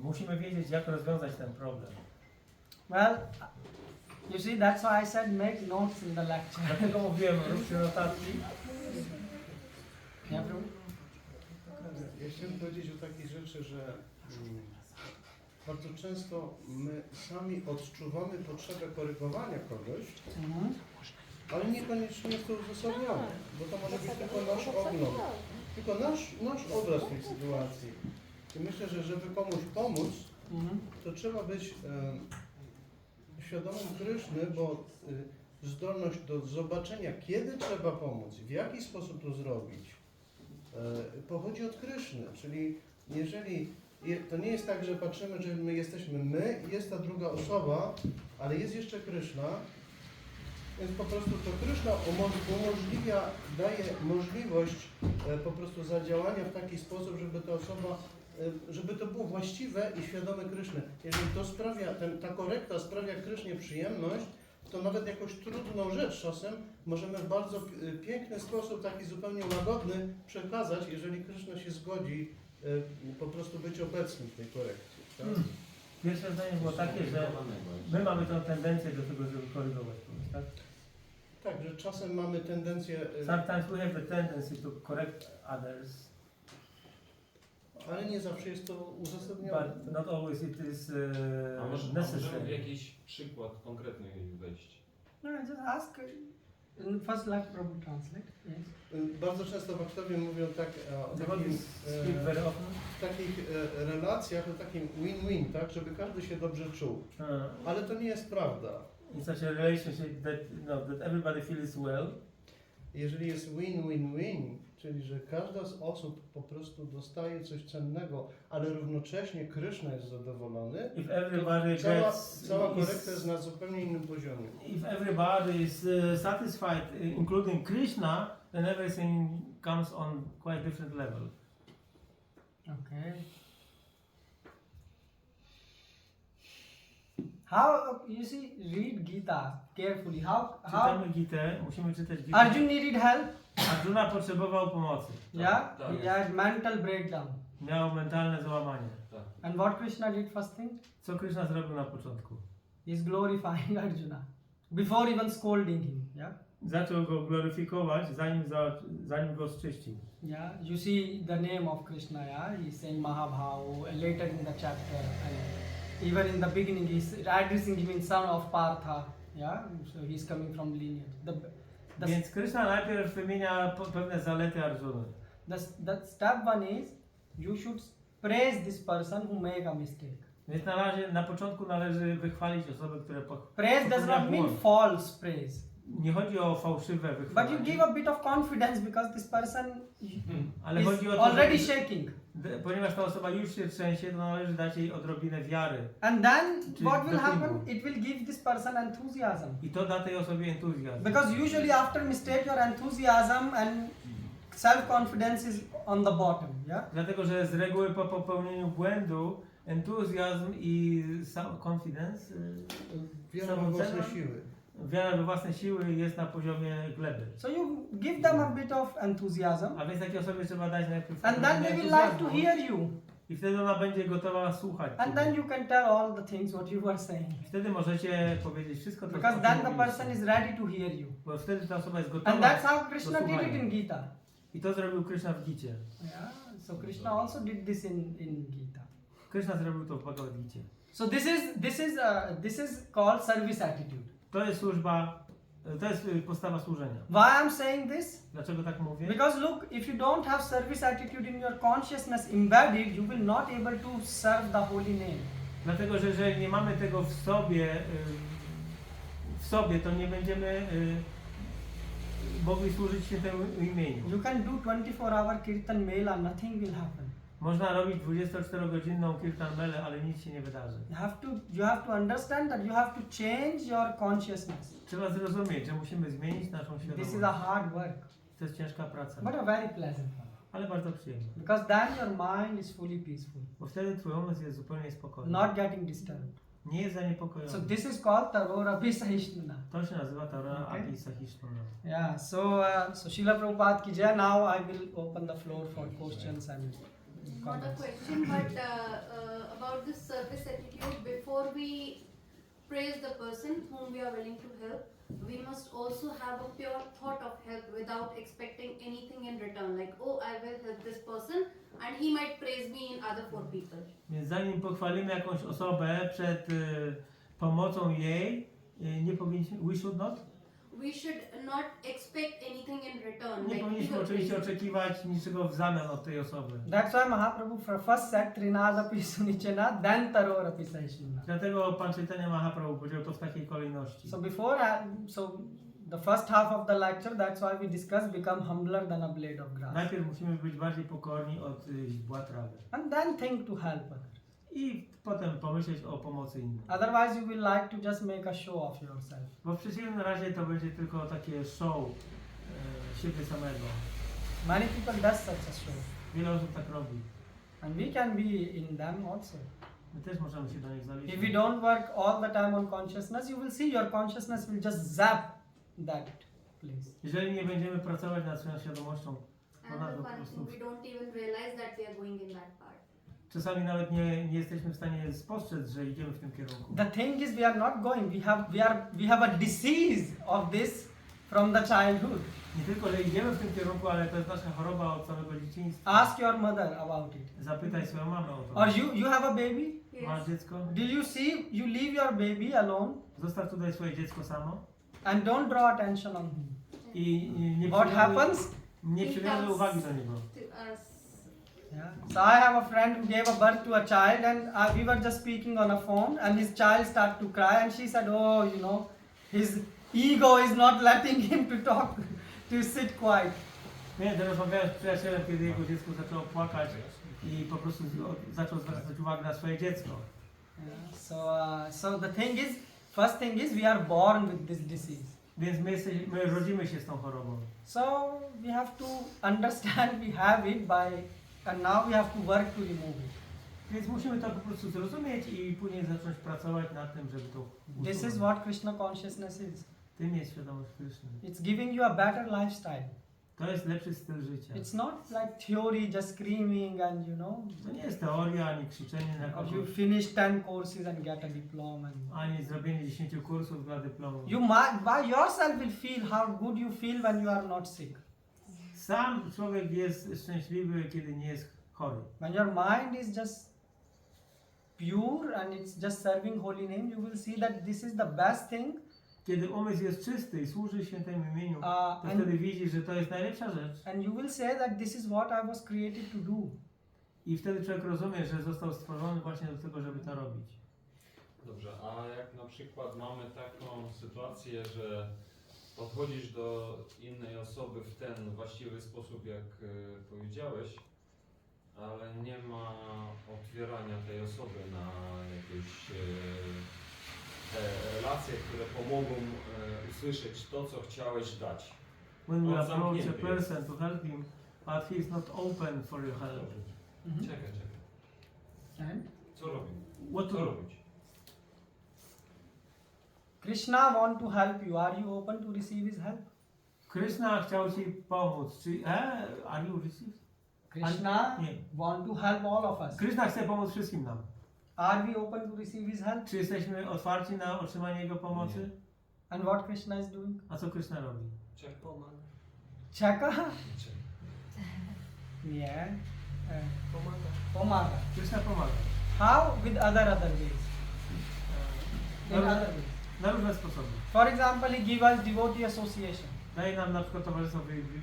S2: Musimy wiedzieć, jak rozwiązać ten problem.
S1: Well, you see, that's why I said make notes in the lecture.
S2: Dlatego mówiłem, róbcie notatki.
S1: Yeah, Prabhu?
S3: Ja chciałem powiedzieć o takiej rzeczy, że bardzo często my sami odczuwamy potrzebę korygowania kogoś, ale niekoniecznie jest to uzasadnione, bo to może być tylko nasz ogląd, tylko nasz obraz tej sytuacji. I myślę, że żeby komuś pomóc, to trzeba być świadomym Kryszny, bo zdolność do zobaczenia, kiedy trzeba pomóc, w jaki sposób to zrobić, pochodzi od Kryszny, czyli jeżeli to nie jest tak, że patrzymy, że my jesteśmy my i jest ta druga osoba, ale jest jeszcze Kryszna, więc po prostu to Kryszna umożliwia, daje możliwość po prostu zadziałania w taki sposób, żeby ta osoba, żeby to było właściwe i świadome Kryszny. Jeżeli to sprawia, ta korekta sprawia Krysznie przyjemność, to nawet jakąś trudną rzecz czasem możemy w bardzo piękny sposób, taki zupełnie łagodny przekazać, jeżeli Kryszna się zgodzi po prostu być obecnym w tej korekcji. Tak?
S2: Pierwsze zdanie było takie, że my mamy tę tendencję do tego, żeby korygować kogoś, tak?
S3: Tak, że czasem mamy tendencję...
S2: Sometimes we have the tendency to correct others.
S3: Ale nie zawsze jest to uzasadnione.
S2: But not always it is
S7: A możemy
S2: necessary.
S7: w jakiś przykład konkretny wejść?
S1: No, just ask. First, let Prabhu translate. Yes.
S3: Bardzo często baktowie mówią tak o takich relacjach, o takim win-win, tak, żeby każdy się dobrze czuł. Ale to nie jest prawda.
S2: In such a relationship that everybody feels well. Jeżeli
S3: jest win-win-win, czyli że każda z osób po prostu dostaje coś cennego, ale równocześnie Kryszna jest zadowolony,
S2: if everybody
S3: cała korekta jest na zupełnie innym poziomie.
S2: If everybody is satisfied, including Krishna, and everything comes on quite different level.
S1: Okay. How, you see, read Gita carefully. How
S2: Czytamy Gitę, musimy czytać Gitę.
S1: Arjun needed help?
S2: Arjuna potrzebował pomocy.
S1: Yeah?
S7: tak.
S1: He had mental breakdown.
S2: Miał mentalne załamanie.
S1: And what Krishna did first thing?
S2: Co Krishna zrobił na początku?
S1: He's glorifying Arjuna. Before even scolding him. Yeah?
S2: Zaczął go gloryfikować, zanim go zczyścił.
S1: Yeah, you see the name of Krishna, yeah, he's saying Mahabhavu later in the chapter, and even in the beginning he's addressing him in son of Partha, yeah, so he's coming from lineage.
S2: Więc Krishna najpierw wymienia pewne zalety Arjuny.
S1: The step one is, you should praise this person who make a mistake.
S2: Więc na początku należy wychwalić osoby, które
S1: Praise does not mean false praise.
S2: Nie chodzi o fałszywe wychwalenie.
S1: But you give a bit of confidence because this person
S2: Ale
S1: is
S2: chodzi o to,
S1: already
S2: że,
S1: shaking.
S2: ponieważ ta osoba już się trzęsie, to należy dać jej odrobinę wiary.
S1: And then
S2: Czyli
S1: what will
S2: dopingu.
S1: happen? It will give this person enthusiasm.
S2: I to da tej osobie entuzjazm.
S1: Because usually after mistake your enthusiasm and self-confidence is on the bottom, yeah?
S2: Dlatego, że z reguły po popełnieniu błędu entuzjazm i confidence,
S3: Wiara we własne siły.
S2: wiara we własne siły jest na poziomie gleby.
S1: So you give them a bit of enthusiasm
S2: A więc takiej osobie trzeba dać najpierw
S1: and then they will like to hear you.
S2: I wtedy ona będzie gotowa słuchać.
S1: And then you can tell all the things what you were saying.
S2: Wtedy możecie powiedzieć wszystko to,
S1: Because
S2: co
S1: then the
S2: mówiliście.
S1: person is ready to hear you.
S2: Bo wtedy ta osoba jest gotowa
S1: And that's how
S2: do
S1: Krishna did it
S2: słuchania.
S1: in Gita.
S2: I to zrobił Krishna w Gicie.
S1: Yeah? So Krishna also did this in Gita.
S2: Krishna zrobił to w Bhagavad Gicie.
S1: So this is called service attitude.
S2: To jest służba, to jest postawa służenia.
S1: Why I'm saying this?
S2: Dlaczego tak mówię?
S1: Because look, if you don't have service attitude in your consciousness embedded, you will not able to serve the holy name.
S2: Dlatego, że jeżeli nie mamy tego w sobie, to nie będziemy mogli służyć świętemu imieniu.
S1: You can do 24-hour kirtan mela, nothing will happen.
S2: Można robić 24-godzinną kirtan melę, ale nic się nie wydarzy.
S1: You have to understand that you have to change your consciousness.
S2: Trzeba zrozumieć, że musimy zmienić naszą
S1: This is a
S2: świadomość.
S1: hard work,
S2: To jest ciężka praca,
S1: but a very pleasant one.
S2: ale bardzo przyjemna.
S1: Because then your mind is fully peaceful,
S2: Bo wtedy twój umysł jest zupełnie spokojny.
S1: not getting disturbed.
S2: Nie jest zaniepokojony.
S1: So this is called Tarora Sahishnuna.
S2: To się nazywa Tara
S1: Okay.
S2: Api Sahishnuna.
S1: Yeah, so Srila Prabhupada ki jai. Now I will open the floor for questions and
S10: Not a
S1: comments.
S10: question, but about this service attitude, before we praise the person whom we are willing to help, we must also have a pure thought of help without expecting anything in return. Like, oh, I will help this person and he might praise me in other 4 people.
S2: Więc zanim pochwalimy jakąś osobę przed pomocą jej, nie powinniśmy, we should not?
S10: We should not expect anything in return.
S2: Nie
S10: like
S2: powinniśmy
S10: either
S2: oczywiście
S10: praise.
S2: oczekiwać niczego w zamian od tej osoby.
S1: That's why Mahaprabhu first said Trinadapi Sunichana, then Tarorapi Sahishnuna.
S2: Dlatego Pan Chaitanya Mahaprabhu powiedział to w takiej kolejności.
S1: So the first half of the lecture, that's why we discussed become humbler than a blade of grass.
S2: Najpierw musimy być bardziej pokorni od źdźbła trawy.
S1: And then think to help others.
S2: I potem pomyśleć o pomocy innym.
S1: Otherwise you will like to just make a show of yourself.
S2: Bo w przeciwnym razie to będzie tylko takie show siebie samego.
S1: Many people does such a show.
S2: Wiele osób tak robi.
S1: And we can be in them also.
S2: My też możemy się do nich zaliczyć.
S1: If you don't work all the time on consciousness, you will see your consciousness will just zap that place.
S2: Jeżeli nie będziemy pracować nad swoją świadomością, to ona
S10: And
S2: po
S10: the funny
S2: prostu...
S10: thing, we don't even realize that we are going in that path.
S2: Czasami nawet nie jesteśmy w stanie spostrzec, że idziemy w tym kierunku.
S1: The thing is we are not going. We have a disease of this from the childhood.
S2: Nie tylko, że idziemy w tym kierunku, ale to jest nasza choroba od samego dzieciństwa.
S1: Ask your mother about it.
S2: Zapytaj swoją mamę o to.
S1: Or you have a baby?
S2: Masz dziecko?
S1: Do you see you leave your baby alone
S2: Zostaw tutaj swoje dziecko samo
S1: and don't draw attention on him.
S2: i nie
S1: What
S2: przywiązuj-
S1: happens?
S2: Nie
S10: He
S2: przywiązuj
S10: comes
S2: uwagi do niego.
S10: to us.
S1: Yeah. So I have a friend who gave a birth to a child, and we were just speaking on a phone, and his child started to cry, and she said, "Oh, you know, his ego is not letting him to talk, to sit quiet."
S2: Pamiętam, rozmawiałem z przyjacielem, kiedy jego dziecko zaczęło płakać i po prostu zaczął zwracać uwagę na swoje dziecko.
S1: Yeah. So the thing is, first thing is we are born with this disease.
S2: Więc my rodzimy się z tą chorobą.
S1: So we have to understand we have it and now we have to work to remove it.
S2: Więc musimy to po prostu zrozumieć i później zacząć pracować nad tym, żeby to
S1: This is
S2: usunąć.
S1: what Krishna consciousness is.
S2: Tym jest świadomość Kryszny.
S1: It's giving you a better lifestyle.
S2: To jest lepszy styl życia.
S1: It's not like theory, just screaming and
S2: To nie jest teoria, ani krzyczenie na
S1: or
S2: kogoś,
S1: you finish 10 courses and get a diploma.
S2: ani zrobienie 10 kursów dla dyplomu.
S1: You might, by yourself will feel how good you feel when you are not sick.
S2: Sam człowiek jest szczęśliwy, kiedy nie jest chory.
S1: When your mind is just pure and it's just serving holy name, you will see that this is the best thing.
S2: Kiedy umysł jest czysty i służy świętemu imieniu, to
S1: and-
S2: wtedy widzisz, że to jest najlepsza rzecz.
S1: And you will say that this is what I was created to do.
S2: I wtedy człowiek rozumie, że został stworzony właśnie do tego, żeby to robić.
S7: Dobrze, a jak na przykład mamy taką sytuację, że podchodzisz do innej osoby w ten właściwy sposób, jak powiedziałeś, ale nie ma otwierania tej osoby na jakieś te relacje, które pomogą usłyszeć to, co chciałeś dać.
S2: When we
S7: On
S2: approach a
S7: zamknięty
S2: person to help him, but he is not open for your help.
S7: Czekaj.
S1: And
S7: Co robić?
S2: What to
S7: Co
S2: do?
S7: robić?
S1: Krishna want to help you. Are you open to receive his help?
S2: Krishna chciał ci pomóc. Czy, are you received?
S1: Krishna
S2: Nie.
S1: want to help all of us.
S2: Krishna chce pomóc wszystkim nam.
S1: Are we open to receive his help?
S2: Czy jesteśmy otwarci na otrzymanie Jego pomocy?
S1: And what Krishna is doing?
S2: A co Krishna robi?
S7: Czekaj.
S1: Chaka?
S7: Czekaj.
S1: Yeah. Pomaga.
S2: Krishna pomaga.
S1: How? With other ways. In
S2: Na,
S1: other ways.
S2: na różne sposoby.
S1: For example, he give us devotee association.
S2: Daje nam na przykład towarzystwo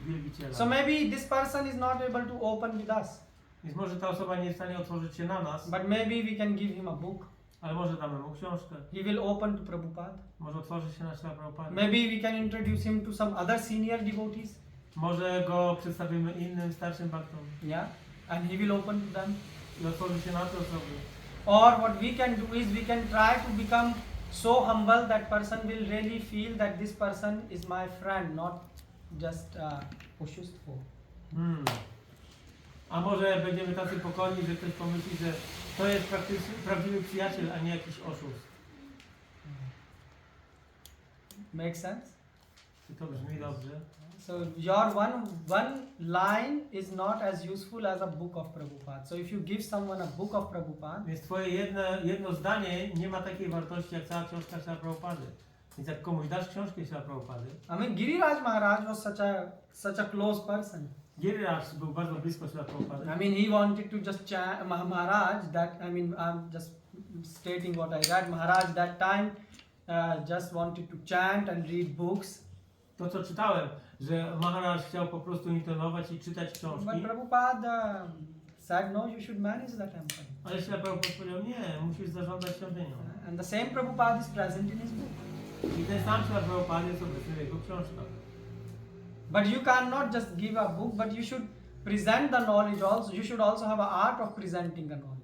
S2: wielbiciela.
S1: So maybe this person is not able to open with us,
S2: Więc może ta osoba nie jest w stanie otworzyć się na nas,
S1: but maybe we can give him a book.
S2: ale może damy mu książkę.
S1: He will open to Prabhupada.
S2: Może otworzy się na Śla Prabhupada.
S1: Maybe we can introduce him to some other senior devotees.
S2: Może go przedstawimy innym starszym bhaktom
S1: Yeah. And he will open to them.
S2: i otworzy się na te osoby.
S1: Or what we can do is we can try to become so humble that person will really feel that this person is my friend, not just oshustful.
S2: A może będziemy tacy pokorni, że ktoś pomyśli, że to jest prawdziwy przyjaciel, a nie jakiś oszust.
S1: Make sense?
S2: Czy to brzmi dobrze?
S1: So your one line is not as useful as a book of Prabhupada. So if you give someone a book of Prabhupada,
S2: Więc twoje jedno zdanie nie ma takiej wartości jak cała książka Śla Prabhupady. Więc jak komuś dasz książkę Śla Prabhupady,
S1: I mean Giriraj Maharaj was such a close person.
S2: Giriraj był bardzo blisko Śla Prabhupady.
S1: I mean he wanted to just chant Maharaj that I'm just stating what I read. Maharaj that time just wanted to chant and read books.
S2: To co czytałem, że Maharaj chciał po prostu intonować i czytać książki.
S1: But Prabhupada said no, you should manage the temple.
S2: Ale Śla Prabhupada powiedział, nie, musisz zarządzać świątynią.
S1: And the same Prabhupada is present in his book.
S2: I ten sam Śla Prabhupada jest obecny w jego książkach.
S1: But you cannot just give a book, but you should present the knowledge also. You should also have an art of presenting the knowledge.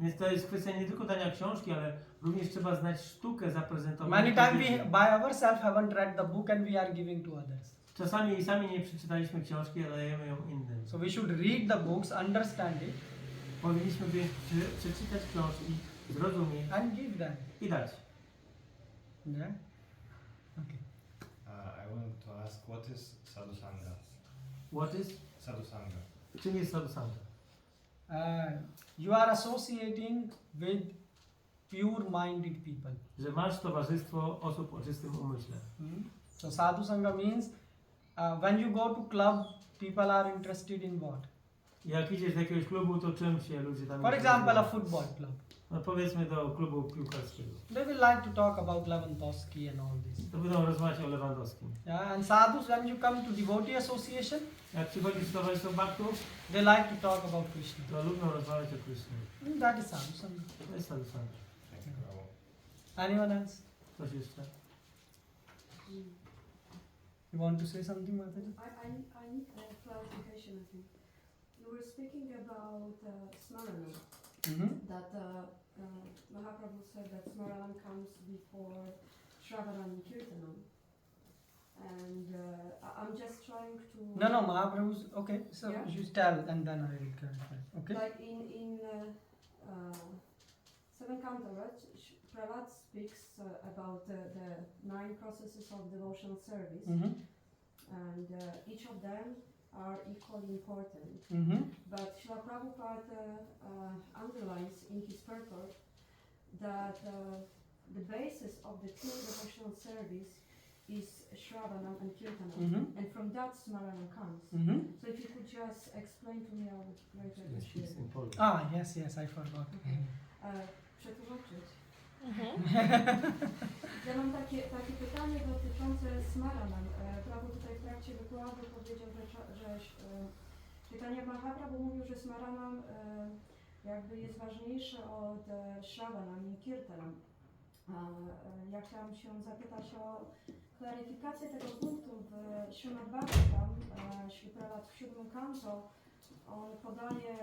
S2: Więc to jest kwestia nie tylko dania książki, ale również trzeba znać sztukę zaprezentowania.
S1: Many times we
S2: wiedzy.
S1: by ourselves haven't read the book and we are giving to others.
S2: Czasami sami nie przeczytaliśmy książki, ale dajemy ją innym.
S1: So we should read the books, understand it,
S2: Powinniśmy więc przeczytać książki, zrozumieć
S1: and give them.
S2: i dać.
S1: Yeah. Okay.
S12: I wanted to ask, what is sadhusanga?
S2: What is?
S12: Sadhusanga.
S2: Czym jest sadhusanga?
S1: You are associating with pure-minded people.
S2: Że masz towarzystwo osób o czystym umyśle.
S1: So sadhu sangha means when you go to club, people are interested in what?
S2: Jak idziesz do jakiegoś klubu, to czym się ludzie tam
S1: For example, a football club.
S2: No powiedzmy do klubu piłkarskiego.
S1: They will like to talk about Lewandowski and all this.
S2: To będą rozmawiać o Lewandowskim.
S1: Yeah, and sadhus, when you come to devotee association,
S2: Jak przychodzisz do towarzystwa bhaktów,
S1: they like to talk about Krishna.
S2: to lubią rozmawiać o Krysznie.
S1: That is sadhu sangha.
S2: To jest sadhusanga.
S12: Thank you, Prabhu.
S1: Anyone else?
S2: Coś jeszcze?
S1: You want to say something, Mataji?
S5: I need clarification, I think. You were speaking about Smarana, that Mahaprabhu said that Smarana comes before Shravanam and Kirtanam. And I'm just trying to.
S1: No, Mahaprabhu's okay. So
S5: Yeah.
S1: you tell, and then I will clarify. Okay.
S5: Like in seven canto, right? Prabhupada speaks about the 9 processes of devotional service,
S1: Mm-hmm.
S5: and each of them are equally important.
S1: Mm-hmm.
S5: But Srila Prabhupada underlines in his purport that the basis of the pure devotional service is Shravanam and Kirtanam,
S1: Mm-hmm.
S5: and from that Smaranam comes.
S1: Mm-hmm.
S5: So if you could just explain to me, I would greatly
S2: Yes,
S5: appreciate
S2: it's
S5: it.
S2: in Polish.
S1: Yes, I forgot.
S5: Przetłumaczyć. Ja mam takie pytanie dotyczące Smaranam. Prabhu tutaj w trakcie wykładu powiedział, że pytanie Mahaprabhu mówił, że Smaranam jakby jest ważniejsze od Shravanam i Kirtanam. Ja chciałam się zapytać o klaryfikację tego punktu w Śrimad Bhagavatam, Śri Prabhupada w 7 kanto. On podaje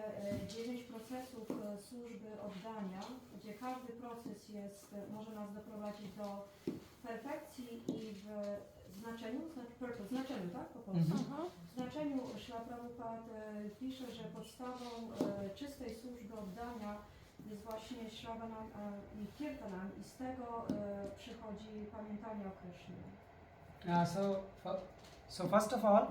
S5: 9 procesów służby oddania, gdzie każdy proces może nas doprowadzić do perfekcji i w znaczeniu, znaczeniu, tak? Po polsku. W znaczeniu Śrila Prabhupada pisze, że podstawą czystej służby oddania jest właśnie Shravanam i Kirtanam i z tego przychodzi pamiętanie o Krysznie.
S1: So first of all,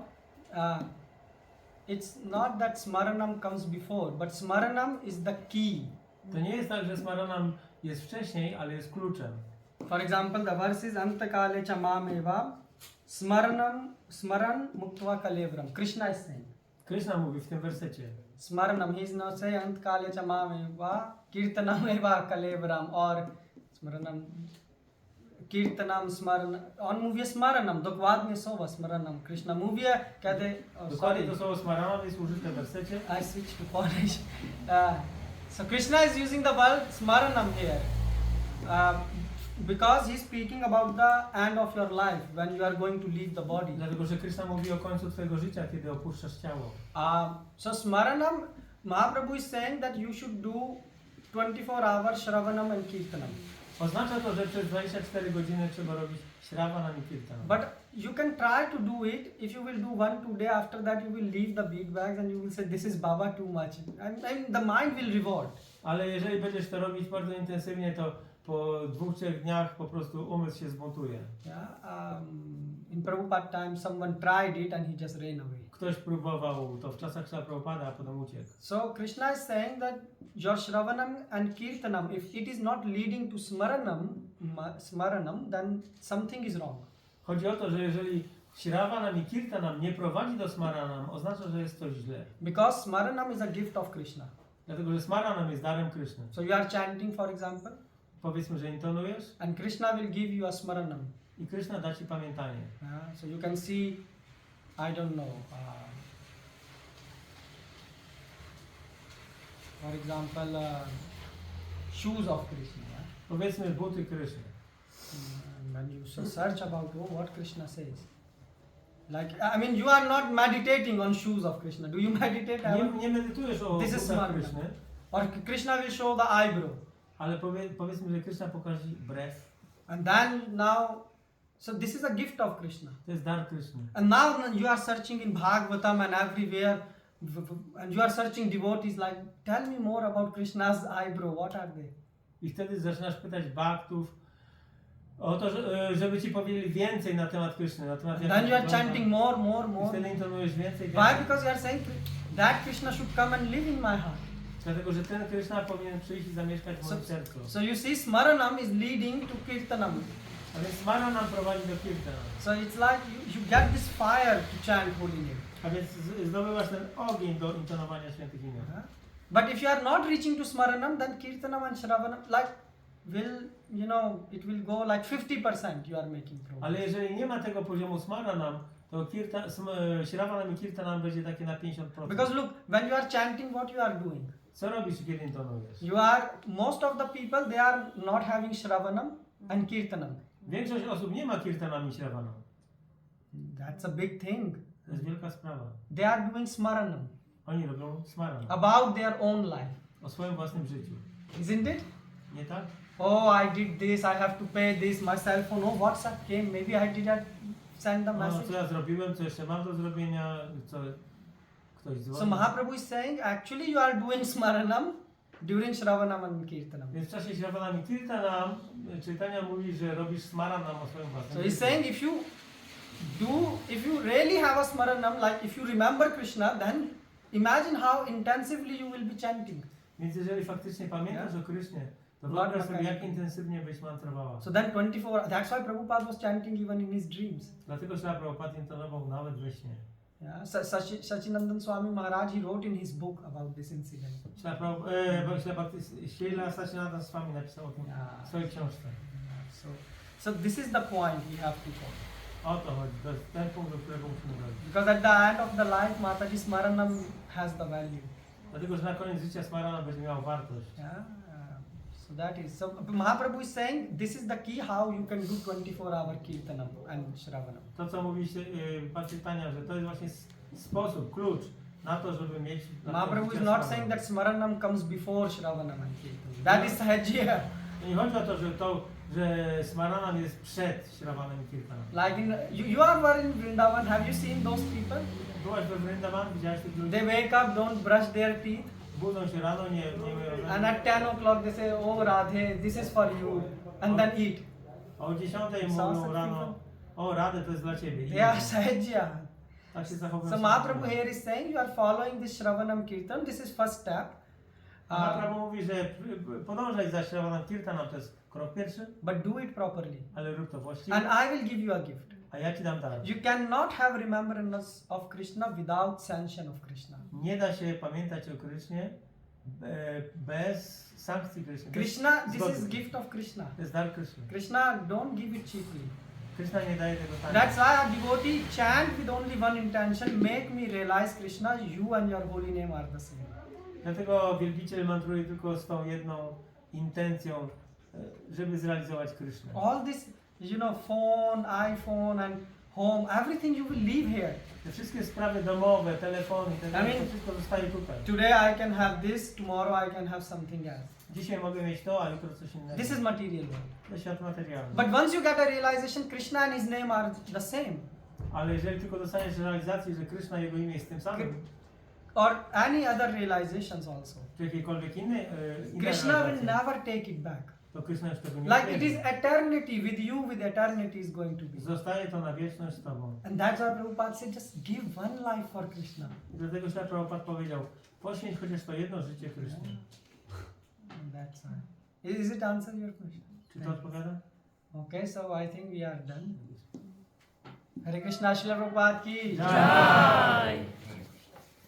S1: it's not that Smaranam comes before, but Smaranam is the key.
S2: To nie jest tak, że Smaranam jest wcześniej, ale jest kluczem.
S1: For example, the verse is Antakale cha mameva smaran muktva kalevram. Krishna is saying.
S2: Krishna mówi w tym wersecie.
S1: Smaranam, he is not saying Antakale cha mameva kirtanam eva kalevram or smaranam. Kirtanam, smaranam. On mówi smaranam, dokładnie słowa smaranam. Krishna mówi, kiedy...
S2: Dokładnie to słowo smaranam jest użyte w wersecie.
S1: I switch to Polish. So Krishna is using the word smaranam here. Because he is speaking about the end of your life, when you are going to leave the body.
S2: Dlatego, że Krishna mówi o końcu twojego życia, kiedy opuszczasz ciało.
S1: So smaranam, Mahaprabhu is saying that you should do 24 hours Shravanam and Kirtanam.
S2: Oznacza to, że przez 24 godziny trzeba robić Shravanam i Kirtanam.
S1: But you can try to do it. If you will do 1-2 days, after that you will leave the bead bags and you will say this is Baba too much. And the mind will revolt.
S2: Ale jeżeli będziesz to robić bardzo intensywnie, to po 2-3 dniach po prostu umysł się zbuntuje.
S1: Yeah. In Prabhupada time, someone tried it and he just ran away.
S2: Ktoś próbował to w czasach Śrila Prabhupada, a potem uciekł.
S1: So Krishna is saying that your Shravanam and Kirtanam, if it is not leading to Smaranam, then something is wrong.
S2: Chodzi o to, że jeżeli Shravanam i Kirtanam nie prowadzi do Smaranam, oznacza, że jest coś źle.
S1: Because Smaranam is a gift of Krishna.
S2: Dlatego, że Smaranam jest darem Kryszny.
S1: So you are chanting, for example,
S2: Powiedzmy, że intonujesz
S1: and Krishna will give you a Smaranam.
S2: i Kryszna da ci pamiętanie.
S1: So you can see, I don't know, for example, shoes of Krishna. Yeah?
S2: Powiedzmy buty Kryszny.
S1: When you search about what Krishna says. Like, I mean, you are not meditating on shoes of Krishna. Do you meditate?
S2: Nie medytujesz o
S1: This is
S2: butach
S1: Smaranam.
S2: Kryszny,
S1: Or Krishna will show the eyebrow.
S2: ale powiedzmy, że Kryszna pokaże brew.
S1: And then now, so this is a gift of Krishna.
S2: To jest dar Kryszny.
S1: And now you are searching in Bhagavatam and everywhere, and you are searching devotees like, tell me more about Krishna's eyebrow, what are they?
S2: I wtedy zaczynasz pytać bhaktów o to, żeby ci powiedzieli więcej na temat Kryszny, na temat
S1: And then you are chanting more.
S2: I wtedy intonujesz więcej.
S1: Why? Because you are saying that Krishna should come and live in my heart.
S2: Dlatego, że ten Kryszna powinien przyjść i zamieszkać w moim sercu.
S1: So you see, Smaranam is leading to Kirtanam.
S2: A więc Smaranam prowadzi do Kirtanam.
S1: So it's like you get this fire to chant holy name.
S2: A więc zdobywasz ten ogień do intonowania świętych imion.
S1: But if you are not reaching to Smaranam, then Kirtanam and Shravanam, it will go like 50% you are making progress.
S2: Ale jeżeli nie ma tego poziomu Smaranam, to Shravanam i Kirtanam będzie takie na 50%.
S1: Because look, when you are chanting, what you are doing?
S2: Co robisz, kiedy intonujesz?
S1: Most of the people, they are not having Shravanam and Kirtanam.
S2: Większość osób nie ma Kirtanam i Shravanam.
S1: That's a big thing.
S2: To jest wielka sprawa.
S1: They are doing Smaranam.
S2: Oni robią Smaranam.
S1: About their own life.
S2: O swoim własnym życiu.
S1: Isn't it?
S2: Nie tak?
S1: Oh, I did this, I have to pay this, my cell phone, oh, WhatsApp came, maybe I did send the
S2: co
S1: message.
S2: ja zrobiłem, co jeszcze mam do zrobienia, co ktoś
S1: So
S2: dzwoni.
S1: Mahaprabhu is saying, actually you are doing smaranam during Shravanam and Kirtanam.
S2: Więc w czasie Śravanam i Kirtanam czytania mówi, że robisz smaranam o swoim własnym
S1: So he's
S2: życiu.
S1: saying if you really have a smaranam, like if you remember Krishna, then imagine how intensively you will be chanting.
S2: Więc jeżeli faktycznie pamiętasz o Krysznie, to wyobraź sobie, jak intensywnie byś mantrowała.
S1: So then 24, that's why Prabhupada was chanting even in his dreams.
S2: Dlatego Śla Prabhupada intonował nawet we śnie.
S1: Yeah, Sachinandan Swami Maharaj, he wrote in his book about this incident.
S2: Śla Sachinananda Swami napisał o tym w swojej książce.
S1: So this is the point we have to follow.
S2: O to chodzi, to jest ten punkt, do którego musimy dojść.
S1: Because at the end of the life, Mataji Smaranam has the value.
S2: Dlatego, że na koniec życia smarana będzie miał wartość.
S1: Yeah. So that is, so Mahaprabhu is saying this is the key how you can do 24-hour Kirtanam and Shravanam.
S2: To, co mówiliście, Pan Czytania, że to jest właśnie sposób, klucz na to, żeby mieć...
S1: Mahaprabhu is not saying that Smaranam comes before Shravanam and Kirtanam. That is Sahajya.
S2: Nie chodzi o to, że smaranam jest przed Śravanem i Kirtanem.
S1: Like you are in Vrindavan, have you seen those people?
S2: Byłaś we Vrindavan, widziałeś tych ludzi?
S1: They wake up, don't brush their teeth.
S2: Budzą się rano, nie myją zębów.
S1: And at 10 o'clock they say, oh Radhe, this is for you. And then eat.
S2: A o 10 mówią rano, o Radhe, to jest dla ciebie.
S1: Yeah, Sahajya.
S2: Tak się zachowują.
S1: So Mahaprabhu here is saying you are following this Shravanam Kirtan. This is first step.
S2: Mahaprabhu mówi, że podążaj za Śravanam Kirtanam, to jest krok pierwszy.
S1: But do it properly.
S2: Ale rób to właściwie.
S1: And I will give you a gift.
S2: A ja ci dam dar.
S1: You cannot have remembrance of Krishna without sanction of Krishna.
S2: Nie da się pamiętać o Krysznie bez sankcji Kryszny.
S1: Krishna, this is gift of Krishna.
S2: To jest dar Kryszny.
S1: Krishna don't give it cheaply.
S2: Krishna nie daje tego tak.
S1: That's why a devotee chant with only one intention, make me realize Krishna, you and your holy name are the same.
S2: Dlatego wielbiciel mantruje tylko z tą jedną intencją, żeby zrealizować Krysznę.
S1: All this, phone, iPhone and home, everything you will leave here.
S2: Te wszystkie sprawy domowe, telefony, to wszystko zostaje tutaj.
S1: Today I can have this, tomorrow I can have something else.
S2: Dzisiaj mogę mieć to, a jutro coś innego.
S1: This is material world.
S2: To jest świat materialny.
S1: But once you get a realization, Krishna and his name are the same.
S2: Ale jeżeli tylko dostaniesz realizację, że Kryszna, jego imię jest tym samym,
S1: or any other realizations also,
S2: czy jakiejkolwiek innej
S1: Krishna will never take it back.
S2: To Kryszna już tego nie
S1: like it is eternity with you, with eternity is going to be.
S2: Zostaje to na wieczność z tobą.
S1: And that's why Prabhupada said, just give one life for Krishna.
S2: I dlatego Śla Prabhupada powiedział, poświęć chociaż to jedno życie Krysznie.
S1: That's why. Is it answer your question?
S2: Czy to odpowiada?
S1: Okay, so I think we are done. Hare Krishna, Śla Prabhupada ki
S2: Jai.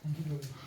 S1: Thank you, Prabhu.